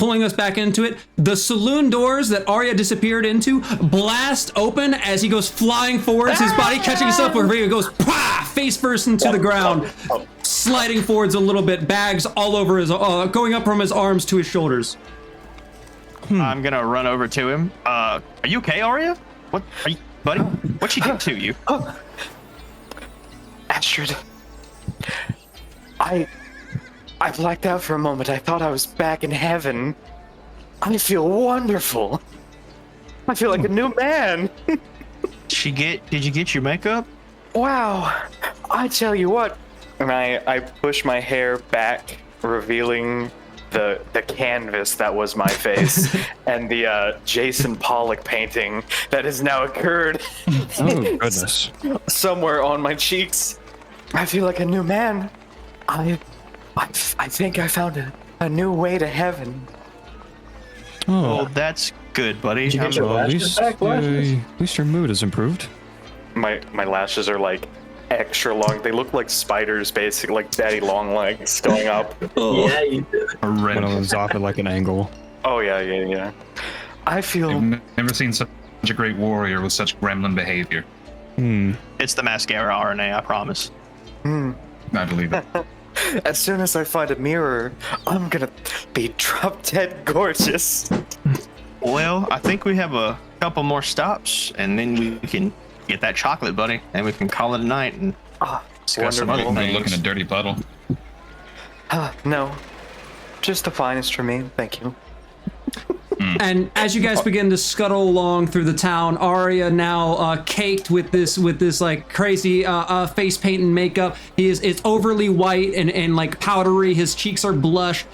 pulling us back into it. The saloon doors that Arya disappeared into blast open as he goes flying forwards, his body catching himself where he goes face first into the ground, sliding forwards a little bit, bags all over his, going up from his arms to his shoulders. I'm gonna run over to him. Are you okay, Arya? What are you, buddy? What'd she do to you? Astrid, I blacked out for a moment. I thought I was back in heaven. I feel wonderful. I feel like a new man. Did you get your makeup? Wow. I tell you what. And I push my hair back, revealing the canvas that was my face and the Jason Pollock painting that has now occurred. Oh, goodness. Somewhere on my cheeks. I feel like a new man. I think I found a new way to heaven. Oh, that's good, buddy. Well, at least your mood has improved. My lashes are like extra long. They look like spiders, basically, like daddy long legs going up. Yeah, you did. When it was off at like an angle. Oh yeah. I feel. I've never seen such a great warrior with such gremlin behavior. It's the mascara RNA, I promise. I believe it. As soon as I find a mirror, I'm gonna be drop dead gorgeous. Well, I think we have a couple more stops, and then we can get that chocolate, buddy, and we can call it a night and discuss some other I'm things. looking a dirty puddle. No, just the finest for me. Thank you. And as you guys begin to scuttle along through the town, Arya now caked with this like crazy face paint and makeup. It's overly white and like powdery. His cheeks are blush.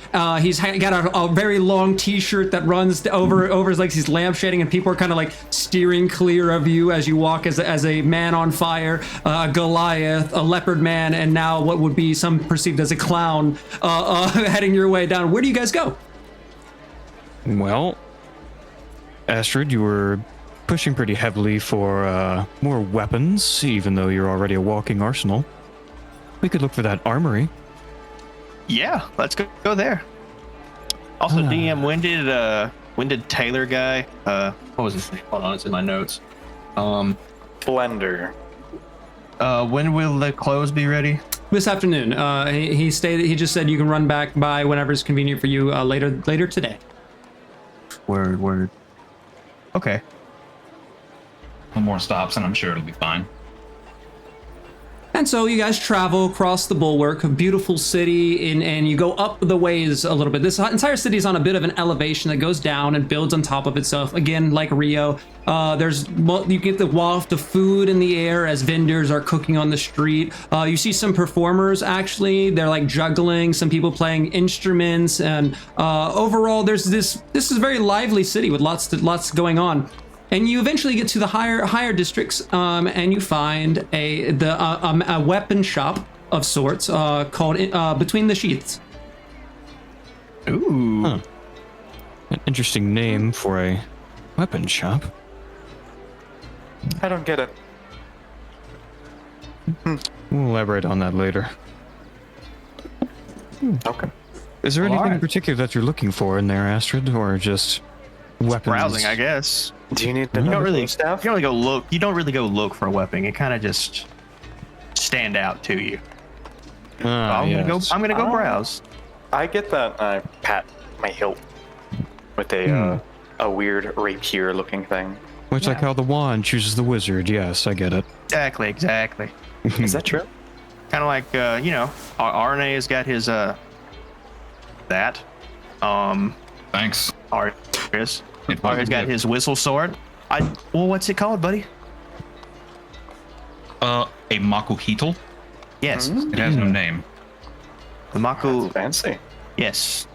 He's got a very long T-shirt that runs over his legs. He's lampshading, and people are kind of like steering clear of you as you walk as a man on fire, a Goliath, a leopard man, and now what would be some perceived as a clown heading your way down. Where do you guys go? Well, Astrid, you were pushing pretty heavily for more weapons, even though you're already a walking arsenal. We could look for that armory. Yeah, let's go there. Also, DM, when did Taylor guy? What was his name? Hold on, it's in my notes. Blender. When will the clothes be ready? This afternoon. He stated. He just said you can run back by whenever it's convenient for you. Later today. Word. Okay. One more stops, and I'm sure it'll be fine. And so you guys travel across the bulwark, a beautiful city, and you go up the ways a little bit. This entire city is on a bit of an elevation that goes down and builds on top of itself. Again, like Rio, you get the waft of food in the air as vendors are cooking on the street. You see some performers, actually. They're like juggling, some people playing instruments, and overall, this is a very lively city with lots going on. And you eventually get to the higher districts, and you find a weapon shop of sorts called Between the Sheaths. Ooh. Huh. An interesting name for a weapon shop. I don't get it. We'll elaborate on that later. Okay. Is there anything in alright. particular that you're looking for in there, Astrid, or just weapons? Browsing, I guess. Do you need the You don't really stuff? You don't really go look for a weapon. It kind of just stand out to you. I'm gonna go browse. I get that. I pat my hilt with a weird rapier looking thing. Much like how the wand chooses the wizard. Yes, I get it. Exactly. Is that true? Kind of like RNA has got his that. Thanks. Artis. It Artis was got good. his whistle sword. What's it called, buddy? A Makuhitel? Yes, It has no name. the Maku. Fancy. Yes,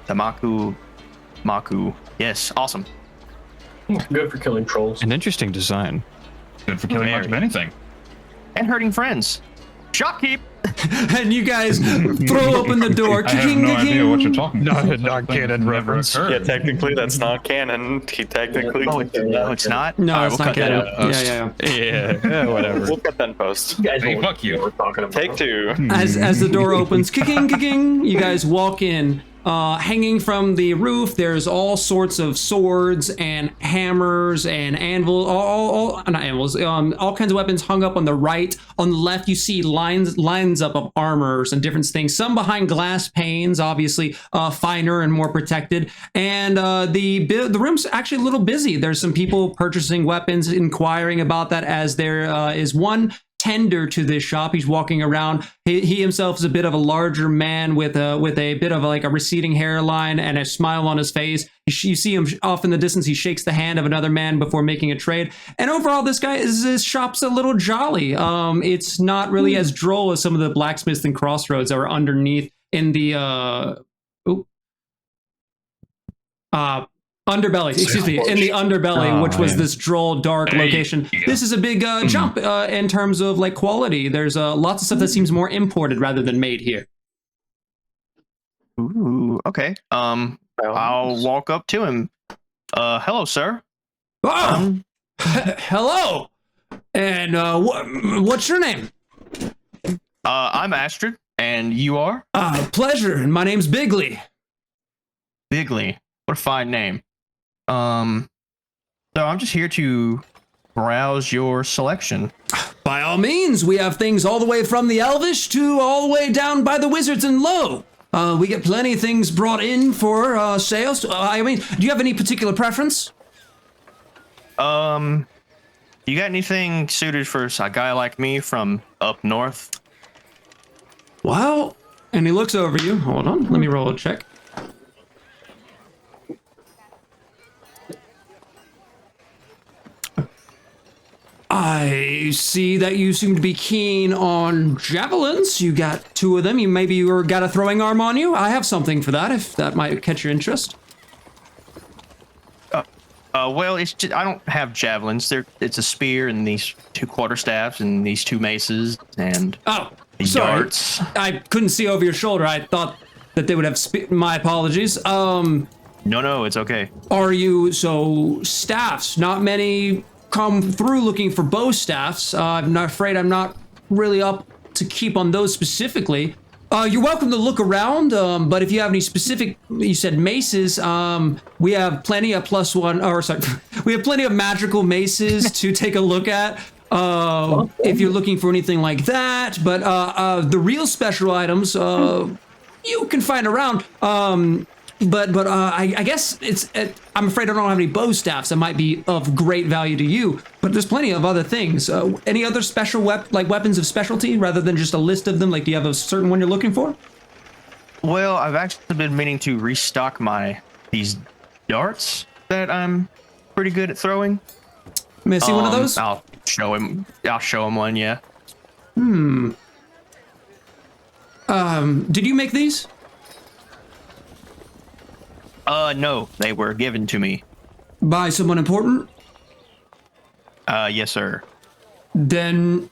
the Maku. Yes, awesome. Good for killing trolls. An interesting design. Good for killing much of anything. And hurting friends. Shopkeep. And you guys throw open the door. I have no idea what you're talking about. Not canon Never reference. occurred. Yeah, technically that's not canon. He technically. No, it's not. No, All right, it's we'll not cut that canon. out. Post. Yeah, whatever. We'll cut that in post. You guys Hey, know fuck you. what we're talking about. Take two. As the door opens, kicking, you guys walk in. hanging from the roof, there's all sorts of swords and hammers and anvils, not anvils, all kinds of weapons hung up on the right. On the left, you see lines up of armors and different things. Some behind glass panes, obviously finer and more protected. And the room's actually a little busy. There's some people purchasing weapons, inquiring about that, as there is one tender to this shop. He's walking around. He himself is a bit of a larger man with a bit of like a receding hairline and a smile on his face. You see him off in the distance. He shakes the hand of another man before making a trade. And overall, his shop's a little jolly. It's not really as droll as some of the blacksmiths and crossroads that are underneath in the underbelly, excuse me, in the underbelly, which was this droll, dark location. This is a big jump in terms of like quality. There's lots of stuff that seems more imported rather than made here. Ooh, okay. I'll walk up to him. Hello, sir. Oh, hello. And what's your name? I'm Astrid, and you are? Pleasure. And my name's Bigley. Bigley. What a fine name. So I'm just here to browse your selection. By all means, we have things all the way from the Elvish to all the way down by the Wizards and low. We get plenty of things brought in for sales. I mean, do you have any particular preference? You got anything suited for a guy like me from up north? Well, and he looks over you. Hold on, let me roll a check. I see that you seem to be keen on javelins. You got 2 of them. You got a throwing arm on you. I have something for that, if that might catch your interest. Well, it's just, I don't have javelins. It's a spear and these 2 quarterstaffs and these 2 maces and these darts. I couldn't see over your shoulder. I thought that they would have my apologies. No, it's okay. Are you staffs? Not many come through looking for bow staffs. I'm not afraid I'm not really up to keep on those specifically. You're welcome to look around, but if you have any specific, you said maces, we have plenty of we have plenty of magical maces to take a look at. If you're looking for anything like that, but the real special items, you can find around. But I guess I'm afraid I don't have any bow staffs that might be of great value to you. But there's plenty of other things. Any other special weapons of specialty rather than just a list of them? Like, do you have a certain one you're looking for? Well, I've actually been meaning to restock these darts that I'm pretty good at throwing. May I see one of those? I'll show him one. Yeah. Did you make these? No, they were given to me. By someone important? Yes, sir. Then,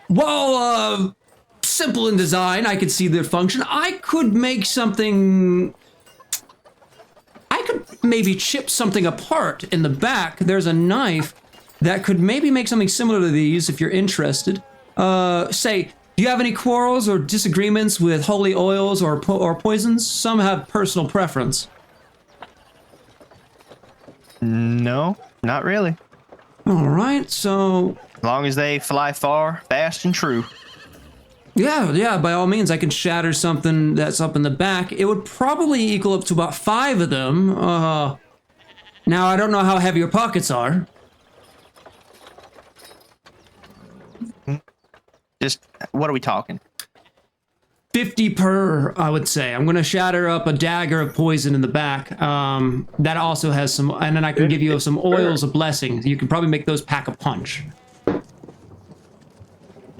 while simple in design, I could see their function. I could make something. I could maybe chip something apart in the back. There's a knife that could maybe make something similar to these if you're interested. Say, do you have any quarrels or disagreements with holy oils or poisons? Some have personal preference. No, not really. All right, so As long as they fly far, fast, and true. yeah, by all means, I can shatter something that's up in the back. It would probably equal up to about 5 of them. Now, I don't know how heavy your pockets are. Just, what are we talking? 50 per, I would say. I'm going to shatter up a dagger of poison in the back. That also has some, and then I can give you some oils of blessing. You can probably make those pack a punch.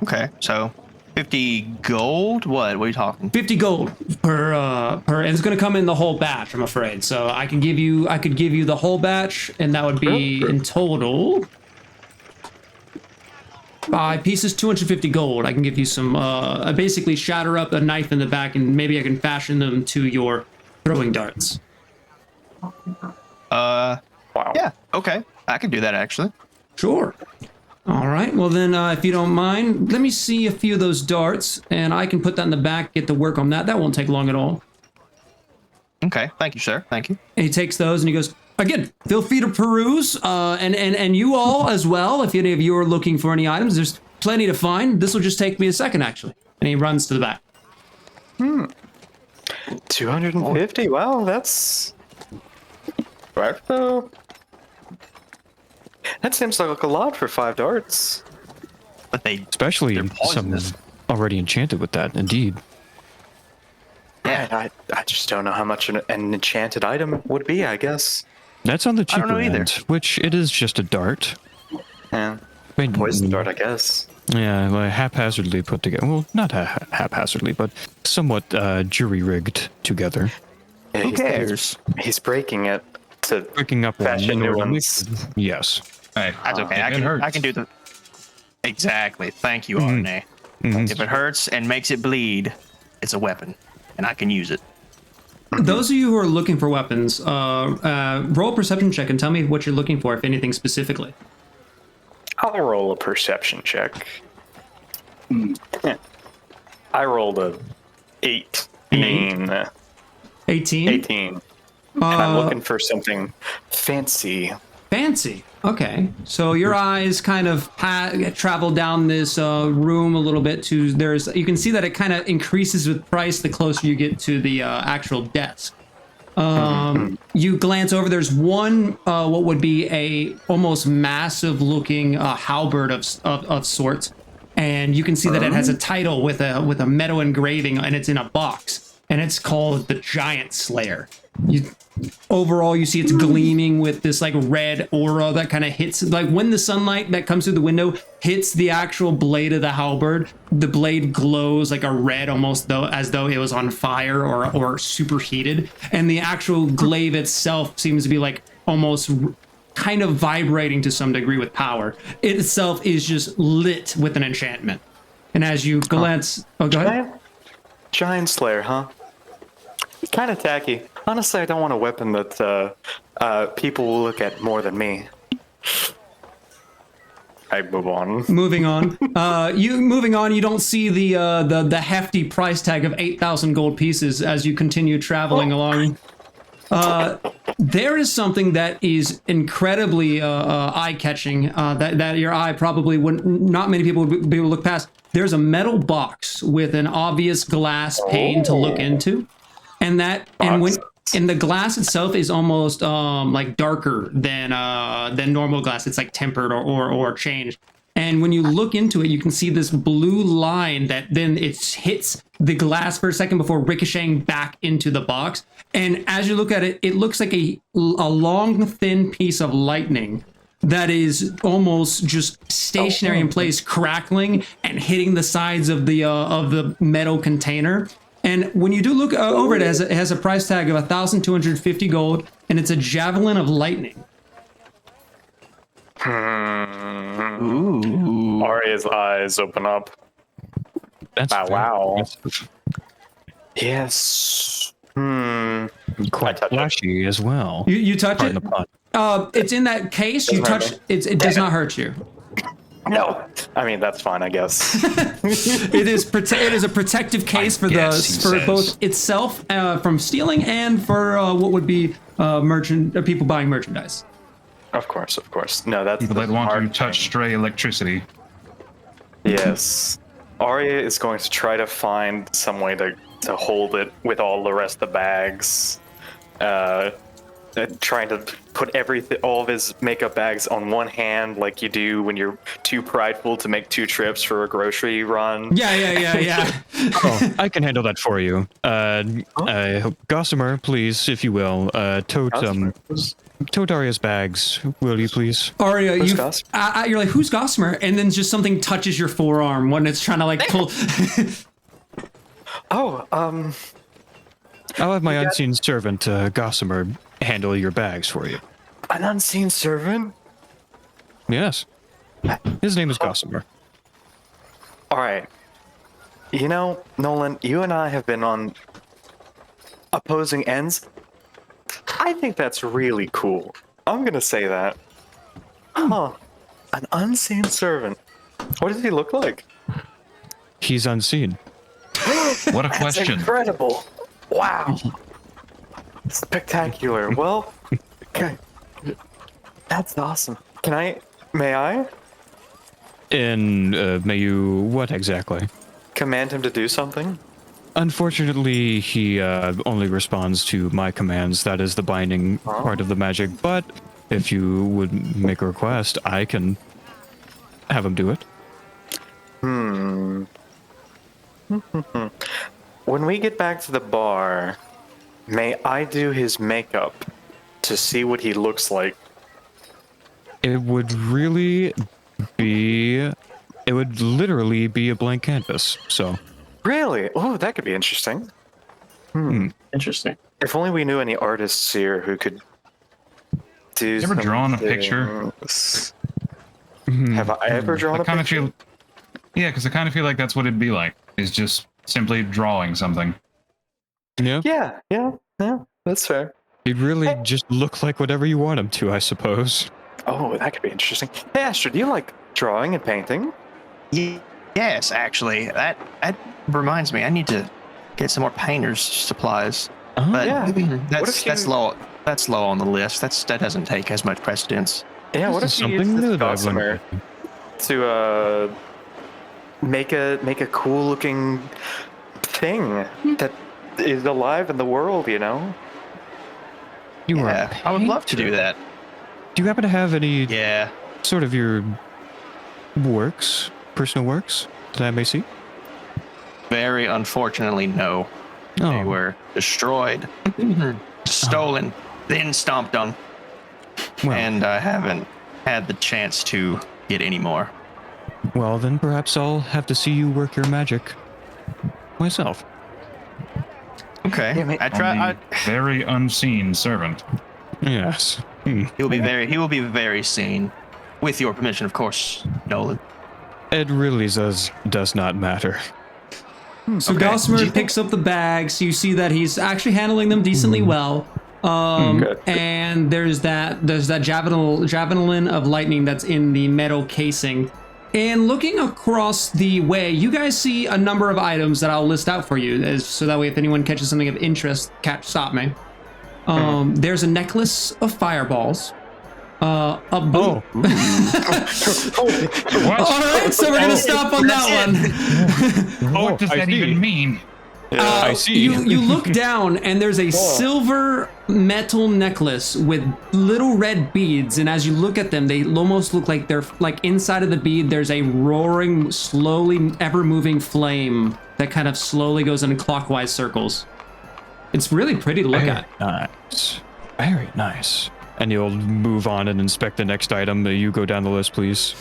Okay, so 50 gold? What are you talking? 50 gold per, and it's going to come in the whole batch, I'm afraid. So I could give you the whole batch, and that would be in total 5 pieces, 250 gold. I can give you some, I basically shatter up a knife in the back, and maybe I can fashion them to your throwing darts. Wow. Yeah, okay. I can do that, actually. Sure. All right. Well, then, if you don't mind, let me see a few of those darts, and I can put that in the back, get to work on that. That won't take long at all. Okay, thank you, sir. Thank you. And he takes those and he goes, again, feel free to peruse, and you all as well, if any of you are looking for any items, there's plenty to find. This will just take me a second, actually. And he runs to the back. 250. Wow, that's right though. That seems like a lot for 5 darts. But they, Especially they're some poisonous. already enchanted with that, indeed. Yeah, I just don't know how much an enchanted item would be, I guess. That's on the I don't cheaper know either. end, which it is just a dart. Yeah, I mean, poison dart, I guess. Yeah, like haphazardly put together. Well, not haphazardly, but somewhat jury-rigged together. Yeah, Who cares? He's breaking it to Picking up a fashion new minority ones. mix. Yes. Hey, That's okay. if I it can hurts. I can do the exactly. Thank you, RNA. If it hurts and makes it bleed, it's a weapon, and I can use it. Those of you who are looking for weapons, roll a perception check and tell me what you're looking for, if anything specifically. I'll roll a perception check. I rolled a 18. 18? 18. And I'm looking for something fancy. Fancy. Okay. So your eyes kind of travel down this room a little bit to you can see that it kind of increases with price the closer you get to the actual desk. You glance over, there's one what would be a almost massive looking halberd of sorts, and you can see that it has a title with a metal engraving, and it's in a box, and it's called the Giant Slayer. Overall, you see it's gleaming with this like red aura that kind of hits, like when the sunlight that comes through the window hits the actual blade of the halberd, the blade glows like a red, almost though as though it was on fire or superheated, and the actual glaive itself seems to be like almost kind of vibrating to some degree with power. It itself is just lit with an enchantment, and as you glance, go ahead. Giant Slayer, huh? Kind of tacky. Honestly, I don't want a weapon that people will look at more than me. I move on. Moving on. You don't see the hefty price tag of 8,000 gold pieces as you continue traveling along. There is something that is incredibly eye-catching that your eye probably wouldn't. Not many people would be able to look past. There's a metal box with an obvious glass pane to look into, and the glass itself is almost like darker than normal glass. It's like tempered or changed. And when you look into it, you can see this blue line that then it hits the glass for a second before ricocheting back into the box. And as you look at it, it looks like a long, thin piece of lightning that is almost just stationary in place, crackling and hitting the sides of the metal container. And when you do look over it, it has a price tag of 1,250 gold, and it's a javelin of lightning. Ooh. Arya's eyes open up. That's Wow. impressive. Yes. Quite touch it. flashy as well. You touch Pardon it. the pun. It's in that case. You Doesn't touch hurt it. It does not hurt you. No. I mean, that's fine, I guess. It is a protective case for guess, he says. both itself from stealing and for what would be people buying merchandise. Of course. No, that's People the that want to hard touch thing. stray electricity. Yes. Arya is going to try to find some way to hold it with all the rest of the bags. Trying to put all of his makeup bags on one hand, like you do when you're too prideful to make 2 trips for a grocery run. Yeah. Oh, I can handle that for you. Gossamer, please, if you will, tote Arya's bags, will you please? Arya, Who's you're like, who's Gossamer? And then just something touches your forearm when it's trying to like pull. Oh, I'll have my unseen servant, Gossamer, handle your bags for you. an unseen servant? Yes. His name is Gossamer. All right. You know, Nolan, you and I have been on opposing ends. I think that's really cool. I'm going to say that. Huh. An unseen servant. What does he look like? He's unseen. What a That's question. incredible. Wow. Spectacular. Well, okay. That's awesome. May I And may you what exactly? command him to do something? Unfortunately, he only responds to my commands. That is the binding part of the magic. But if you would make a request, I can have him do it. When we get back to the bar, may I do his makeup to see what he looks like? It would really be. It would literally be a blank canvas. So, Really? Oh, that could be interesting. Interesting. If only we knew any artists here who could do. You ever drawn a picture? things. Have I ever drawn I a kind of picture? feel. Yeah, because I kind of feel like that's what it'd be like. Is just simply drawing something. yeah, Yeah, that's fair. he'd really just look like whatever you want him to, I suppose. Oh, that could be interesting. Hey, Astrid, do you like drawing and painting? Yes, actually, that reminds me. I need to get some more painter's supplies. But Yeah. What if that's you- low. That's low on the list. That doesn't take as much precedence. Yeah, what This if is you use something this new that I've gossamer learned. to make a cool looking thing that is alive in the world, you know? You are. Yeah, I would love to do that. Do you happen to have any Yeah. sort of your works, personal works that I may see? Very unfortunately, no. They Oh, were destroyed, stolen, then stomped on, well, and I haven't had the chance to get any more. well, then perhaps I'll have to see you work your magic myself. Okay. Yeah, mate. I try. On the very unseen servant. Yes. He will be very seen, with your permission, of course, Nolan. It really does not matter. So Okay. Gossamer Do you think- picks up the bags. You see that he's actually handling them decently well. Good. And there's that javelin of lightning that's in the metal casing. And looking across the way, you guys see a number of items that I'll list out for you, so that way if anyone catches something of interest, stop me. There's a necklace of fireballs. A boot. What? All right, so we're gonna stop on that one. What does I that see. even mean? I see. You look down and there's a silver metal necklace with little red beads, and as you look at them, they almost look like they're like inside of the bead. There's a roaring, slowly ever moving flame that kind of slowly goes in clockwise circles. It's really pretty to look at. Nice. Very nice. And you'll move on and inspect the next item. You go down the list, please.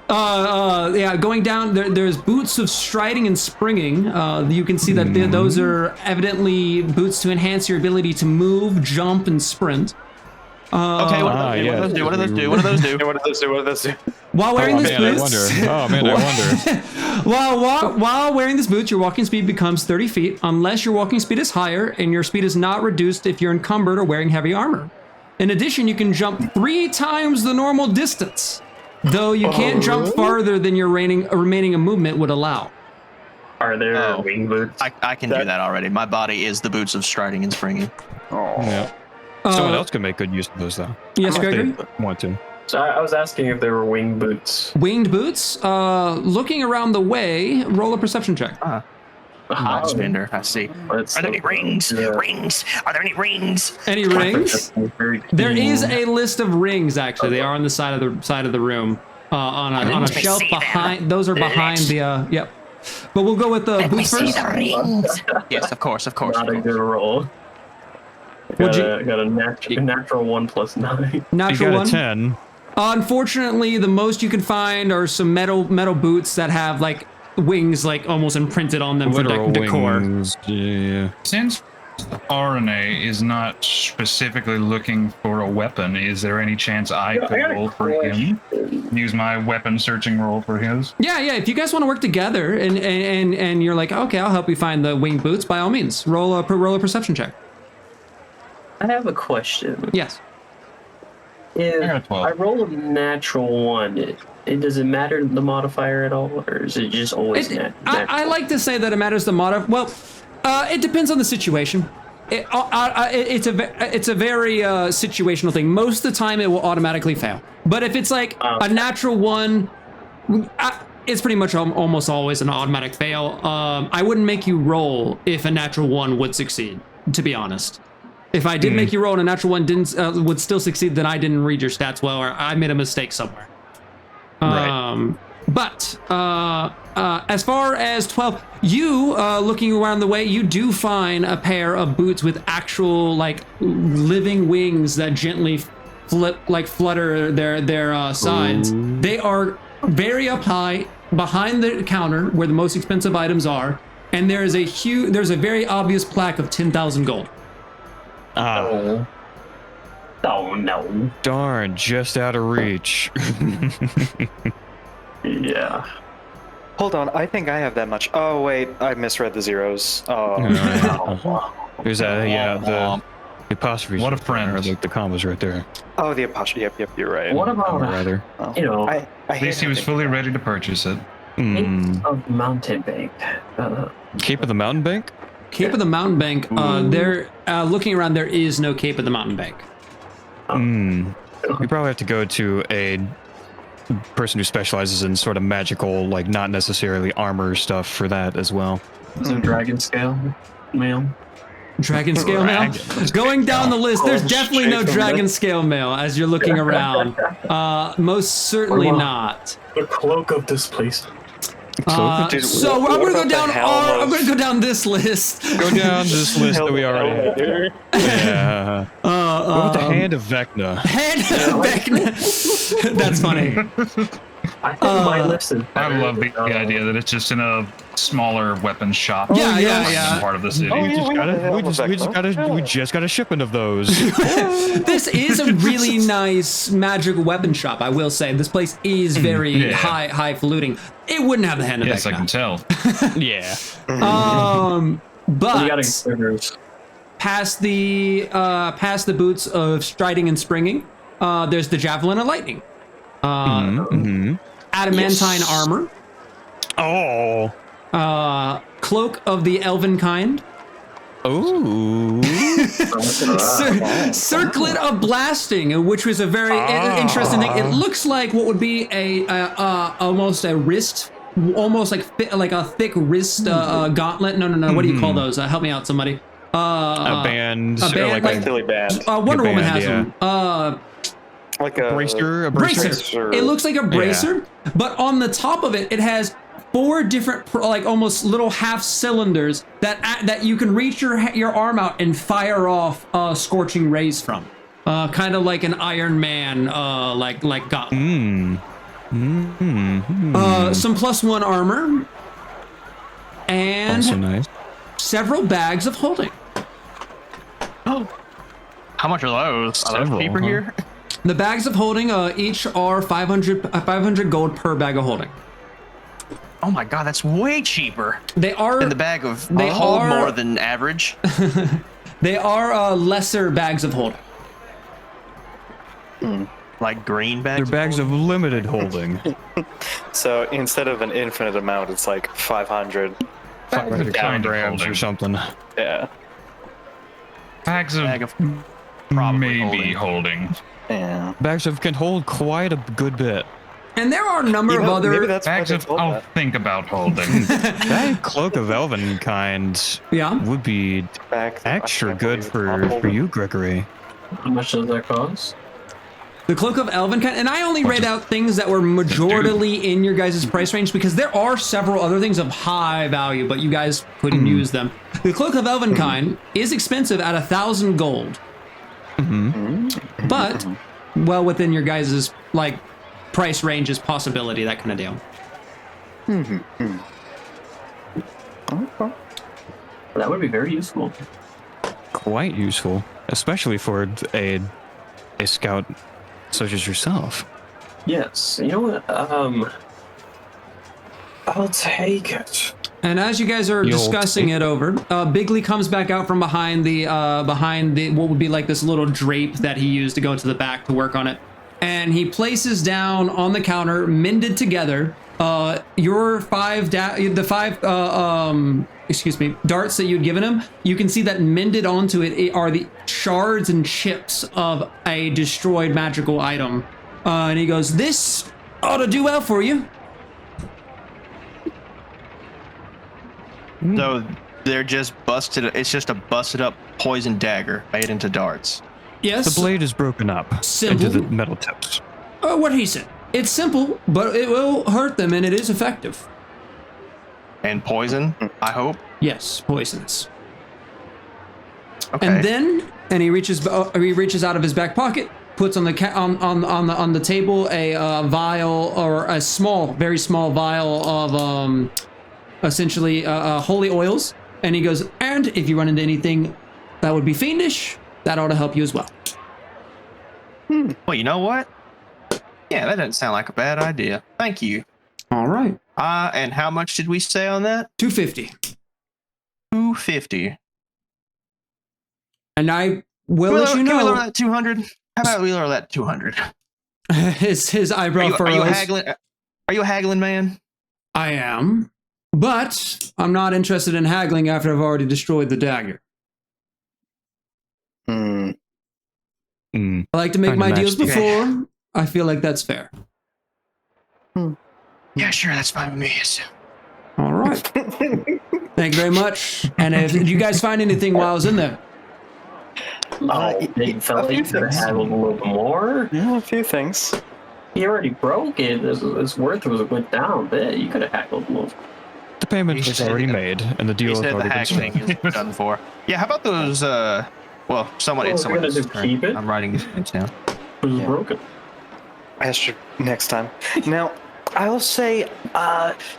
Yeah, going down, there's boots of striding and springing. You can see that those are evidently boots to enhance your ability to move, jump, and sprint. Okay, what do those do? What do those do? What do those do? What do those do? While wearing these I boots, wonder. Oh man, I wonder. while wearing this boots, your walking speed becomes 30 feet, unless your walking speed is higher, and your speed is not reduced if you're encumbered or wearing heavy armor. In addition, you can jump 3 times the normal distance, though you can't jump farther than your remaining movement would allow. Are there Oh. wing boots? I can do that already. My body is the boots of striding and springing. Yeah. Someone else can make good use of those, though. Yes, If Gregory? they want to. So I was asking if there were wing boots. Winged boots. Looking around the way, roll a perception check. Mind spender. I see. Let's Are there any look. rings? Yeah. Rings? Are there any rings? Any rings? Very There cool. is a list of rings. Actually, they are on the side of the room, on a Let me shelf see them. behind. Those are behind the. Yep. But we'll go with the boots first. rings. Yes, of course, of course. Not a good roll. Would Got a natural 1 plus 9. You Natural got one. a 10. Unfortunately, the most you can find are some metal boots that have like wings, like almost imprinted on them Literal for decor. wings. Yeah. Since RNA is not specifically looking for a weapon, is there any chance I could roll for him? Use my weapon searching roll for his? Yeah. If you guys want to work together and you're like, okay, I'll help you find the winged boots. By all means, roll a perception check. I have a question. Yes. If I got a 12. I roll a natural one, does it matter the modifier at all, or is it just always natural? I like to say that it matters the mod. Well, it depends on the situation. It's a very situational thing. Most of the time, it will automatically fail. But if it's like a natural one, it's pretty much almost always an automatic fail. I wouldn't make you roll if a natural one would succeed, to be honest. If I did make you roll and a natural one would still succeed, then I didn't read your stats well, or I made a mistake somewhere. Right. But as far as 12, you looking around the way, you do find a pair of boots with actual like living wings that gently flutter their sides. Ooh. They are very up high behind the counter where the most expensive items are, and there's a very obvious plaque of 10,000 gold. Oh. Oh no. Darn, just out of reach. Yeah. Hold on, I think I have that much. Oh wait, I misread the zeros. Oh. There's that, yeah, the apostrophes. What a right friend. there, or the commas right there. Oh, the apostrophe. Yep, you're right. What about Rather. Oh. you know, I At least he was fully ready to purchase it. of mountain bank? Cape of the Mountain Bank? Cape of the Mountain Bank. There, looking around, there is no Cape of the Mountain Bank. You probably have to go to a person who specializes in sort of magical, like not necessarily armor stuff for that as well. Some dragon scale mail. Dragon scale mail. Going down the list, there's definitely no dragon scale mail as you're looking around. Most certainly not. The cloak of displacement. Dude, So what I'm gonna go about the down. helm I'm of- gonna go down this list. Go down this list that we already have. Yeah. What about the Hand of Vecna? Hand of Vecna. That's funny. I think my list is I better love the than, idea that it's just in a smaller weapons shop. Yeah, in yeah. part of the city. Oh, yeah, We just got a shipment of those. This is a really nice magic weapon shop. I will say this place is very Yeah. highfalutin. It wouldn't have the Hand of Yes, I Vecna. can tell. Yeah. we gotta But get triggers. past the boots of striding and springing, there's the javelin of lightning, adamantine armor, Oh. cloak of the elven kind, Ooh. circlet of blasting, which was a very interesting thing. It looks like what would be almost a wrist, almost like a thick wrist gauntlet. No. What do you call those? Help me out, somebody. A band. a band, or like like- a Silly band. Wonder Woman band, has yeah. them. Like a bracer. A Bracer. bracer. It looks like a bracer, but on the top of it, it has 4 different, like almost little half cylinders that you can reach your arm out and fire off scorching rays from, kind of like an Iron Man, like gauntlet. Some +1 armor, and Also nice. several bags of holding. How much are those? Are those Several, cheaper huh? here? The bags of holding each are 500 gold per bag of holding. Oh my god, that's way cheaper They are than the bag of. They They hold are- more than average. they are lesser bags of holding. Like green They're bags. bags of limited holding. So instead of an infinite amount, it's like 500. 500 kind of kilograms or holding. something. Yeah. Bags of, Bag of probably maybe holding. Yeah. Bags of can hold quite a good bit. And there are a number of other. maybe that's why Bags they of told I'll that. think about holding. That cloak of elven kind Yeah. would be Back- extra I can't good believe it's not for holding. you, Gregory. How much does that cost? The Cloak of Elven kind, and I only read out things that were majorly in your guys' price range because there are several other things of high value, but you guys couldn't use them. The Cloak of Elven kind is expensive at 1,000 gold, but well within your guys' like price range's possibility, that kind of deal. That would be very useful. Quite useful, especially for a scout such as yourself. Yes. You know what? I'll take it. And as you guys are discussing it over, Bigley comes back out from behind the what would be like this little drape that he used to go to the back to work on it, and he places down on the counter, mended together, your five darts that you'd given him. You can see that mended onto it are the shards and chips of a destroyed magical item, and he goes, "This ought to do well for you." So they're just busted. It's just a busted up poison dagger made into darts. Yes. The blade is broken up Simple. into the metal tips. What he said. It's simple, but it will hurt them, and it is effective. And poison, I hope. Yes, poisonous. Okay. And then, he reaches out of his back pocket, puts on the table a vial, or a very small vial of essentially holy oils, and he goes, "And if you run into anything that would be fiendish, that ought to help you as well." Well, you know what? Yeah, that doesn't sound like a bad idea. Thank you. All right. And how much did we say on that? 250. 250. And I will let you Can we lower know. that 200? How about we lower that 200? his eyebrow Are furrows. you haggling? Are you a haggling man? I am, but I'm not interested in haggling after I've already destroyed the dagger. I like to make Trying to my match deals the- before. I feel like that's fair. Yeah, sure, that's fine with me. All right. Thank you very much. And if you guys find anything while I was in there, Big fella, a few you could have things. haggled a little bit more. Yeah, a few things. He already broke it. Its worth went down a bit. You could have haggled a little. The payment He was said already that- made, and the He deal has said the already been haggling struck. is done for. Yeah, how about those? Well, someone. Well, It's someone we're gonna else's just turn. keep it. I'm writing these things down. It was Yeah. broken. Astrid, next time. Now, I will say,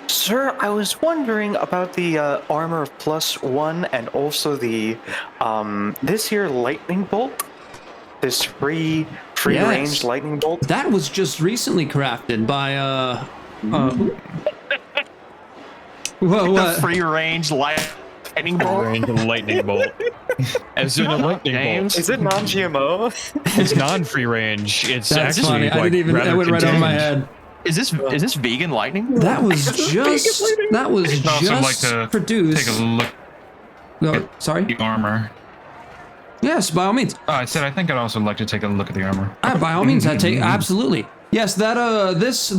sir, I was wondering about the armor of +1 and also the this here lightning bolt. This free Yes. range lightning bolt. that was just recently crafted by Well, The what? free range lightning bolt. Range of lightning bolt. As in a lightning James? bolt. Is it non-GMO? It's non-free range. It's That's actually funny. I like, didn't even. rather That went right over my contained. head. Is this vegan lightning? That was just. That was I'd also like just to produced. Take a look Oh, sorry. at the armor. Yes, by all means. I said I think I'd also like to take a look at the armor. By all means, I take absolutely. Yes, that this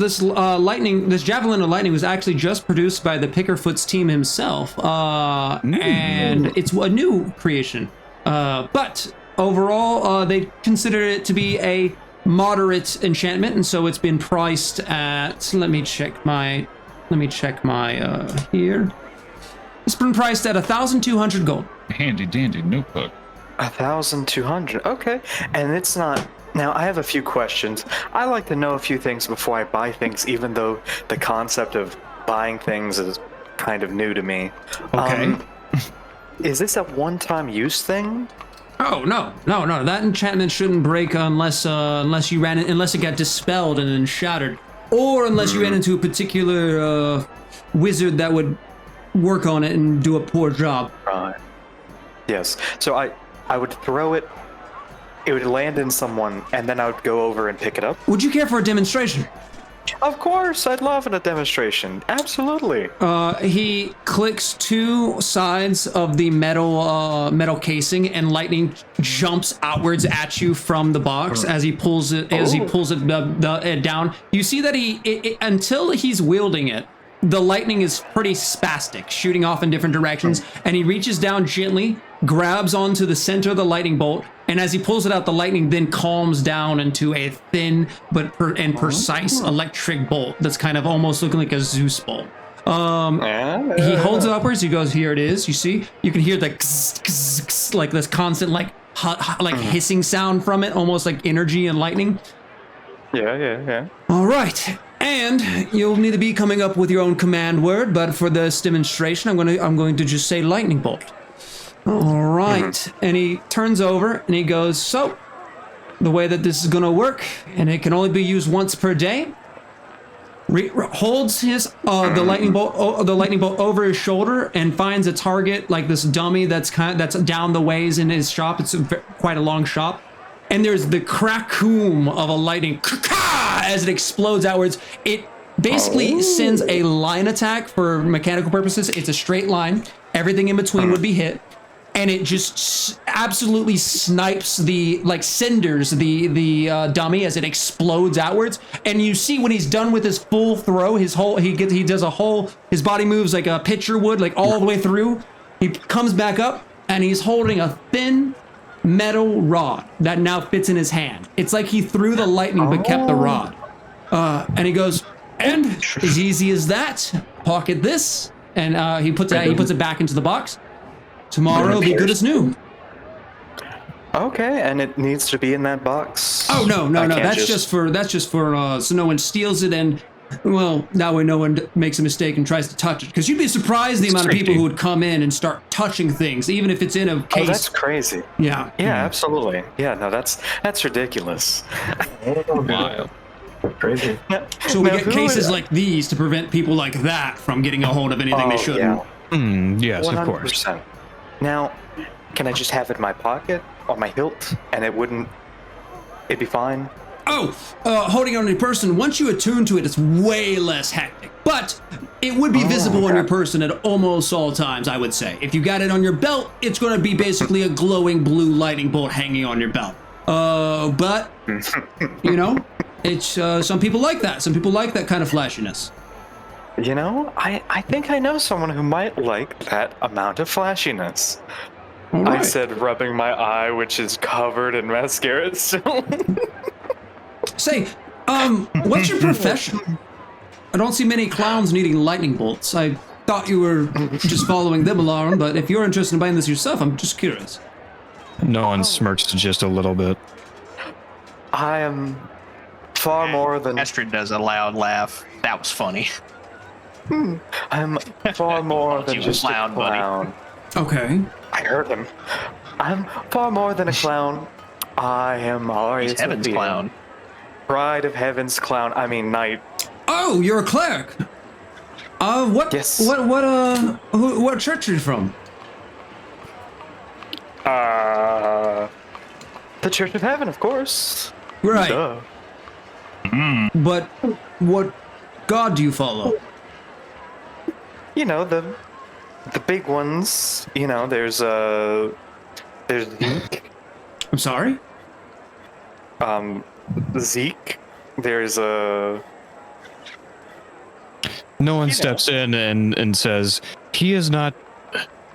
javelin of lightning was actually just produced by the Pickerfoot's team himself, and it's a new creation. But overall, they consider it to be a moderate enchantment, and so it's been priced at. Let me check my here. It's been priced at 1,200 gold. Handy dandy notebook. 1,200. Okay, and it's not. Now, I have a few questions. I like to know a few things before I buy things, even though the concept of buying things is kind of new to me. Okay. Is this a one-time use thing? Oh no. That enchantment shouldn't break unless it got dispelled and then shattered, or unless you ran into a particular wizard that would work on it and do a poor job. Right. Yes. So I would throw it. It would land in someone, and then I would go over and pick it up. Would you care for a demonstration? Of course, I'd love a demonstration. Absolutely. He clicks two sides of the metal casing, and lightning jumps outwards at you from the box as he pulls it down. You see that until he's wielding it, the lightning is pretty spastic, shooting off in different directions, and he reaches down gently, grabs onto the center of the lightning bolt, and as he pulls it out, the lightning then calms down into a thin but precise electric bolt that's kind of almost looking like a Zeus bolt. He holds it upwards. He goes, "Here it is." You see, you can hear the like this constant like hissing sound from it, almost like energy and lightning. Yeah. All right, and you'll need to be coming up with your own command word, but for this demonstration, I'm going to just say lightning bolt. All right, and he turns over and he goes, "So, the way that this is going to work, and it can only be used once per day. holds his the lightning bolt over his shoulder and finds a target like this dummy that's down the ways in his shop. It's quite a long shop, and there's the crack-oom of a lightning as it explodes outwards. It basically sends a line attack for mechanical purposes. It's a straight line. Everything in between would be hit. And it just absolutely snipes cinders the dummy as it explodes outwards. And you see when he's done with his full throw, his body moves like a pitcher would, like all the way through. He comes back up and he's holding a thin metal rod that now fits in his hand. It's like he threw the lightning but kept the rod. And he goes, and as easy as that, pocket this. And he puts it back into the box. Tomorrow will be good as new. Okay, and it needs to be in that box. Oh no! That's just for so no one steals it, and well, that way no one makes a mistake and tries to touch it. Because you'd be surprised the amount of people who would come in and start touching things, even if it's in a case. Oh, that's crazy. Yeah. Yeah, absolutely. Yeah, no, that's ridiculous. Wild. Crazy. So we get cases like these to prevent people like that from getting a hold of anything they shouldn't. Yeah. Yes, 100%. of course. Now, can I just have it in my pocket on my hilt, and it'd be fine? Holding it on your person, once you attune to it, it's way less hectic. But it would be visible on your person at almost all times, I would say. If you got it on your belt, it's going to be basically a glowing blue lightning bolt hanging on your belt. But, it's some people like that. Some people like that kind of flashiness. You know, I think I know someone who might like that amount of flashiness. Right. I said, rubbing my eye, which is covered in mascara still. Say, what's your profession? I don't see many clowns needing lightning bolts. I thought you were just following them along, but if you're interested in buying this yourself, I'm just curious. No one smirks just a little bit. I am far more than... Astrid does a loud laugh. That was funny. I'm far more than You just clown, a buddy. clown. Okay. I heard him. I'm far more than a clown. I am He's Heaven's clown. Pride of Heaven's clown. I mean, knight. Oh, you're a cleric. What? Yes. What church are you from? The Church of Heaven, of course. Right. Duh. But what god do you follow? You know, the big ones. You know, there's Zeke. I'm sorry? Zeke. There's No one steps in and says he is not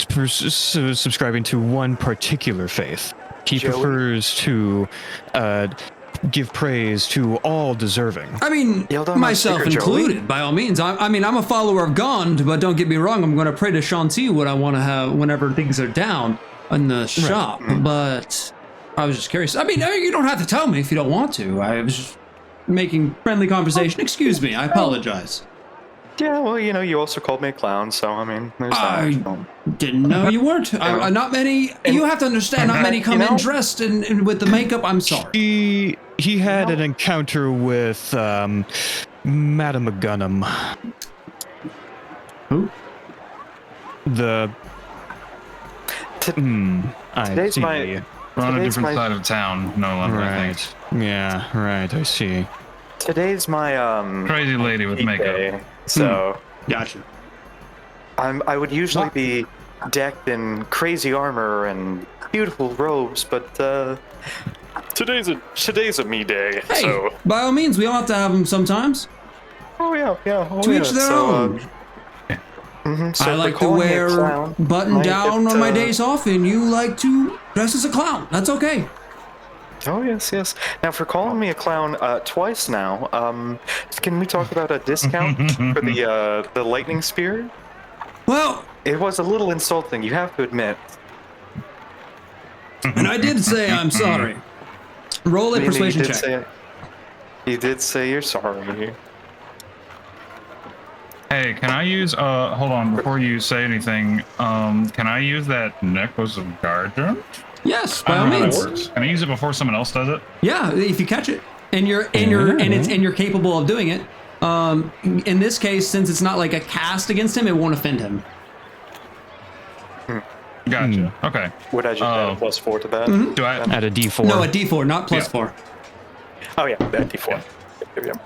subscribing to one particular faith. He Joey? prefers to give praise to all deserving. I mean, Yelled on my myself speaker, included, Joey. by all means. I mean, I'm a follower of Gond, but don't get me wrong, I'm going to pray to Shanti what I want to have whenever things are down in the shop. But I was just curious. I mean, you don't have to tell me if you don't want to. I was just making friendly conversation. Excuse me, I apologize. Yeah, well, you know, you also called me a clown, so I mean, there's I that. didn't know you weren't. Not many. You have to understand. Not many come in dressed and with the makeup. I'm sorry. He had an encounter with Madame McGunham. Who? I Today's see. my- We're on a Today's different my- side of town, no longer, I think. Right. Yeah, right, I see. Today's my Crazy lady with makeup. day, so Gotcha. I would usually be decked in crazy armor and beautiful robes, but today's a me day. Hey, So by all means, we all have to have them sometimes. oh yeah. To each their own. So I if like they're to calling me a wear clown, button might down get, on my days off, and you like to dress as a clown. That's okay. Oh yes. Now for calling me a clown twice now, can we talk about a discount for the lightning spear? Well, It was a little insulting, you have to admit. and I did say I'm sorry. Roll a Maybe persuasion you did check. You did say you're sorry. Hey, can I use, hold on, before you say anything, can I use that necklace of guardian? Yes, by I all don't know how means. that works. Can I use it before someone else does it? Yeah, if you catch it, and you're capable of doing it, In this case, since it's not like a cast against him, it won't offend him. Gotcha. Okay. Would I just add a +4 to that? Do I? At a D4. No, a D4, not plus Yeah. 4. Oh yeah, that D4. Yep.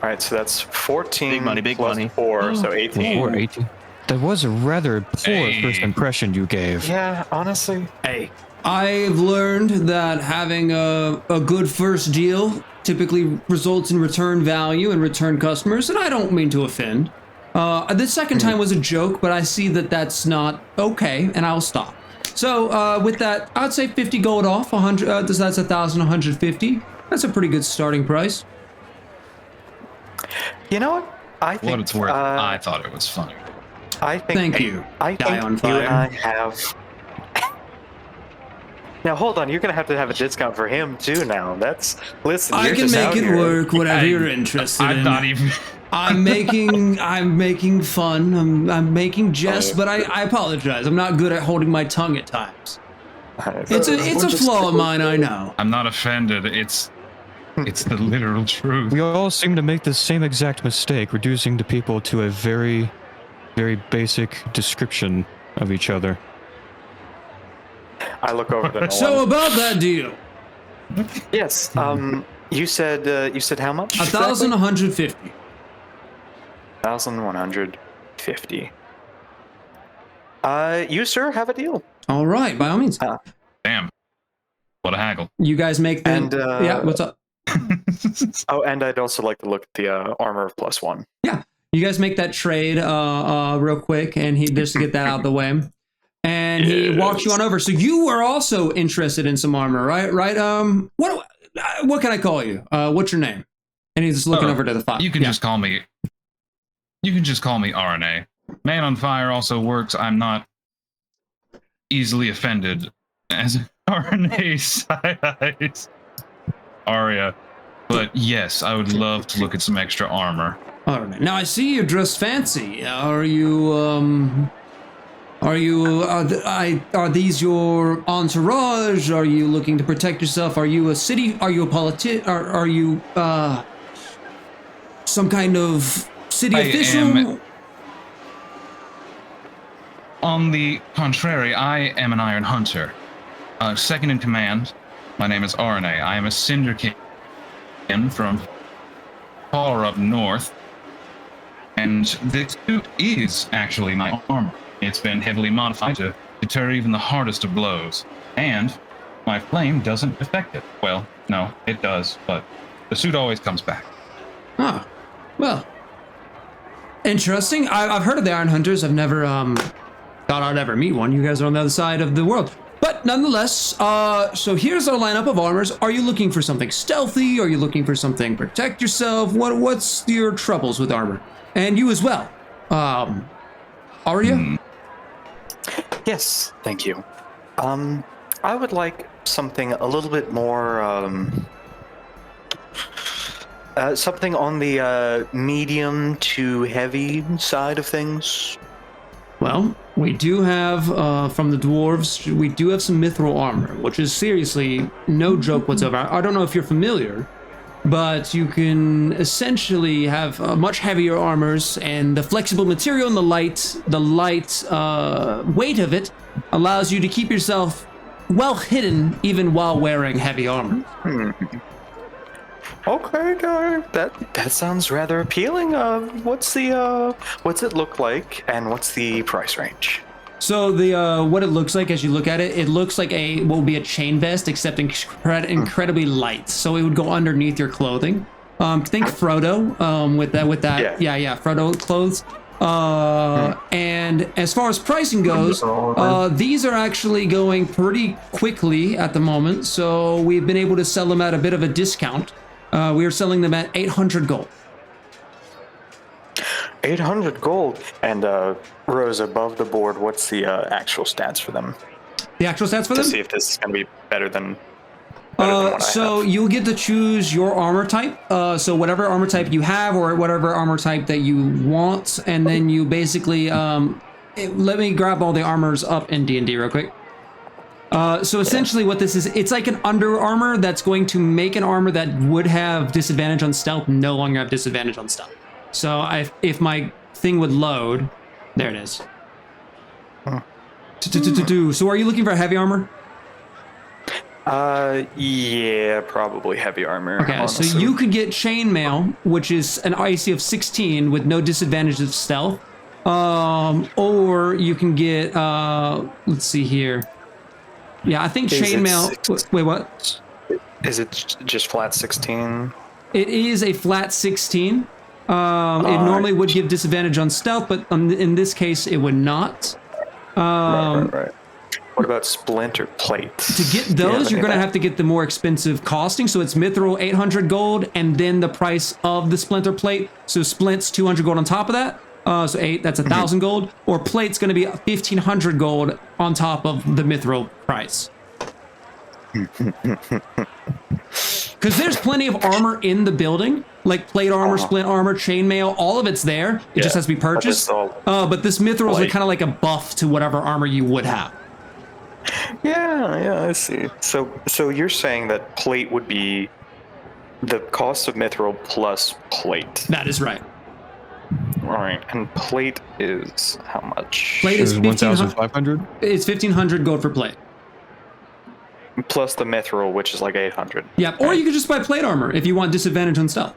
All right, so that's 14 Big money, big plus money. 4, so 18. Or 18. That was a rather poor Hey. first impression you gave. Yeah, honestly. Hey, I've learned that having a good first deal typically results in return value and return customers, and I don't mean to offend. The second time was a joke, but I see that that's not okay, and I'll stop. So with that, I'd say 50 gold off. 100. That's 1,150. That's a pretty good starting price. You know what? I think What it's worth. I thought it was funny. I think Thank you. I Die think on you fire. and I have. Now hold on, you're gonna have a discount for him too. Now listen. I you're can just make out it here. work, whatever I- you're interested in. I'm not even. I'm making fun. I'm making jest, but I apologize. I'm not good at holding my tongue at times. It's a flaw of mine, I know. I'm not offended. It's the literal truth. We all seem to make the same exact mistake, reducing the people to a very, very basic description of each other. I look over the So about that deal, yes. You said how much? 1,150. 1,150. You sir have a deal. All right, by all means. Damn. What a haggle. You guys make the And, yeah. What's up? Oh, and I'd also like to look at the armor of +1. Yeah, you guys make that trade real quick, and he just to get that out of the way, and he walks you on over. So you are also interested in some armor, right? Right. What can I call you? What's your name? And he's just looking over to the file. You can just call me. You can just call me RNA. Man on Fire also works. I'm not easily offended as RNA side eyes. Aria. But yes, I would love to look at some extra armor. All right. Now I see you're dressed fancy. Are these your entourage? Are you looking to protect yourself? Are you a city? Are you a Are you some kind of city I official? am- On the contrary, I am an Iron Hunter. Second in command. My name is RNA. I am a Cinder King from far up north. And this suit is actually my armor. It's been heavily modified to deter even the hardest of blows. And my flame doesn't affect it. Well, no, it does, but the suit always comes back. Ah, well, interesting. I've heard of the Iron Hunters. I've never thought I'd ever meet one. You guys are on the other side of the world. But nonetheless, so here's our lineup of armors. Are you looking for something stealthy? Are you looking for something protect yourself? What's your troubles with armor? And you as well. Arya? Yes, thank you. I would like something a little bit more, something on the medium to heavy side of things. Well, we do have, from the dwarves, we do have some mithril armor, which is seriously no joke whatsoever. I don't know if you're familiar, but you can essentially have much heavier armors, and the flexible material and the light weight of it allows you to keep yourself well hidden even while wearing heavy armor. Okay, guy. That sounds rather appealing. What's it look like, and what's the price range? So the what it looks like as you look at it, it looks like will be a chain vest, except incredibly light. So it would go underneath your clothing. Think Frodo with that. Yeah, Frodo clothes. And as far as pricing goes, these are actually going pretty quickly at the moment. So we've been able to sell them at a bit of a discount. We are selling them at 800 gold. 800 gold. And Rose, above the board, what's the actual stats for them? The actual stats for them? To see if this is going to be better than what so I have. you'll get to choose your armor type. So whatever armor type you have, or whatever armor type that you want, and then you basically let me grab all the armors up in D&D real quick. So essentially what this is, it's like an under armor that's going to make an armor that would have disadvantage on stealth no longer have disadvantage on stealth. So if my thing would load, there it is. So are you looking for heavy armor? Yeah, probably heavy armor. Okay, honestly. so you could get chainmail, which is an IC of 16 with no disadvantage of stealth. Or you can get, let's see here. Yeah, I think Is it chainmail. Wait, what? Is it just flat 16? It is a flat 16. It normally would give disadvantage on stealth, but in this case, it would not. Right. What about splint or plate? To get those, you're going to have to get the more expensive costing. So it's mithril 800 gold, and then the price of the splinter plate. So splint's 200 gold on top of that. So 8, that's 1,000 gold. Or plate's going to be 1,500 gold on top of the mithril price. Because there's plenty of armor in the building, like plate armor, splint armor, chainmail, all of it's there. It just has to be purchased. But this mithril is kind of like a buff to whatever armor you would have. Yeah, I see. So you're saying that plate would be the cost of mithril plus plate. That is right. All right, and plate is how much? Plate is 1,500. It's 1,500 gold for plate. Plus the mithril, which is like 800. Yeah, or you could just buy plate armor if you want disadvantage on stealth.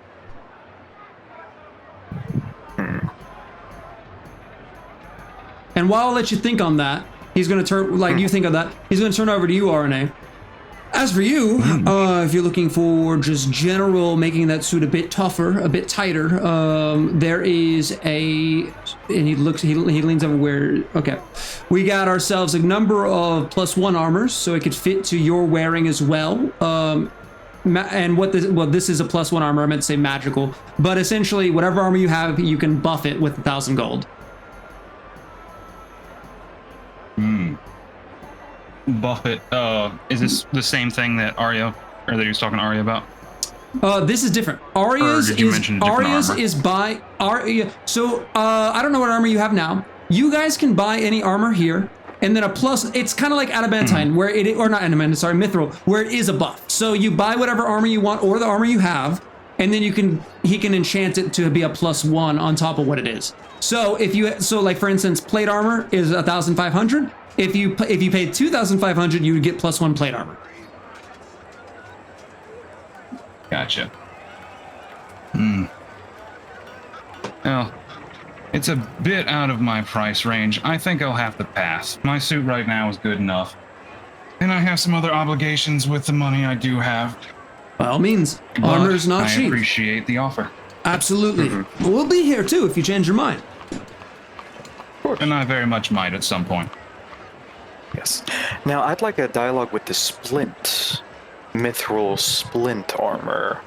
And while I'll let you think on that, he's going to turn, like you think of that, he's going to turn over to you, RNA. As for you, if you're looking for just general making that suit a bit tougher, a bit tighter, there is a, and he leans over where, okay. We got ourselves a number of +1 armors, so it could fit to your wearing as well. And this is a +1 armor, I meant to say magical, but essentially whatever armor you have, you can buff it with 1,000 gold. Buffett, is this the same thing that Arya, or that he was talking to Arya about? This is different. Arya's Or did you mention a different Arya's armor? is by Arya. So I don't know what armor you have now. You guys can buy any armor here, and then a plus. It's kind of like adamantine, where it, or not adamantine, sorry, mithril, where it is a buff. So you buy whatever armor you want or the armor you have, and then he can enchant it to be a +1 on top of what it is. So like for instance, plate armor is 1,500. If you paid 2,500, you would get +1 plate armor. Gotcha. Well, it's a bit out of my price range. I think I'll have to pass. My suit right now is good enough. And I have some other obligations with the money I do have. By all means, armor is not I cheap. appreciate the offer. Absolutely. We'll be here too if you change your mind. And I very much might at some point. Yes. Now, I'd like a dialogue with the splint. Mithril splint armor.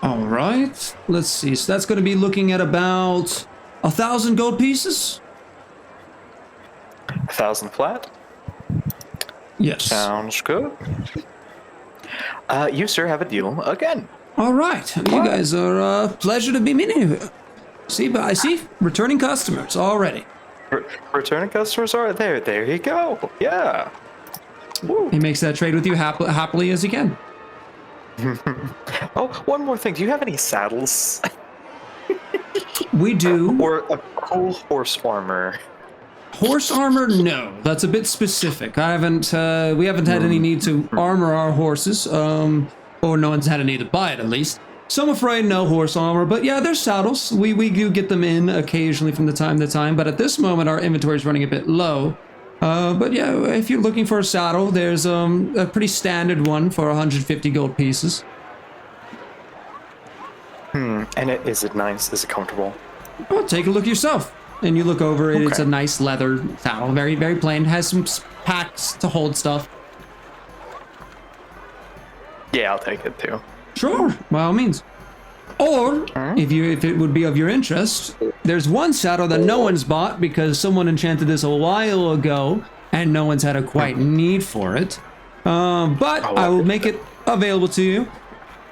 All right. Let's see. So that's going to be looking at about 1,000 gold pieces. 1,000 flat? Yes. Sounds good. You, sir, have a deal again. All right. You guys are a pleasure to be meeting you. I see returning customers already. Returning customers are there. There you go. Yeah. Woo. He makes that trade with you happily as he can. Oh, one more thing. Do you have any saddles? We do. Or a cool horse armor? Horse armor? No, that's a bit specific. We haven't had any need to armor our horses, or no one's had a need to buy it at least. So I'm afraid no horse armor, but yeah, there's saddles. We do get them in occasionally from time to time, but at this moment our inventory is running a bit low. But yeah, if you're looking for a saddle, there's a pretty standard one for 150 gold pieces. And is it nice? Is it comfortable? Well, take a look yourself. And you look over it, it's a nice leather saddle, very, very plain, has some packs to hold stuff. Yeah, I'll take it too. Sure, by all means. Or, if it would be of your interest, there's one saddle that no one's bought because someone enchanted this a while ago, and no one's had a quite need for it. But I will make it available to you.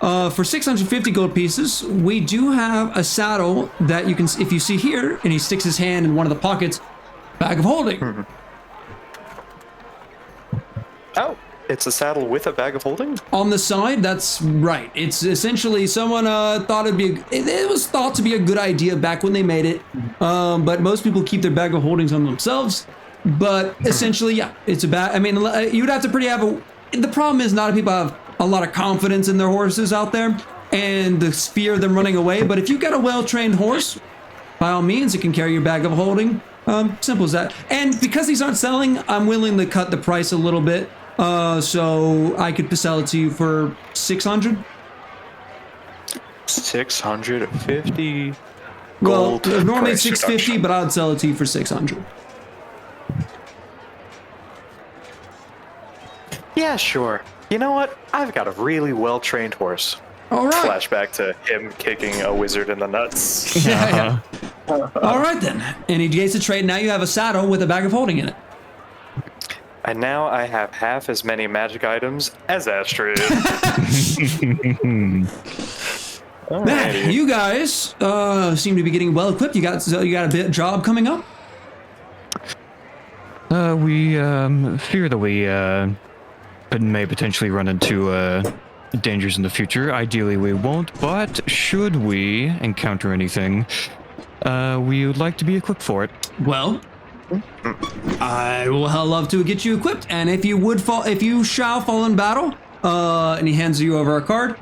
For 650 gold pieces, we do have a saddle that you can, if you see here, and he sticks his hand in one of the pockets, bag of holding. Oh, It's a saddle with a bag of holding? On the side, that's right. It's essentially someone thought it was thought to be a good idea back when they made it. But most people keep their bag of holdings on themselves. But essentially, yeah, it's a bad. I mean, you'd have to the problem is not people have a lot of confidence in their horses out there and the fear of them running away. But if you've got a well-trained horse, by all means, it can carry your bag of holding. Simple as that. And because these aren't selling, I'm willing to cut the price a little bit. So I could sell it to you for 600. 650 Well, gold. normally price 650, reduction. but I'd sell it to you for 600. Yeah, sure. You know what? I've got a really well-trained horse. All right. Flashback to him kicking a wizard in the nuts. Yeah. All right then. And he gains a trade. Now you have a saddle with a bag of holding in it. And now I have half as many magic items as Astrid. Man, Alrighty. you guys seem to be getting well equipped. You got a bit job coming up. We fear that we may potentially run into dangers in the future. Ideally, we won't, but should we encounter anything, we would like to be equipped for it. Well, I will love to get you equipped, and if you shall fall in battle, and he hands you over a card,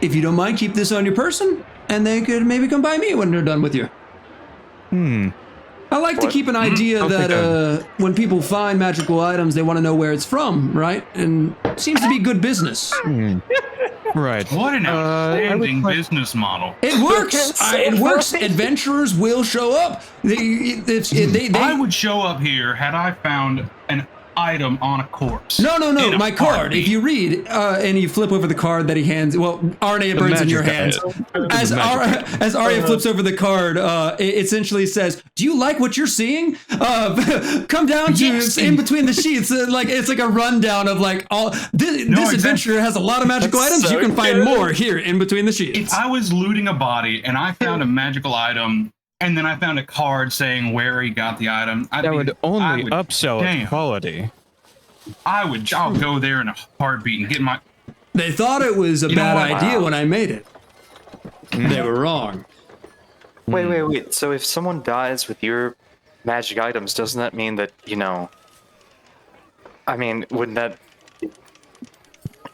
if you don't mind, keep this on your person, and they could maybe come by me when they're done with you. I like to keep an idea that when people find magical items, they want to know where it's from, right? And it seems to be good business. Right. What an outstanding business model. It works. It works. Adventurers will show up. I would show up here had I found an item on a corpse. No, In a my card. heartbeat. If you read and you flip over the card that he hands, well, Arne burns in your hands. As Arya flips over the card, it essentially says, "Do you like what you're seeing? Come down to Yes. in between the sheets." It's like a rundown of like all this exactly. adventure has a lot of magical That's items. so You can find good. more here in between the sheets. If I was looting a body and I found a magical item, and then I found a card saying where he got the item, That would only upsell its quality. I'll go there in a heartbeat and get my. They thought it was a You know bad what? idea when I made it. They were wrong. Wait. So if someone dies with your magic items, doesn't that mean that, I mean, wouldn't that...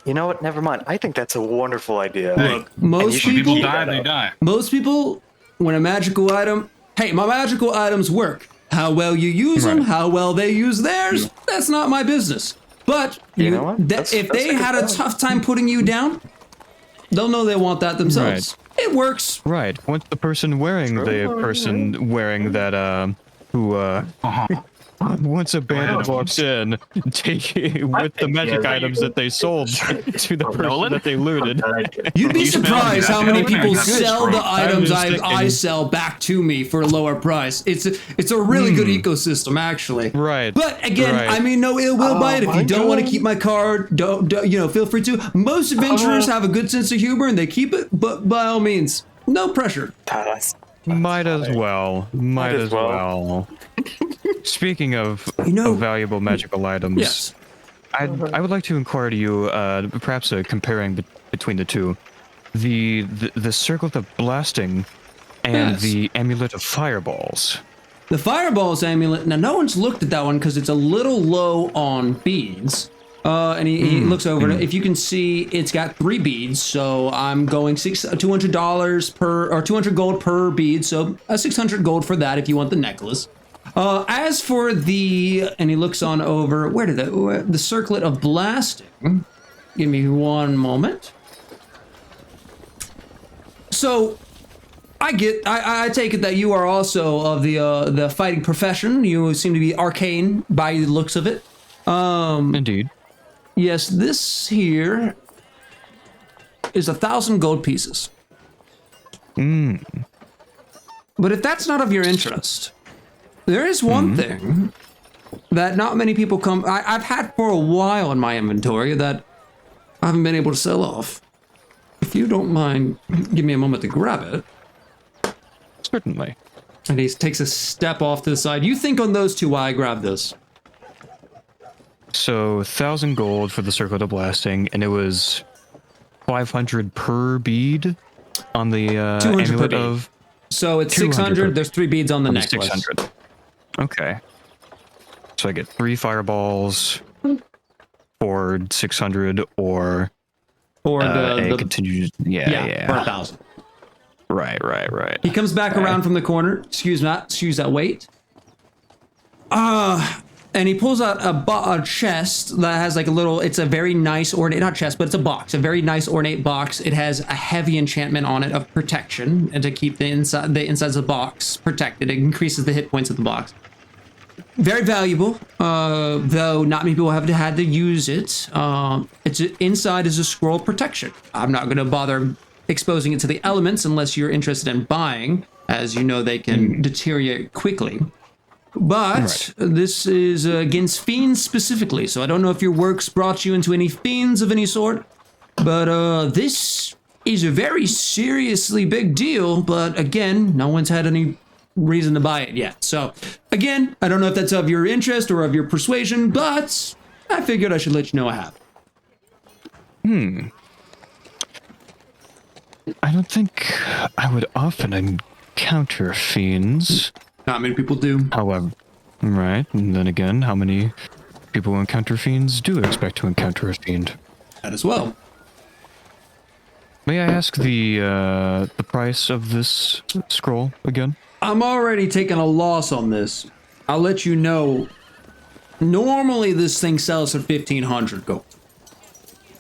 You know what? Never mind. I think that's a wonderful idea. Look, most should People people die, they die. Most people, when a magical item, hey, my magical items work. How well you use them, how well they use theirs, that's not my business. But You know what? if they that's a had good a point. tough time putting you down, they'll know they want that themselves. It works. Right. Once the person wearing that once a bandit walks in, take with the magic items that they sold to the person that they looted. You'd be surprised how many people That's sell the great. items I was I thinking- sell back to me for a lower price. It's a really good ecosystem, actually. Right. But again, Right. I mean, no ill will by it. If you don't want to keep my card, don't feel free to. Most adventurers have a good sense of humor and they keep it, but by all means, no pressure. Might as well. Might as well. Speaking of valuable magical items, Yes. I would like to inquire to you, perhaps comparing between the two, the circlet of blasting and Yes. the amulet of fireballs. The Fireballs amulet, now no one's looked at that one because it's a little low on beads. And he looks over it. If you can see, it's got 3 beads, so I'm going $200 per, or 200 gold per bead, so 600 gold for that if you want the necklace. As for and he looks on over, where did the circlet of blasting? Give me one moment. So, I take it that you are also of the fighting profession. You seem to be arcane by the looks of it. Indeed. Yes, this here is 1,000 gold pieces. But if that's not of your interest, there is one thing that not many people I've had for a while in my inventory that I haven't been able to sell off. If you don't mind, give me a moment to grab it. Certainly. And he takes a step off to the side. You think on those two while I grab this. So 1,000 gold for the circlet of blasting, and it was 500 per bead on the 200 per amulet bead. of So it's 200 600. per- There's 3 beads on the on the necklace. 600. Okay. So I get 3 fireballs for 600, or Or a the continued. Yeah. for 1,000. Right. He comes back around from the corner. Excuse that wait. And he pulls out a chest that has like a little. It's a very nice ornate, not chest, but it's a box. A very nice ornate box. It has a heavy enchantment on it of protection, and to keep the insides of the box protected. It increases the hit points of the box. Very valuable, though not many people have had to use it. Inside is a scroll of protection. I'm not going to bother exposing it to the elements unless you're interested in buying, as you know they can deteriorate quickly. But this is against fiends specifically, so I don't know if your works brought you into any fiends of any sort, but this is a very seriously big deal, but again, no one's had any reason to buy it yet. So again, I don't know if that's of your interest or of your persuasion, but I figured I should let you know I have. I don't think I would often encounter fiends. Not many people do. However, right, and then again, how many people who encounter fiends do expect to encounter a fiend? That as well. May I ask the price of this scroll again? I'm already taking a loss on this. I'll let you know. Normally this thing sells for 1,500 gold.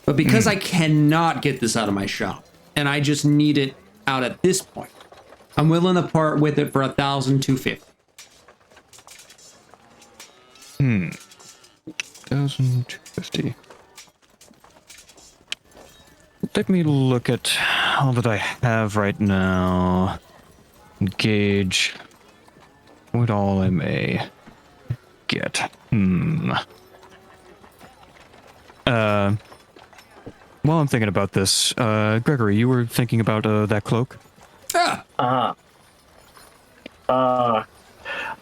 But because I cannot get this out of my shop, and I just need it out at this point, I'm willing to part with it for 1,250. 1,250. Let me look at all that I have right now. Gauge what all I may get. While I'm thinking about this, Gregory, you were thinking about that cloak?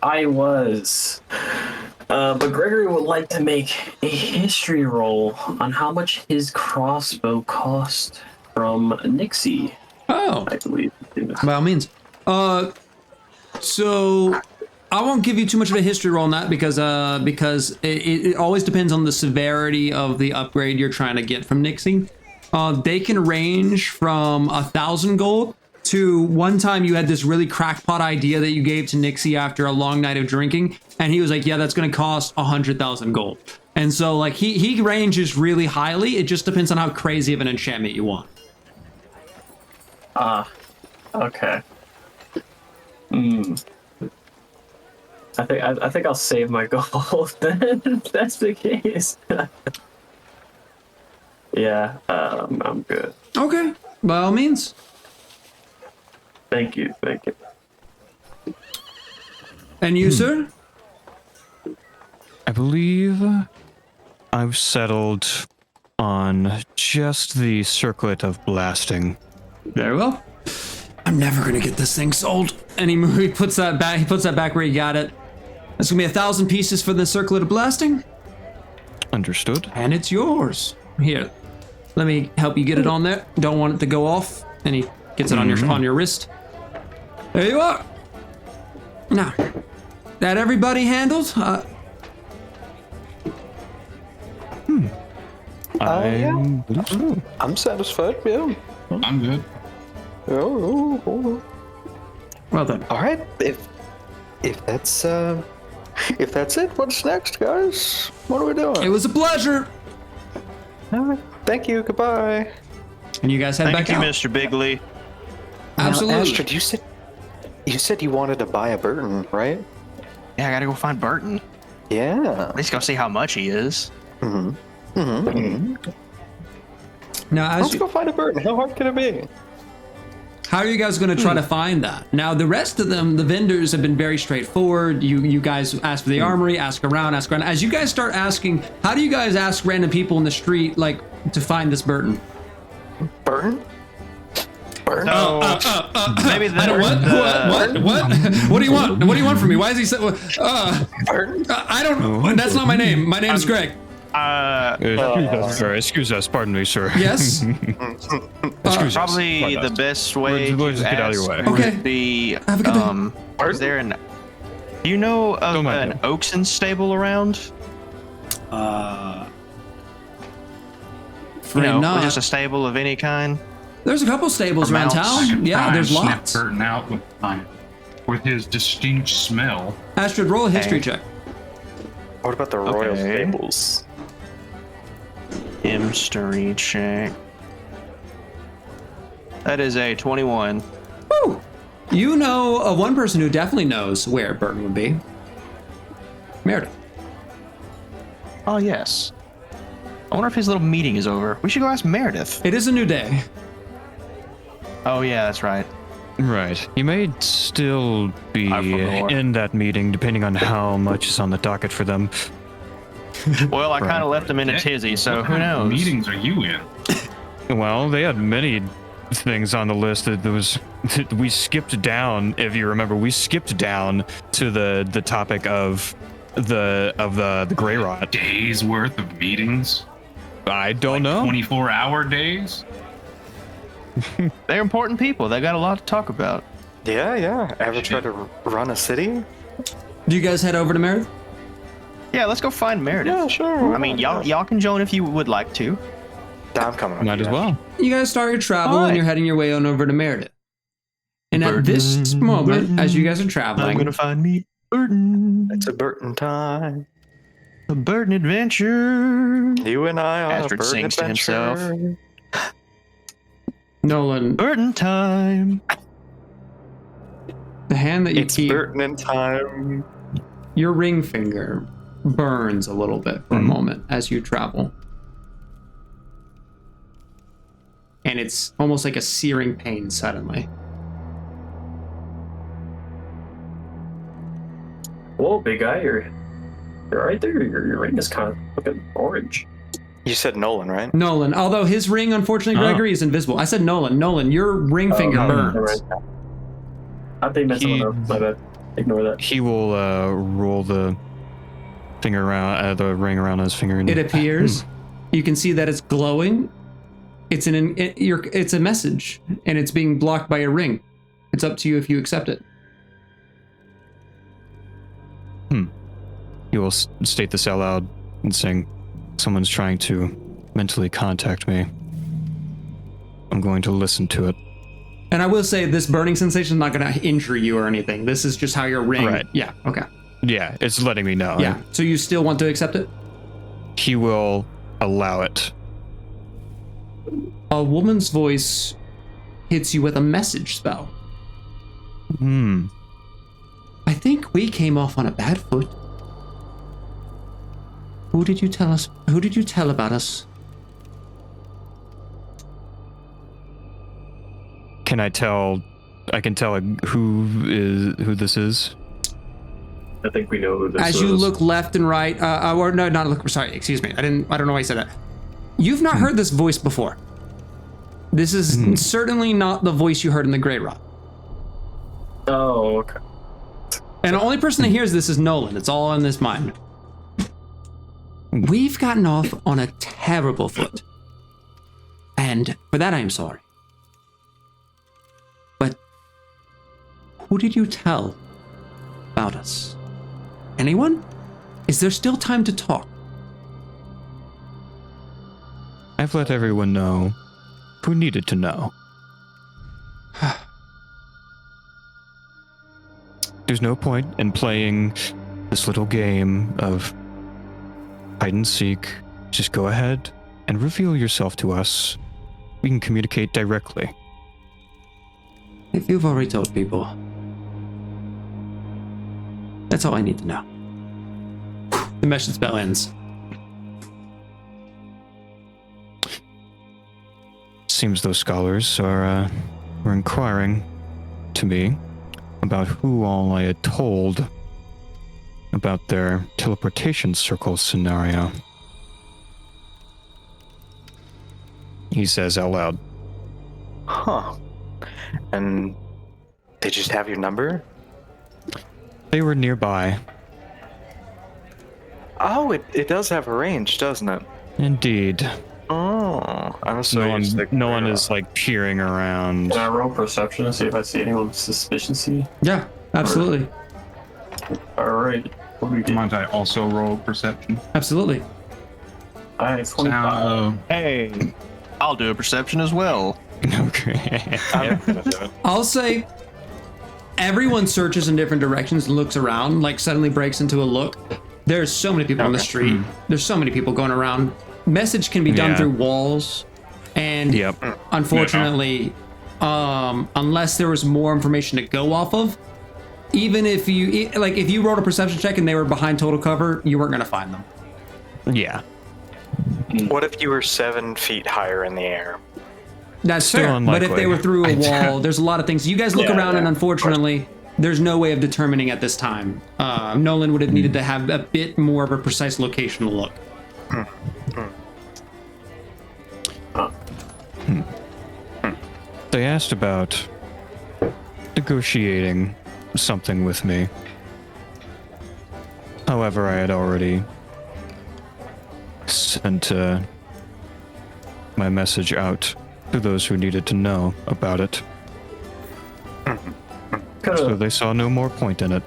I was. But Gregory would like to make a history roll on how much his crossbow cost from Nixie, Oh, I believe. by all means. So I won't give you too much of a history roll on that because it always depends on the severity of the upgrade you're trying to get from Nixie. They can range from 1,000 gold to one time you had this really crackpot idea that you gave to Nixie after a long night of drinking, and he was like, yeah, that's going to cost 100,000 gold. And so like he ranges really highly. It just depends on how crazy of an enchantment you want. Okay. I think I'll save my gold then. If that's the case. Yeah, I'm good. Okay, by all means. Thank you. And you, sir? I believe I've settled on just the circlet of blasting. Very well. I'm never gonna get this thing sold. And he puts that back. He puts that back where he got it. That's gonna be 1,000 pieces for the circlet of blasting, Understood. and it's yours. Here, let me help you get it on there. Don't want it to go off. And he gets it on your wrist. There you are. Now, that everybody handled. I believe so. I'm satisfied. Yeah. I'm good. Oh. Well done. All right. If that's it, what's next, guys? What are we doing? It was a pleasure. All right. Thank you. Goodbye. And you guys head Thank back you, out. Mr. Bigley. Absolutely. Now, Astrid, you said you wanted to buy a Burton, right? Yeah, I gotta go find Burton. Yeah. At least go see how much he is. Now, as Let's go find a Burton. How hard can it be? how are you guys going to try to find that? Now, the rest of them, the vendors have been very straightforward. You guys ask for the armory, ask around. As you guys start asking, how do you guys ask random people in the street, like, to find this Burton? Burton? Burton? No, maybe I don't what? What do you want? What do you want from me? Why is he so? Burton? I don't. That's not my name. My name's Greg. Excuse us, pardon me, sir. Yes. Excuse us. Probably Pardon the us. best way We'll to just get out of your ask way. Okay. would be, Have a good day. is there do you know of Don't mind an him. Oakson stable around? Afraid Or not. just a stable of any kind? There's a couple stables Or around mounts. I town. could Yeah, try there's and sniff lots. Burton out with his distinct smell. Astrid, roll a history Okay. check. What about the royal Okay. stables? History check. That is a 21. Woo! You know one person who definitely knows where Burton would be. Meredith. Oh, yes. I wonder if his little meeting is over. We should go ask Meredith. It is a new day. Oh, yeah, that's right. Right. You may still be I forgot. in that meeting, depending on how much is on the docket for them. Well, I kind of left him in a tizzy, so What who kind of knows? meetings are you in? Well, they had many things on the list that there was. We skipped down, if you remember, we skipped down to the topic of the gray rot. Days worth of meetings? I don't know. 24-hour days? They're important people. They got a lot to talk about. Yeah. Ever try to run a city? Do you guys head over to Meredith? Yeah, let's go find Meredith. Yeah, sure. I mean, y'all can join if you would like to. I'm coming. with Might you. as well. You guys start your travel Alright. and you're heading your way on over to Meredith. And at this Burton, moment, Burton, as you guys are I'm traveling, gonna find me Burton. It's a Burton time. A Burton adventure. You and I on Astrid a Burton sings to adventure. himself. Nolan, Burton time. the hand that you It's keep, Burton in time. your ring finger burns a little bit for a moment as you travel. And it's almost like a searing pain suddenly. Whoa, big guy, you're right there. Your ring is kind of looking orange. You said Nolan, right? Nolan, although his ring, unfortunately, Oh. Gregory, is invisible. I said Nolan. Nolan, your ring finger no, burns. right. I think that's He- my bad. Ignore that. He will roll the finger around the ring around his finger. And It appears. You can see that it's glowing. It's it's a message, and it's being blocked by a ring. It's up to you if you accept it. He will state this out loud and saying, "Someone's trying to mentally contact me. I'm going to listen to it." And I will say, this burning sensation is not going to injure you or anything. This is just how your ring. Right. Yeah. Okay. Yeah, it's letting me know. Yeah. So you still want to accept it? He will allow it. A woman's voice hits you with a message spell. I think we came off on a bad foot. Who did you tell us? Who did you tell about us? Can I tell? I can tell who this is. I think we know who this As is. you look left and right, or no, not look. Sorry, excuse me. I don't know why I said that. You've not heard this voice before. This is certainly not the voice you heard in the Grey Rot. Oh, okay. And the only person that hears this is Nolan. It's all in his mind. We've gotten off on a terrible foot. And for that, I am sorry. But who did you tell about us? Anyone? Is there still time to talk? I've let everyone know who needed to know. There's no point in playing this little game of hide and seek. Just go ahead and reveal yourself to us. We can communicate directly. If you've already told people, that's all I need to know. The message spell ends. Seems those scholars were inquiring to me about who all I had told about their teleportation circle scenario. He says out loud, Huh. And they just have your number? they were nearby. Oh, it does have a range, doesn't it? Indeed. Oh, I'm so No one, used to no one is like peering around. Can I roll perception to see if I see anyone suspicious-y? Yeah, absolutely. All right. What do we get? Might I also roll perception? Absolutely. I have 25. Hey, I'll do a perception as well. Okay. I'm gonna do it. I'll say everyone searches in different directions and looks around, like suddenly breaks into a look. There's so many people on the street. There's so many people going around. Message can be done Yeah. through walls, and Yep. unfortunately, unless there was more information to go off of, even if you if you rolled a perception check and they were behind total cover, you weren't gonna find them. Yeah. What if you were 7 feet higher in the air? That's Still fair. But if unlikely. they were through a wall, there's a lot of things. You guys look Yeah, around, and yeah, unfortunately, there's no way of determining at this time. Nolan would have needed to have a bit more of a precise location to look. They asked about negotiating something with me. However, I had already sent my message out to those who needed to know about it. So Could've, they saw no more point in it.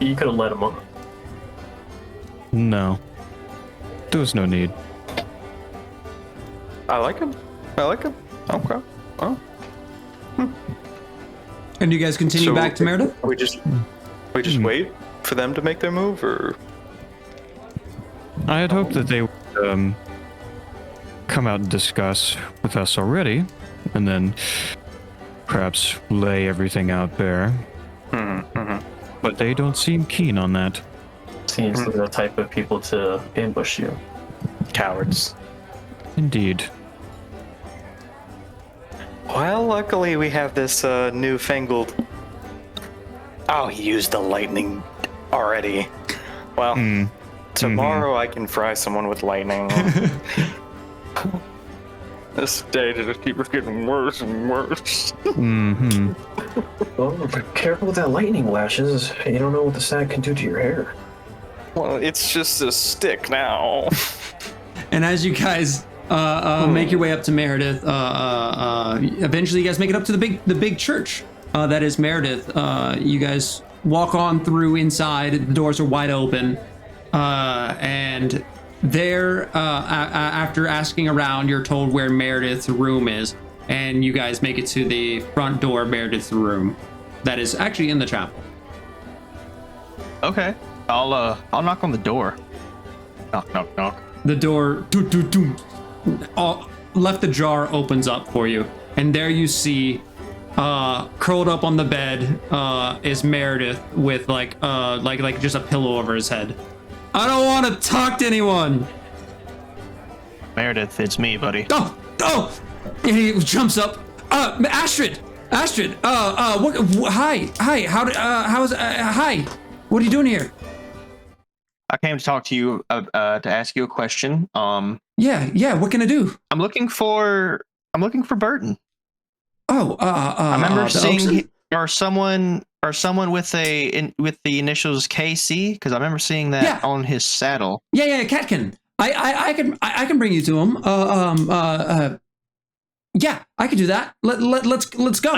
you could have let him on. No. There was no need. I like him. Okay. Oh, And you guys continue So- back to Meredith? we just wait for them to make their move, or I had hoped that they would come out and discuss with us already, and then perhaps lay everything out bare. But they don't seem keen on that. Seems like the type of people to ambush you. cowards. Indeed. Well, luckily we have this newfangled. Oh, he used the lightning already. Well, tomorrow I can fry someone with lightning. This day just keeps getting worse and worse. Mm-hmm. Well, be careful with that lightning lashes. You don't know what the sag can do to your hair. Well, it's just a stick now. And as you guys make your way up to Meredith, eventually you guys make it up to the big church that is Meredith. You guys walk on through inside. The doors are wide open, and there, after asking around, you're told where Meredith's room is, and you guys make it to the front door of Meredith's room, that is actually in the chapel. Okay, I'll knock on the door. Knock, knock, knock. The door left ajar opens up for you, and there you see curled up on the bed is Meredith with like just a pillow over his head. I don't want to talk to anyone. Meredith, it's me, buddy. Oh, and he jumps up. Astrid, what, hi, hi, what are you doing here? I came to talk to you to ask you a question. Yeah, what can I do? I'm looking for Burton. Oh, I remember the seeing Oakson? or someone with with the initials KC, because I remember seeing that Yeah. on his saddle. Yeah, Catkin. I can bring you to him. Yeah, I could do that. Let's go.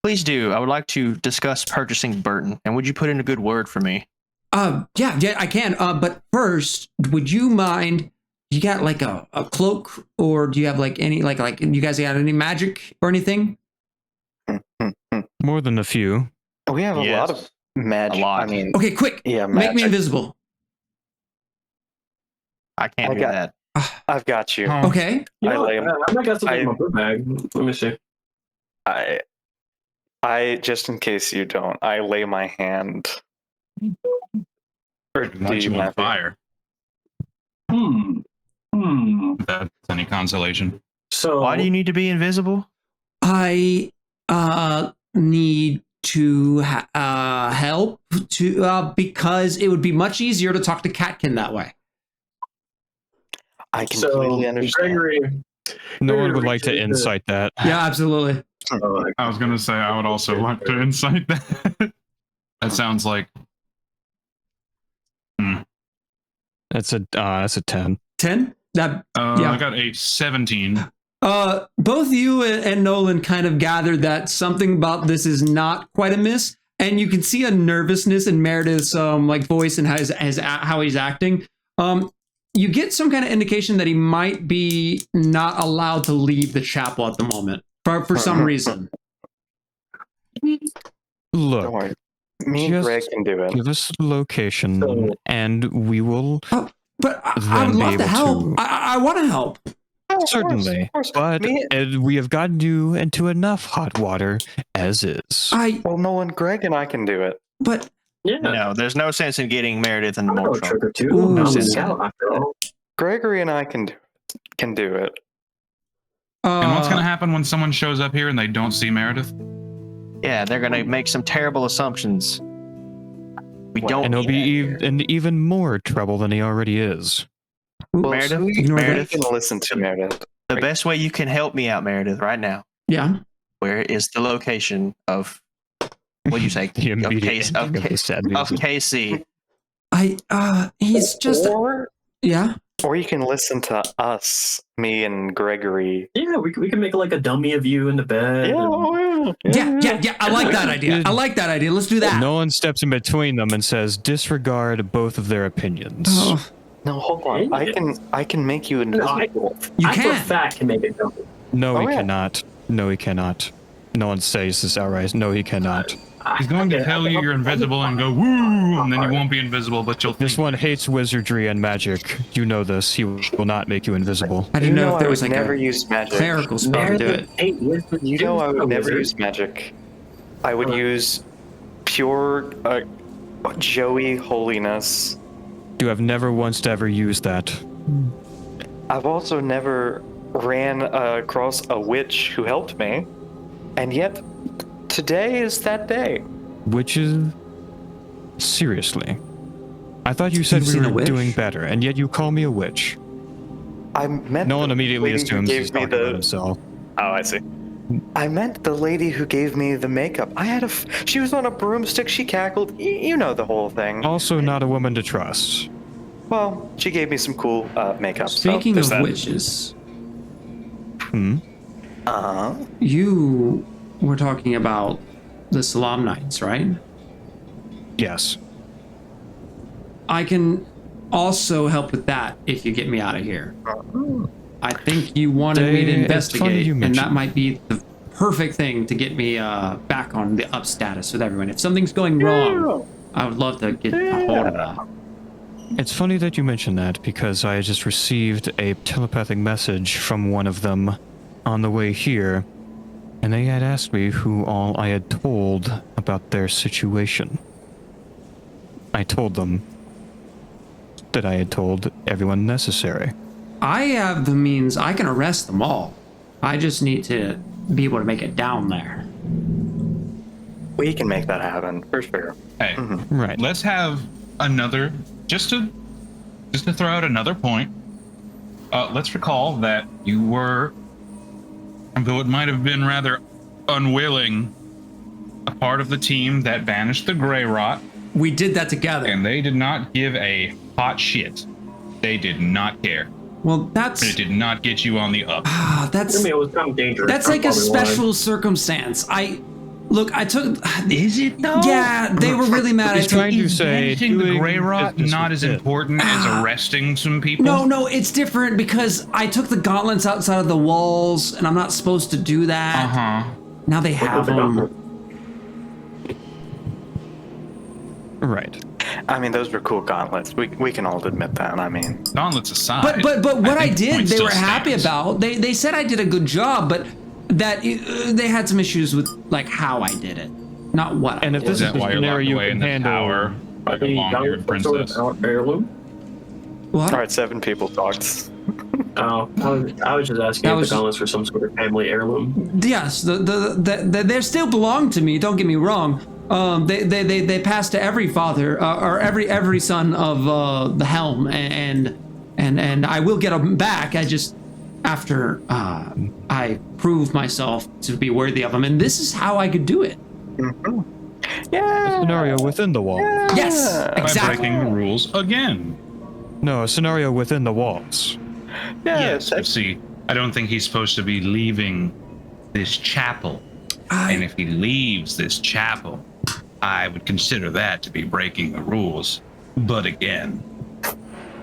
Please do. I would like to discuss purchasing Burton, and would you put in a good word for me? Yeah, I can. But first, would you mind? You got like a cloak, or do you have like any like you guys got any magic or anything? More than a few. We have a Yes. lot of magic. A lot. I mean, Okay, quick. yeah, Make me magic. invisible. I can't I do got- that. I've got you. Oh, Okay. You I know, lay- I might got something in I- my book bag. Let me see. I just in case you don't, I lay my hand. Or do Light you you on have it? fire. If that's any consolation. So Why do you need to be invisible? I need to help to because it would be much easier to talk to Catkin that way. I completely understand. Gregory, No one would like to Gregory, incite that. Yeah, absolutely. I was gonna say I would also like to incite that. That sounds like That's a 10. 10? That I got a 17. both you and Nolan kind of gathered that something about this is not quite a miss, and you can see a nervousness in Meredith's like voice and how he's acting. You get some kind of indication that he might be not allowed to leave the chapel at the moment for some reason. Don't Look, worry. Me and just Greg can do it. give us the location, and we will But I then would be love to able help. to- I want to help. certainly. Of course. But Me- we have gotten you into enough hot water as is. Well, Nolan, Greg and I can do it. But Yeah. No, there's no sense in getting Meredith in the I know a more trick trouble. or two. Ooh. I'm a scout after all. Gregory and I can do it. And what's going to happen when someone shows up here and they don't see Meredith? Yeah, they're gonna make some terrible assumptions. We Well, don't. And he'll be need that in even more trouble than he already is. Well, Meredith, so we Meredith. can listen to Meredith. The best way you can help me out, Meredith, right now. yeah, Where is the location of what do you say? The of immediate ending of the sad of news. KC. he's just yeah. Or you can listen to us, me and Gregory. Yeah, we can make like a dummy of you in the bed. and- Yeah. I like that idea. Let's do that. No one steps in between them and says disregard both of their opinions. Oh, No, hold on. I can make you invisible. you I for a can. fact can make it dummy. No, Oh, he yeah. cannot. No, he cannot. No one says this outright. No, he cannot. He's going to tell you you're invisible and go, woo, and then you won't be invisible, but you'll This think. one hates wizardry and magic. You know this. He will not make you invisible. I didn't know if there I was would like never a use magic. clerical spell to do it. Hey, wizard, You know I would never wizard. use magic. I would use pure Joey holiness. You have never once ever used that. I've also never ran across a witch who helped me. And yet, today is that day. Which is... Seriously. I thought you said You've we seen a were witch? doing better, and yet you call me a witch. I meant No the one immediately lady who assumes gave he's me talking about himself. Oh, I see. I meant the lady who gave me the makeup. I had she was on a broomstick. She cackled. You know the whole thing. Also not a woman to trust. Well, she gave me some cool makeup. Speaking so of there's that. witches, Uh-huh. you were talking about the Salam Knights, right? Yes. I can also help with that if you get me out of here. I think you wanted me to It's funny investigate, you and mention that might be the perfect thing to get me back on the up status with everyone. If something's going wrong, I would love to get a hold of that. It's funny that you mention that because I just received a telepathic message from one of them on the way here, and they had asked me who all I had told about their situation. I told them that I had told everyone necessary. I have the means. I can arrest them all. I just need to be able to make it down there. We can make that happen for sure. Hey, Right. let's have another, just to throw out another point. Let's recall that you were, though it might have been rather unwilling, a part of the team that banished the Grey Rot, We did that together. and they did not give a hot shit. They did not care. Well, It that's did not get you on the up. that's I mean, it was kind of dangerous. that's like a Probably why. special circumstance. I took. Is it though? Yeah, they were really mad. I He's took. trying to say Banishing the doing Grey Rot business not with as it. important as arresting some people? No, it's different because I took the gauntlets outside of the walls, and I'm not supposed to do that. Uh-huh. Now they have the them. gauntlet? Right. I mean, those were cool gauntlets. We can all admit that. I mean, Gauntlets aside. But what I think the did, point they still were happy stands. about. They said I did a good job, but that they had some issues with like how I did it, not what. And I if did. this Is is that the why you're scenario locked you away can in the handle, tower like a long-haired princess? Heirloom? What? all right, 7 people talked. Oh, I was just asking That if was- the gauntlets were some sort of family heirloom. Yes, they still belong to me. Don't get me wrong. They passed to every father or every son of the helm, and I will get them back. I just after I prove myself to be worthy of them, and this is how I could do it. Yeah. scenario within the wall. Yes, By exactly. breaking the rules again. No, a scenario within the walls. Yes, but see, I don't think he's supposed to be leaving this chapel. And if he leaves this chapel, I would consider that to be breaking the rules. But again,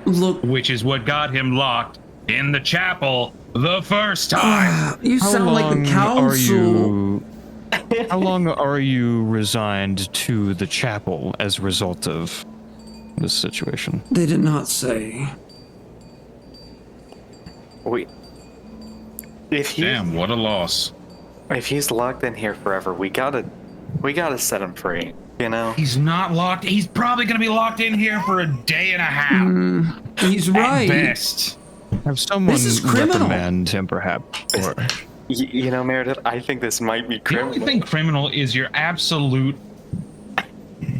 Look, which is what got him locked in the chapel the first time. you sound like the council. How long are you resigned to the chapel as a result of this situation? They did not say. Damn, what a loss. If he's locked in here forever, we gotta set him free. You know? He's not locked. He's probably going to be locked in here for a day and a half. He's right. At best. Have someone This is criminal. reprimand him, perhaps? Or... You know, Meredith, I think this might be The criminal. only thing criminal is your absolute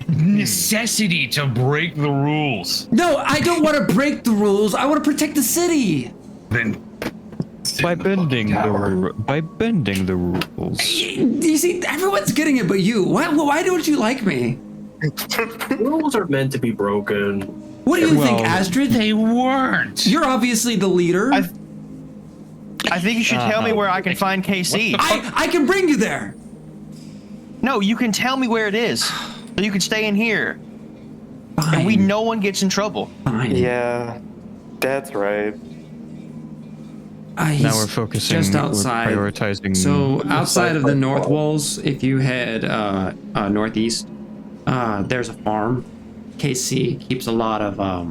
necessity to break the rules. No, I don't want to break the rules. I want to protect the city. Then by bending the rules. You see, everyone's getting it but you. Why don't you like me? Rules are meant to be broken. What do you think, Astrid? they weren't. You're obviously the leader. I think you should tell me where I can find KC. I can bring you there. No, you can tell me where it is. So you can stay in here. Fine. And no one gets in trouble. Fine. Yeah, that's right. He's Now we're focusing, just outside. we're prioritizing. So outside of the north walls, if you head northeast, there's a farm. KC keeps a lot of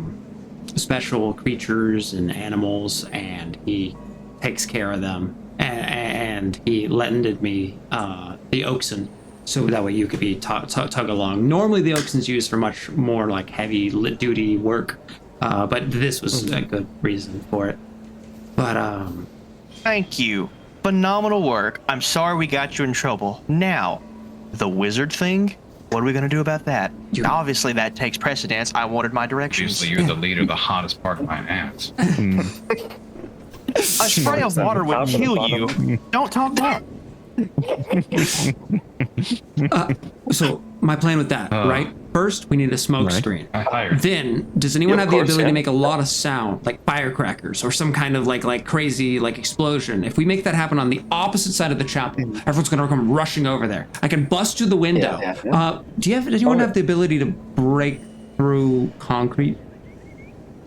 special creatures and animals, and he takes care of them. And he lended me the oxen, so that way you could be tug along. Normally the oxen's used for much more like heavy duty work, but this was a good reason for it. But Thank you. Phenomenal work. I'm sorry we got you in trouble. Now, the wizard thing? What are we gonna do about that? Obviously that takes precedence. I wanted my directions. Obviously, you're the leader, the hottest part of my ass. A spray of water would kill you. Don't talk back. so my plan with that, right? First, we need a smoke screen. I hired. Then, does anyone Yeah, have of the course, ability to yeah. make a lot of sound, like firecrackers or some kind of like crazy like explosion? If we make that happen on the opposite side of the chapel, everyone's gonna come rushing over there. I can bust through the window. Yeah. Does anyone have the ability to break through concrete?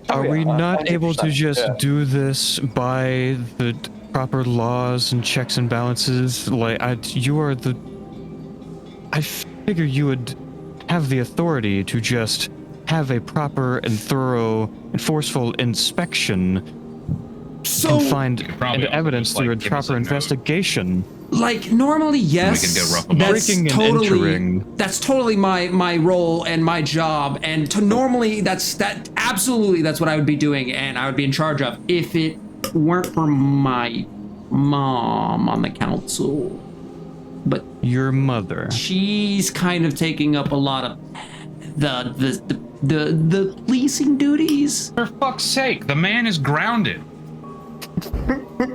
Are we not able to 100%, just yeah. do this by the proper laws and checks and balances? Like, you are the. I figure you would have the authority to just have a proper and thorough and forceful inspection and find probably evidence just, like, through a give us proper a note. investigation. Like normally, yes. We can get rough about That's breaking and totally entering. that's totally my role and my job. And to normally absolutely that's what I would be doing and I would be in charge of if it weren't for my mom on the council. But Your mother. she's kind of taking up a lot of the policing duties. For fuck's sake, the man is grounded.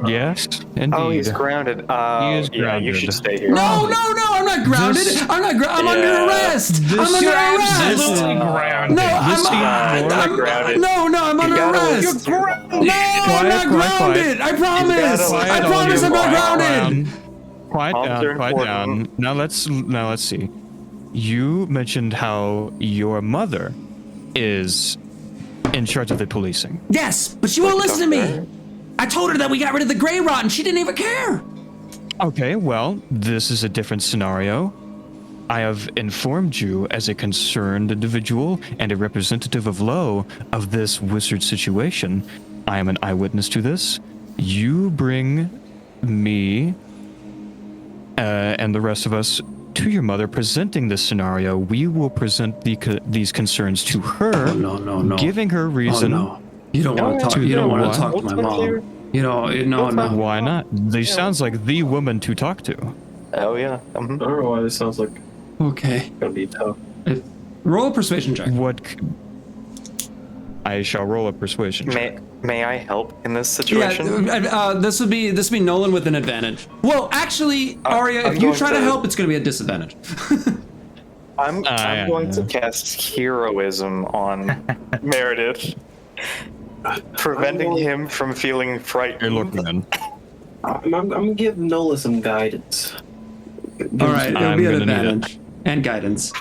Yes, indeed. Oh, he's grounded. He is Yeah, you grounded. should stay here. No, I'm not grounded. I'm under Yeah. arrest. I'm under You're arrest. absolutely grounded. No, I'm grounded. No, I'm under gotta arrest. look- No, I'm not grounded. I promise. gotta I lie promise I'm not down. grounded. Quiet Palms are down, quiet down. important. Now let's see. You mentioned how your mother is in charge of the policing. Yes, but she won't listen to me. I told her that we got rid of the gray rot and she didn't even care. Okay, well, this is a different scenario. I have informed you as a concerned individual and a representative of Lo of this wizard situation. I am an eyewitness to this. You bring me and the rest of us to your mother presenting this scenario. We will present these concerns to her, No. giving her reason. Oh, no. You don't want to talk. To You don't the want what? to talk to my mom. No. Why not? They sounds like the woman to talk to. Oh, yeah. I don't know why this sounds like Okay. gonna be tough. Roll a persuasion check. I shall roll a persuasion check. May I help in this situation? Yeah, this would be Nolan with an advantage. Well, actually, Arya, I'm if you going try to to- help, it's going to be a disadvantage. I'm yeah, going to yeah. cast heroism on Meredith. Preventing him from feeling frightened. You're looking in. I'm gonna give Nola some guidance. All right, it'll I'm be an gonna need it. advantage and guidance.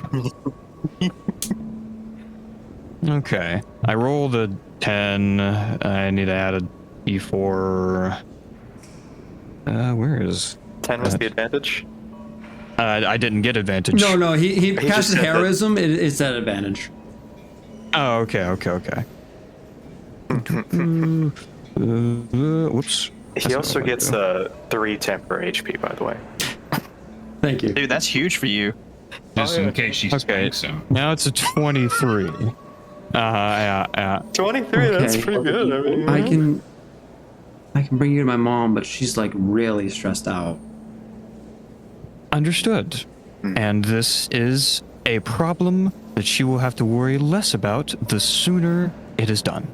Okay. I rolled a 10. I need to add a d4. Where is... 10 was the advantage. I didn't get advantage. No, he just casted said that- heroism. It's at advantage. Oh, okay. Whoops. He also gets 3 temporary HP, by the way. Thank you. Dude, that's huge for you. Just in case she Okay. spanks him. Now it's a 23. Yeah. 23, that's Okay. pretty good. I mean, I can bring you to my mom, but she's like really stressed out. Understood. And this is a problem that she will have to worry less about the sooner it is done.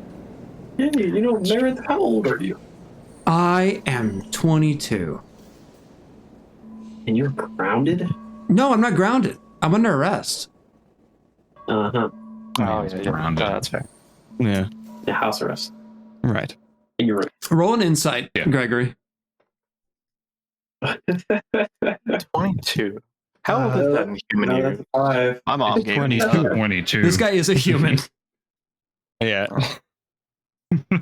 Hey, Meredith, how old are you? I am 22. And you're grounded? No, I'm not grounded. I'm under arrest. Uh-huh. Oh, He's yeah, grounded. that's fair. Yeah. Yeah, house arrest. Right. And you're right. Roll an insight, Yeah. Gregory. 22. How old is that in human No, years? that's 5. My mom gave me 22. 22. This guy is a human. Yeah.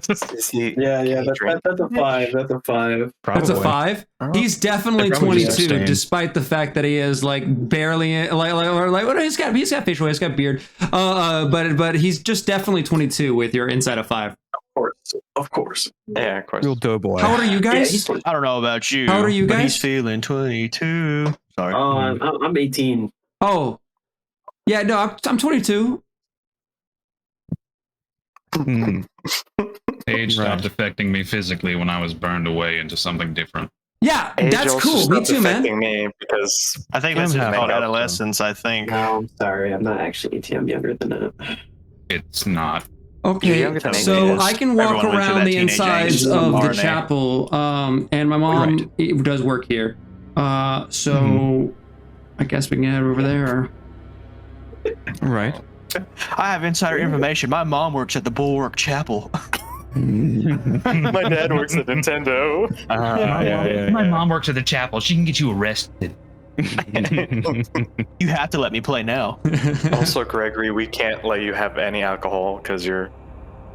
Is he? Yeah, that's a 5. That's a 5. Probably. That's a 5. He's definitely They're probably just 22, abstained. despite the fact that he is like barely what he's got facial hair, he's got beard. But he's just definitely 22 with your insight of 5. Of course. Yeah, of course. Real doughboy. How old are you Yeah, guys? he's I don't know about you. How old are you but guys? He's feeling 22. Sorry. I'm 18. Oh, yeah, no, I'm 22. Hmm. Age Right. stopped affecting me physically when I was burned away into something different. Yeah, Age that's also cool. Me stopped too, man. affecting me because I think I'm this is having called that, adolescence, I think. No, I'm sorry. I'm not actually 18. I'm younger than that. It's not. You're Okay, younger than so me. I can walk Everyone went through around that the teenage insides angst of the RNA. chapel, and my mom does work here. So I guess we can head over there. Right. I have insider information. My mom works at the Bulwark Chapel. my dad works at Nintendo. My mom works at the chapel. She can get you arrested. You have to let me play now. Also, Gregory, we can't let you have any alcohol because you're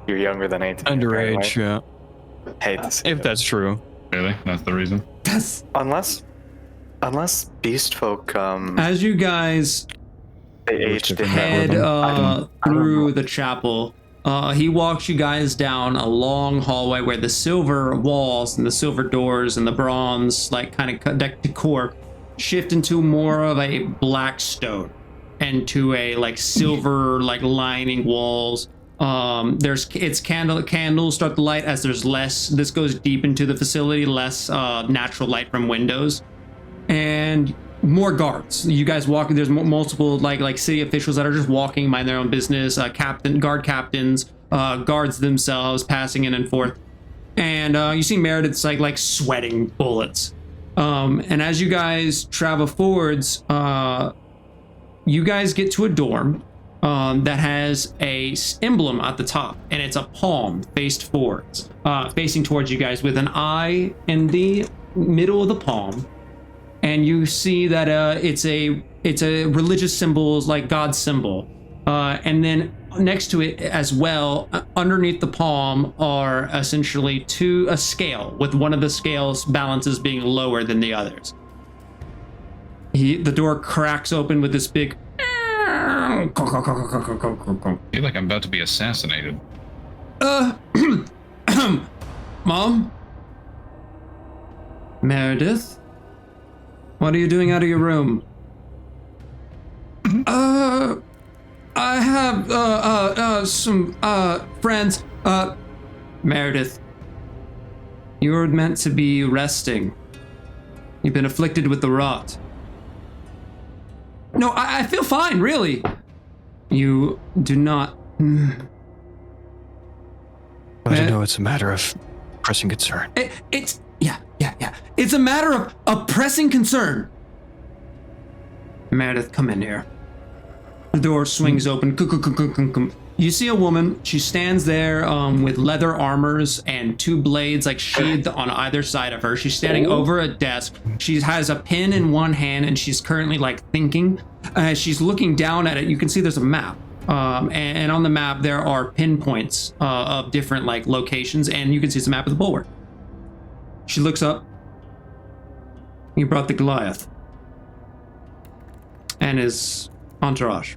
younger than 18. Underage, yeah. Hate to see If it. that's true. Really? That's the reason? That's Unless beast folk as you guys they aged in head that. I don't through know. the chapel. He walks you guys down a long hallway where the silver walls and the silver doors and the bronze kind of decor shift into more of a black stone and to a silver lining walls. It's candles start to light as there's less. This goes deep into the facility, less natural light from windows, and more guards. You guys walking. There's multiple city officials that are just walking, mind their own business. Guard captains, guards themselves, passing in and forth. And you see Meredith's like sweating bullets. And as you guys travel forwards, you guys get to a dorm that has a emblem at the top, and it's a palm facing towards you guys with an eye in the middle of the palm. And you see that it's a religious symbol, like God's symbol, and then next to it as well, underneath the palm, are essentially a scale, with one of the scales balances being lower than the others. The door cracks open with this big. I feel like I'm about to be assassinated. Mom? Meredith? What are you doing out of your room? I have, some, friends. Meredith. You're meant to be resting. You've been afflicted with the rot. No, I feel fine, really. You do not. But I know it's a matter of pressing concern. It's yeah. It's a matter of pressing concern. Meredith, come in here. The door swings open. You see a woman. She stands there with leather armors and two blades like sheathed on either side of her. She's standing over a desk. She has a pen in one hand and she's currently like thinking. As she's looking down at it, you can see there's a map. And on the map there are pinpoints of different like locations, and you can see it's a map of the bulwark. She looks up. You brought the Goliath and his entourage.